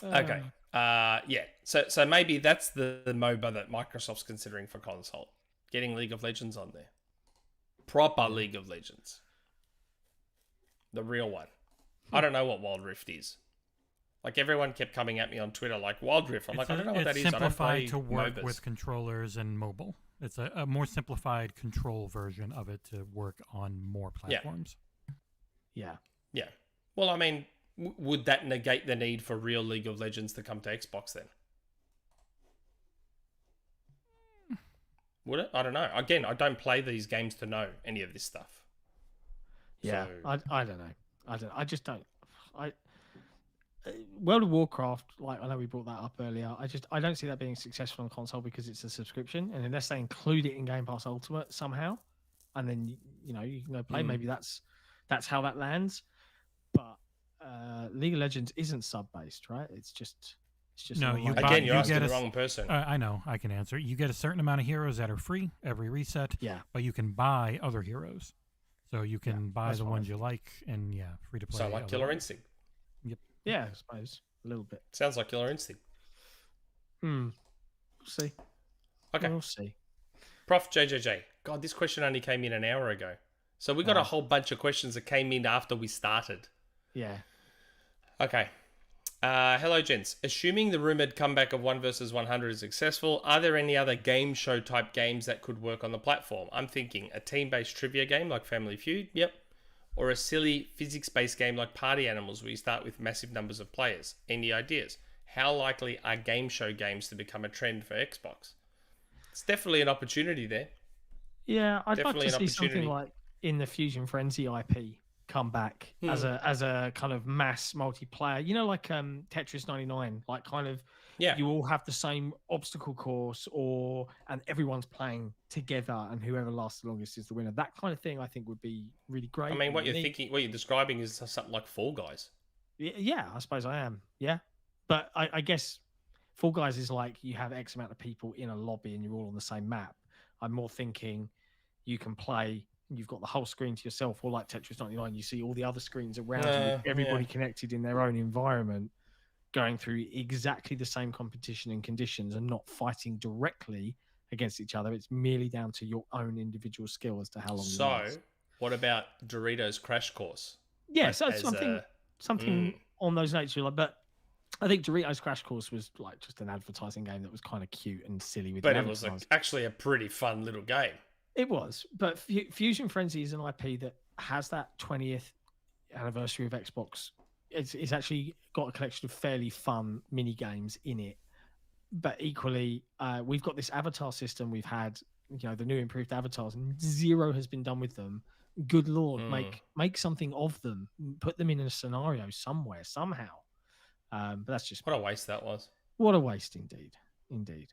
Okay. Yeah. So maybe that's the MOBA that Microsoft's considering for console. Getting League of Legends on there. Proper League of Legends. The real one. I don't know what Wild Rift is. Like everyone kept coming at me on Twitter like Wild Rift. I'm like, I don't know what that is. It's I don't play simplified to work MOBAs. with controllers and mobile. It's a more simplified control version of it to work on more platforms. Yeah. Yeah. Well, I mean, would that negate the need for real League of Legends to come to Xbox then? Would it? I don't know. Again, I don't play these games to know any of this stuff. Yeah. So- I don't know. I just don't. World of Warcraft, like I know we brought that up earlier. I don't see that being successful on console because it's a subscription, and unless they include it in Game Pass Ultimate somehow, and then you can go play. Maybe that's how that lands. But League of Legends isn't sub-based, right? It's just No, an you online- buy- Again, you're you asking get the a- wrong person. I know. I can answer. You get a certain amount of heroes that are free every reset, Yeah. but you can buy other heroes. So you can buy that's the fine. ones you like, and free to play. So like other Killer ones. Instinct. Yeah, I suppose a little bit. Sounds like Killer Instinct. We'll see. Okay. We'll see. Prof JJJ. God, this question only came in an hour ago. So we got a whole bunch of questions that came in after we started. Yeah. Okay. Hello, gents. Assuming the rumored comeback of 1 vs 100 is successful, are there any other game show type games that could work on the platform? I'm thinking a team-based trivia game like Family Feud, yep. Or a silly physics-based game like Party Animals where you start with massive numbers of players. Any ideas? How likely are game show games to become a trend for Xbox? It's definitely an opportunity there. Yeah, I'd Definitely like to an see something opportunity. like in the Fusion Frenzy IP come back as a kind of mass multiplayer. You know, like Tetris 99, like kind of Yeah. you all have the same obstacle course and everyone's playing together and whoever lasts the longest is the winner. That kind of thing I think would be really great. I mean, what and you're unique. thinking, what you're describing is something like Fall Guys. Yeah, I suppose I am. Yeah. But I guess Fall Guys is like you have X amount of people in a lobby and you're all on the same map. I'm more thinking you can play, you've got the whole screen to yourself, or like Tetris 99, you see all the other screens around you with everybody connected in their own environment, going through exactly the same competition and conditions and not fighting directly against each other. It's merely down to your own individual skill as to how long you So, last. what about Doritos Crash Course? Yeah, so as something. something on those notes. You're like, but I think Doritos Crash Course was like just an advertising game that was kind of cute and silly with. But it was actually a pretty fun little game. It was, but Fusion Frenzy is an IP that has that 20th anniversary of Xbox. It's actually got a collection of fairly fun mini games in it. But equally, we've got this avatar system. We've had, the new improved avatars, and zero has been done with them. Good Lord, make something of them. Put them in a scenario somewhere, somehow. But that's just... What a waste that was. What a waste, indeed. Indeed.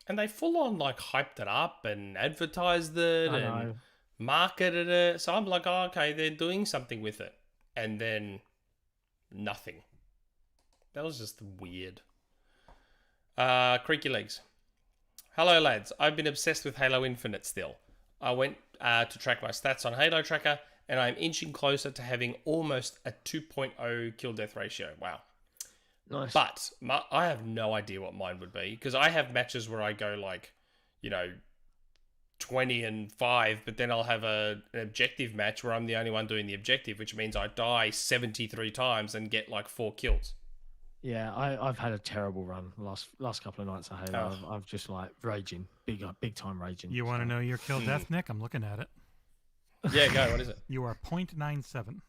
And they full on hyped it up and advertised it and marketed it. So I'm like, oh, okay, they're doing something with it. And then nothing. That was just weird. CreakyLegs. Hello, lads. I've been obsessed with Halo Infinite still. I went to track my stats on Halo Tracker, and I'm inching closer to having almost a 2.0 kill-death ratio. Wow. Nice. But I have no idea what mine would be, because I have matches where I go 20 and 5, but then I'll have an objective match where I'm the only one doing the objective, which means I die 73 times and get 4 kills. Yeah, I've had a terrible run last couple of nights at Halo. I've just raging, big time raging. You want to know your kill death, Nick? I'm looking at it. Yeah, go. What is it? You are 0.97.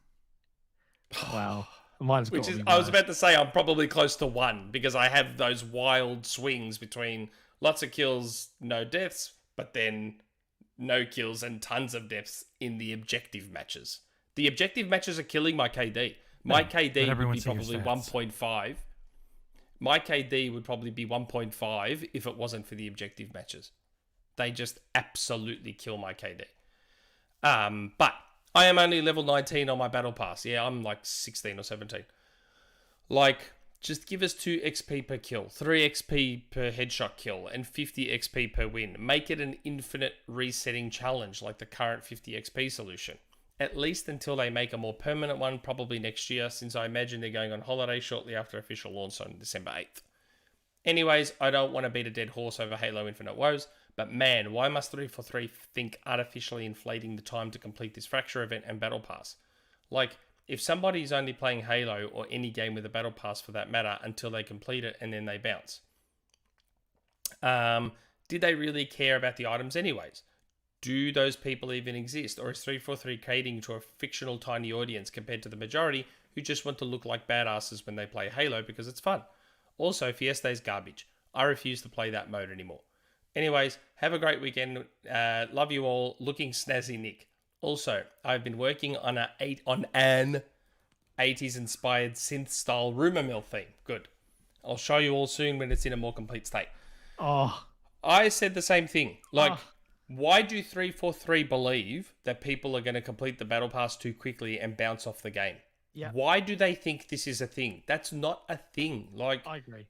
Wow. Mine's Which is, I was about to say, I'm probably close to 1 because I have those wild swings between lots of kills, no deaths, but then no kills and tons of deaths in the objective matches. The objective matches are killing my KD. My KD would be probably 1.5. My KD would probably be 1.5 if it wasn't for the objective matches. They just absolutely kill my KD. But I am only level 19 on my battle pass. Yeah, I'm 16 or 17. Just give us 2 XP per kill, 3 XP per headshot kill, and 50 XP per win. Make it an infinite resetting challenge like the current 50 XP solution. At least until they make a more permanent one, probably next year, since I imagine they're going on holiday shortly after official launch on December 8th. Anyways, I don't want to beat a dead horse over Halo Infinite woes, but man, why must 343 think artificially inflating the time to complete this Fracture event and Battle Pass? If somebody's only playing Halo or any game with a Battle Pass for that matter until they complete it and then they bounce. Did they really care about the items anyways? Do those people even exist? Or is 343 catering to a fictional tiny audience compared to the majority who just want to look like badasses when they play Halo because it's fun? Also, Fiesta is garbage. I refuse to play that mode anymore. Anyways, have a great weekend. Love you all. Looking snazzy, Nick. Also, I've been working on an 80s inspired synth style rumor mill theme. Good. I'll show you all soon when it's in a more complete state. Oh. I said the same thing. Why do 343 believe that people are going to complete the battle pass too quickly and bounce off the game? Yeah. Why do they think this is a thing? That's not a thing. I agree.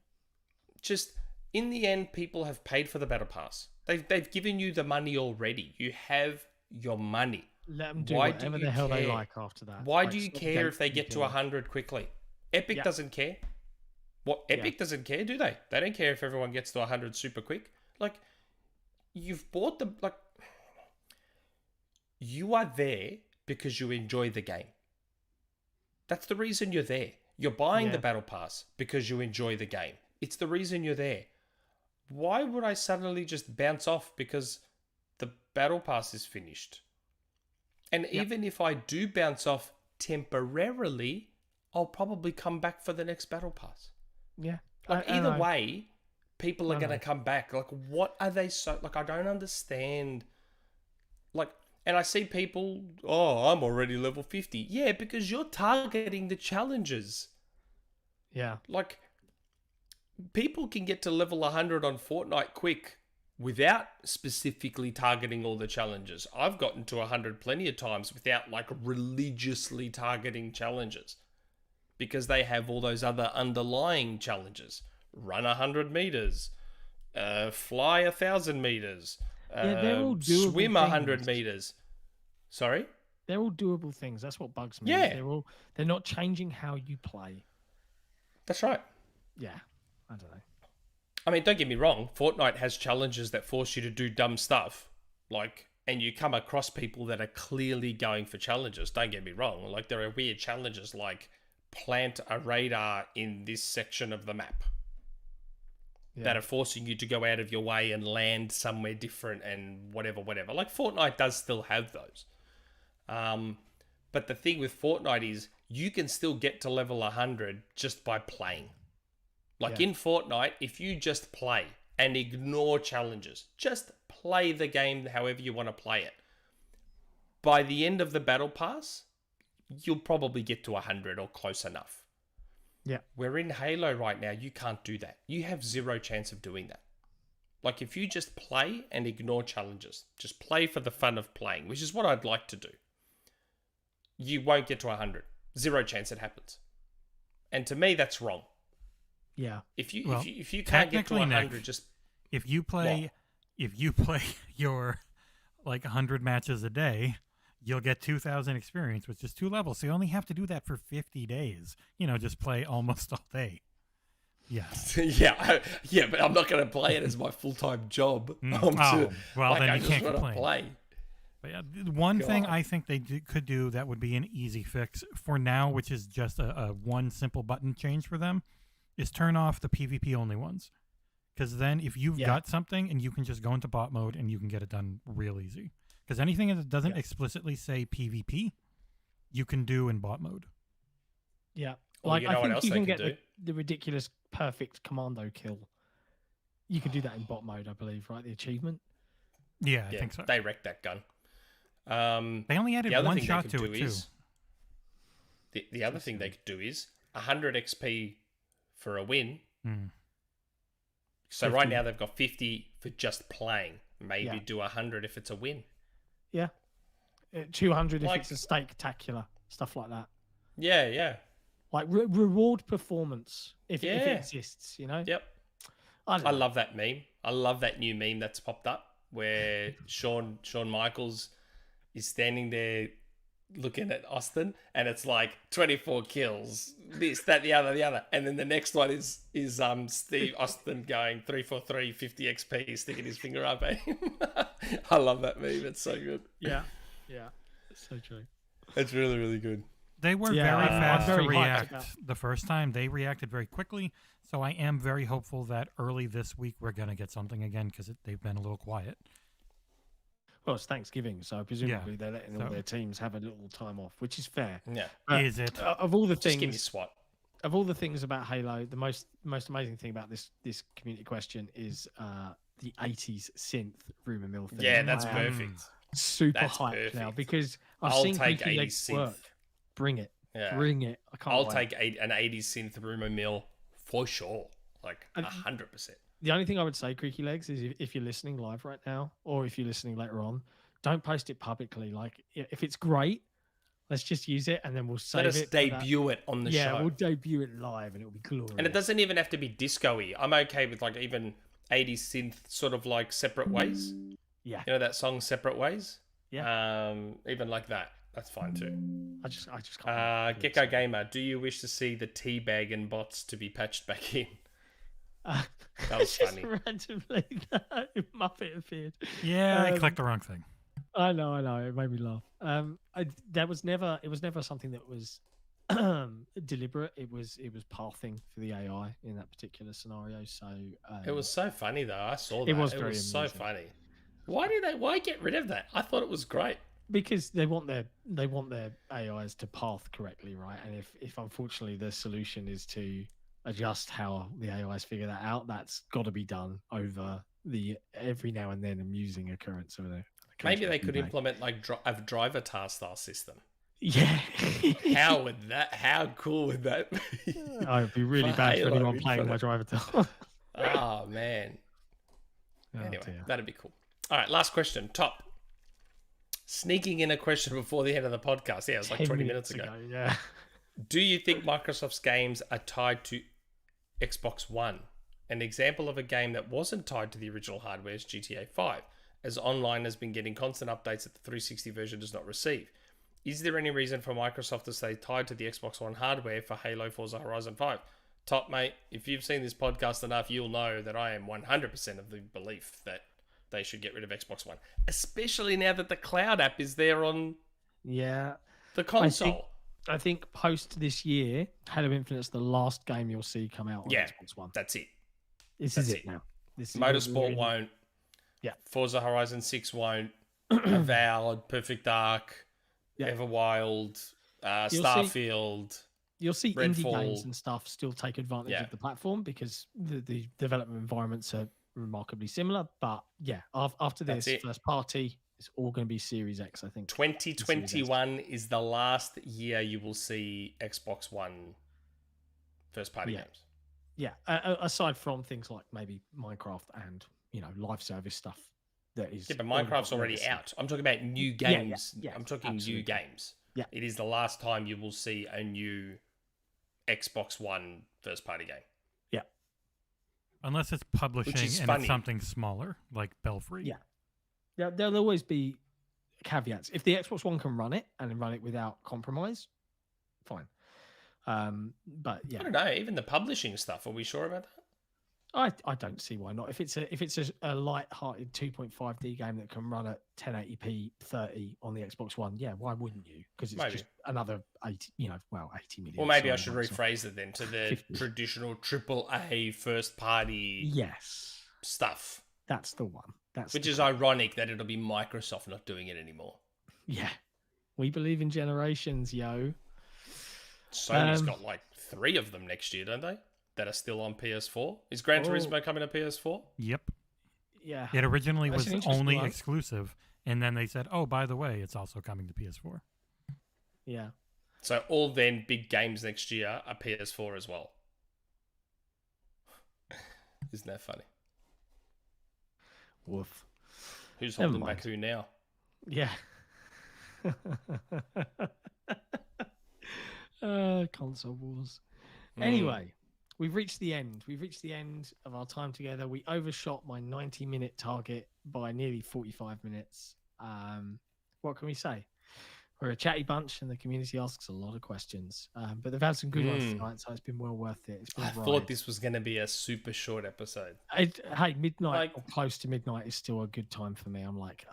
Just in the end, people have paid for the battle pass. They've given you the money already. You have your money. Let them do whatever the hell they like after that. Why do you care if they get to 100 quickly? Epic doesn't care. Epic doesn't care, do they? They don't care if everyone gets to 100 super quick. You've bought the... You are there because you enjoy the game. That's the reason you're there. You're buying the battle pass because you enjoy the game. It's the reason you're there. Why would I suddenly just bounce off because the battle pass is finished? And even if I do bounce off temporarily, I'll probably come back for the next battle pass. Yeah. Either way, people are going to come back. What are they so... I don't understand. And I see people, I'm already level 50. Yeah, because you're targeting the challenges. Yeah. People can get to level 100 on Fortnite quick without specifically targeting all the challenges. I've gotten to 100 plenty of times without religiously targeting challenges because they have all those other underlying challenges. Run 100 meters, fly 1,000 meters, they're all doable swim 100 meters. Sorry? They're all doable things. That's what bugs me. Yeah. They're not changing how you play. That's right. Yeah. I don't know. I mean, don't get me wrong. Fortnite has challenges that force you to do dumb stuff. And you come across people that are clearly going for challenges. Don't get me wrong. There are weird challenges like plant a radar in this section of the map that are forcing you to go out of your way and land somewhere different and whatever. Like Fortnite does still have those. But the thing with Fortnite is you can still get to level 100 just by playing. Like in Fortnite, if you just play and ignore challenges, just play the game however you want to play it, by the end of the battle pass, you'll probably get to 100 or close enough. Yeah. Where in Halo right now, you can't do that. You have zero chance of doing that. Like if you just play and ignore challenges, just play for the fun of playing, which is what I'd like to do, you won't get to 100. Zero chance it happens. And to me, that's wrong. Yeah. If you can't get to 100, Nick, just if you play your like 100 matches a day, you'll get 2,000 experience, which is 2 levels. So you only have to do that for 50 days. Just play almost all day. Yes. yeah, but I'm not going to play it as my full-time job. Then I you just can't wanna complain. play. But yeah, one thing I think they could do that would be an easy fix for now, which is just a one simple button change for them, is turn off the PvP only ones. Because then if you've got something and you can just go into bot mode and you can get it done real easy. Because anything that doesn't explicitly say PvP, you can do in bot mode. Yeah. Well, Like, you know I what think else you they can could get do? the ridiculous perfect commando kill. You can do that in bot mode, I believe, right? The achievement. Yeah, I think so. They wrecked that gun. They only added one shot to it, too. The other thing they could do is 100 XP for a win. So 50. right now they've got 50 for just playing. Maybe do 100 if it's a win. Yeah. 200 Like- if it's a stake-tacular. Stuff like that. Yeah. Like reward performance if it exists, Yep. I don't I know. love that meme. I love that new meme that's popped up where Shawn Michaels is standing there looking at Austin, and it's like 24 kills, this, that, the other, and then the next one is Steve Austin going 343, 50 XP, sticking his finger up at him. I love that meme. It's so good. Yeah. It's so true. It's really, really good. They were Yeah, very I'm fast very to hyped react about- the first time. They reacted very quickly. So I am very hopeful that early this week we're going to get something again because they've been a little quiet. Well, it's Thanksgiving, so presumably they're letting all their teams have a little time off, which is fair. Yeah. Is it? Of all the Just give me things, SWAT. of all the things about Halo, the most amazing thing about this community question is the 80s synth rumor mill thing. Yeah, that's I am perfect. super That's hyped perfect. now because I've I'll seen take CreakyLegs 80s synth. work. Bring it. Yeah. Bring it. I can't I'll wait. take an 80s synth rumor mill for sure. Like 100%. The only thing I would say, CreakyLegs, is if you're listening live right now or if you're listening later on, don't post it publicly. Like, if it's great, let's just use it and then we'll save Let us it. for that. debut it on the show. Yeah, we'll debut it live and it'll be glorious. And it doesn't even have to be disco-y. I'm okay with like even 80s synth sort of like Separate Ways. Yeah. You know that song Separate Ways? Yeah. Even like that. That's fine too. I just can't. Gecko Gamer, do you wish to see the teabag and bots to be patched back in? That was funny. Randomly, Muppet appeared. Yeah, I clicked the wrong thing. I know. It made me laugh. It was never something that was deliberate. It was pathing for the AI in that particular scenario. So It was so funny though. I saw that. It was it very was so amusing. funny. Why get rid of that? I thought it was great. because they want their AIs to path correctly, right? And if unfortunately the solution is to adjust how the AIs figure that out, that's got to be done over the every now and then amusing occurrence of it. Maybe they could implement like a driver task style system. Yeah. How cool would that be? Oh, it'd be really For bad for Halo, anyone we'd playing put my it- driver task. Oh man. Anyway, that'd be cool. All right, last question. Top. Sneaking in a question before the end of the podcast. Yeah, it was like 20 minutes ago. Yeah. Do you think Microsoft's games are tied to Xbox One? An example of a game that wasn't tied to the original hardware is GTA 5, as online has been getting constant updates that the 360 version does not receive. Is there any reason for Microsoft to stay tied to the Xbox One hardware for Halo, Forza Horizon 5? Top, mate, if you've seen this podcast enough, you'll know that I am 100% of the belief that they should get rid of Xbox One, especially now that the cloud app is there on Yeah. the console. I think post this year, Halo Infinite's the last game you'll see come out on Xbox One. That's it. This is it now. This is Motorsport won't. Yeah. Forza Horizon 6 won't. Avowed, Perfect Dark, Everwild, Starfield. You'll see Redfall. indie games and stuff still take advantage of the platform because the development environments are remarkably similar. But after this first party, it's all going to be Series X, I think. 2021 is the last year you will see Xbox One first party games. Yeah, aside from things like maybe Minecraft and live service stuff. That is. Yeah, but Minecraft's already out. I'm talking about new games. Yeah, I'm talking new games. Yeah, it is the last time you will see a new Xbox One first party game. Yeah, unless it's publishing and it's something smaller like Belfry. Yeah, there'll always be caveats. If the Xbox One can run it and run it without compromise, fine. But yeah, I don't know. Even the publishing stuff. Are we sure about that? I don't see why not. If it's a light-hearted 2.5D game that can run at 1080p 30 on the Xbox One, why wouldn't you? Because it's just another 80 million. Or maybe I should rephrase it then to the 50. Traditional AAA first-party stuff. That's the one. Which is ironic that it'll be Microsoft not doing it anymore. Yeah, we believe in generations, yo. Sony's got like 3 of them next year, don't they? That are still on PS4. Is Gran Turismo coming to PS4? Yep. Yeah. It originally was only exclusive, and then they said, "Oh, by the way, it's also coming to PS4." Yeah. So all then big games next year are PS4 as well. Isn't that funny? Woof. Who's holding back who now? Yeah. Console wars. Anyway. We've reached the end. We've reached the end of our time together. We overshot my 90-minute target by nearly 45 minutes. What can we say? We're a chatty bunch, and the community asks a lot of questions. But they've had some good ones tonight, so it's been well worth it. I thought this was going to be a super short episode. Hey, midnight or close to midnight is still a good time for me. I'm like,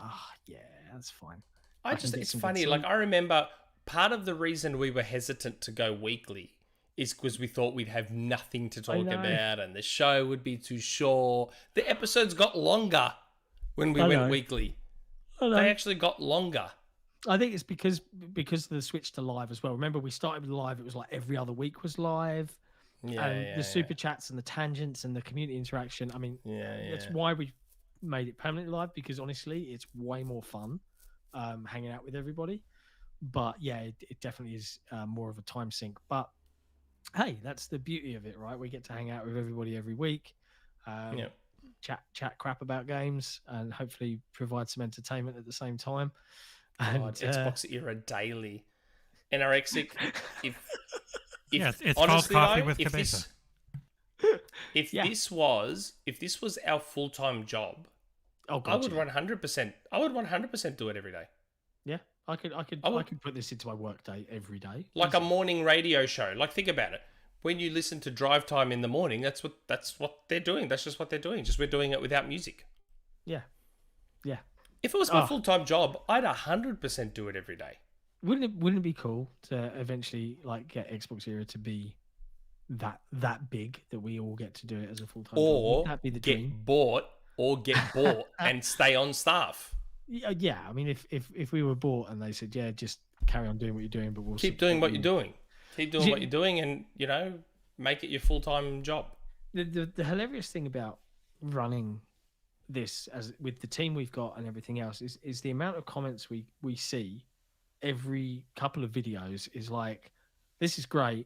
that's fine. It's funny. Like, I remember part of the reason we were hesitant to go weekly is because we thought we'd have nothing to talk about and the show would be too short. The episodes got longer when we went weekly. They actually got longer. I think it's because of the switch to live as well. Remember, we started with live. It was like every other week was live. The super chats and the tangents and the community interaction. I mean, that's why we made it permanently live, because honestly, it's way more fun hanging out with everybody. But it definitely is more of a time sink. But hey, that's the beauty of it, right? We get to hang out with everybody every week, chat crap about games, and hopefully provide some entertainment at the same time. And XboxEra daily. NRXic, it's honestly, called Coffee with Cabeza. If this was our full-time job, I would 100% do it every day. Yeah. I could put this into my work day every day. Like a morning radio show. Like, think about it. When you listen to Drive Time in the morning, that's what they're doing. That's just what they're doing. Just we're doing it without music. Yeah. Yeah. If it was my full-time job, I'd 100% do it every day. Wouldn't it be cool to eventually get XboxEra to be that big that we all get to do it as a full-time job? Would that be the dream? Get bought and stay on staff. Yeah, I mean, if we were bought and they said, just carry on doing what you're doing, but we'll keep doing what you're doing. Keep doing what you're doing, and make it your full-time job. The hilarious thing about running this with the team we've got and everything else is the amount of comments we see every couple of videos is like, this is great.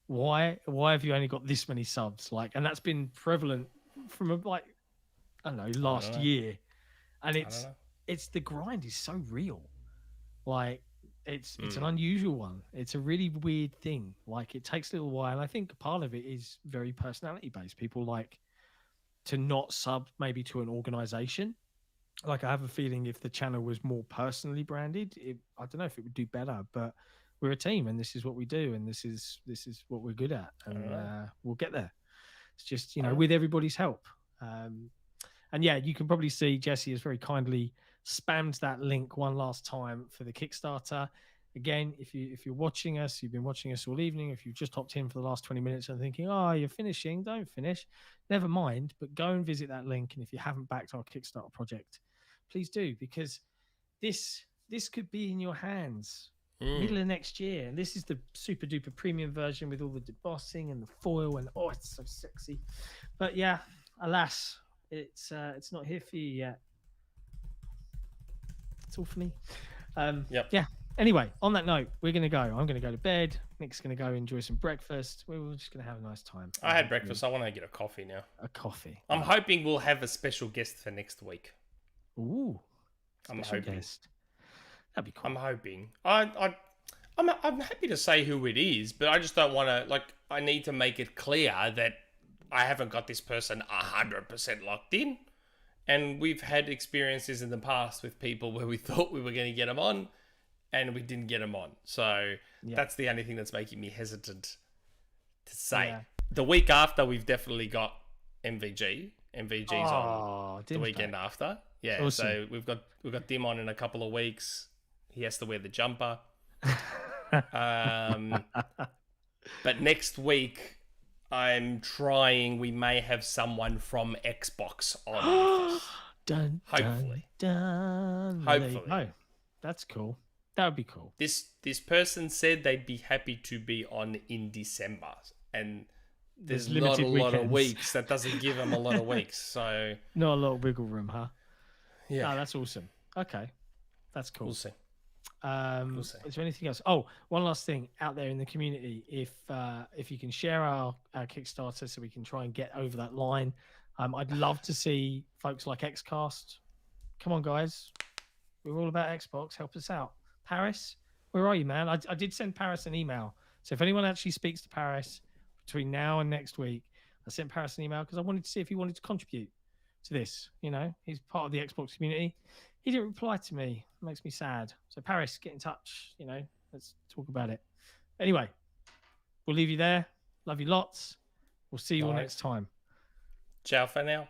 Why have you only got this many subs? And that's been prevalent from last year, and it's the grind is so real. It's an unusual one. It's a really weird thing. It takes a little while. And I think part of it is very personality based. People like to not sub maybe to an organization. I have a feeling if the channel was more personally branded, I don't know if it would do better, but we're a team and this is what we do. And this is what we're good at. And we'll get there. It's just, with everybody's help. And you can probably see Jesse has very kindly spammed that link one last time for the Kickstarter. again, if you're watching us, you've been watching us all evening. If you've just hopped in for the last 20 minutes and thinking, oh, you're finishing, don't finish. Never mind. But go and visit that link. And if you haven't backed our Kickstarter project, please do, because this could be in your hands middle of next year. And this is the super duper premium version with all the debossing and the foil, and oh, it's so sexy. But yeah, alas, it's not here for you yet. It's all for me. Yeah. Anyway, on that note, we're gonna go. I'm gonna go to bed. Nick's gonna go enjoy some breakfast. We're just gonna have a nice time. I had breakfast. I want to get a coffee now. A coffee. I'm hoping we'll have a special guest for next week. Ooh. I'm hoping. Guest. That'd be cool. I'm hoping. I'm happy to say who it is, but I just don't want to, I need to make it clear that I haven't got this person 100% locked in. And we've had experiences in the past with people where we thought we were going to get them on and we didn't get them on. So that's the only thing that's making me hesitant to say. Yeah. The week after, we've definitely got MVG. MVG's on the weekend after. Yeah, awesome. So we've got Dim on in a couple of weeks. He has to wear the jumper. But next week, I'm trying. We may have someone from Xbox on with us. Hopefully. Hopefully. Oh, that's cool. That would be cool. This person said they'd be happy to be on in December, and there's not a lot of weeks. That doesn't give them a lot of weeks. So not a lot of wiggle room, huh? Yeah. Oh, that's awesome. Okay, that's cool. We'll see. Is there anything else? Oh, one last thing out there in the community. If you can share our Kickstarter so we can try and get over that line. I'd love to see folks like Xcast. Come on, guys. We're all about Xbox. Help us out. Paris, where are you, man? I did send Paris an email. So if anyone actually speaks to Paris between now and next week, I sent Paris an email because I wanted to see if he wanted to contribute to this. You know, he's part of the Xbox community. He didn't reply to me. It makes me sad. So Paris, get in touch. You know, let's talk about it. Anyway, we'll leave you there. Love you lots. We'll see you all next time. Ciao for now.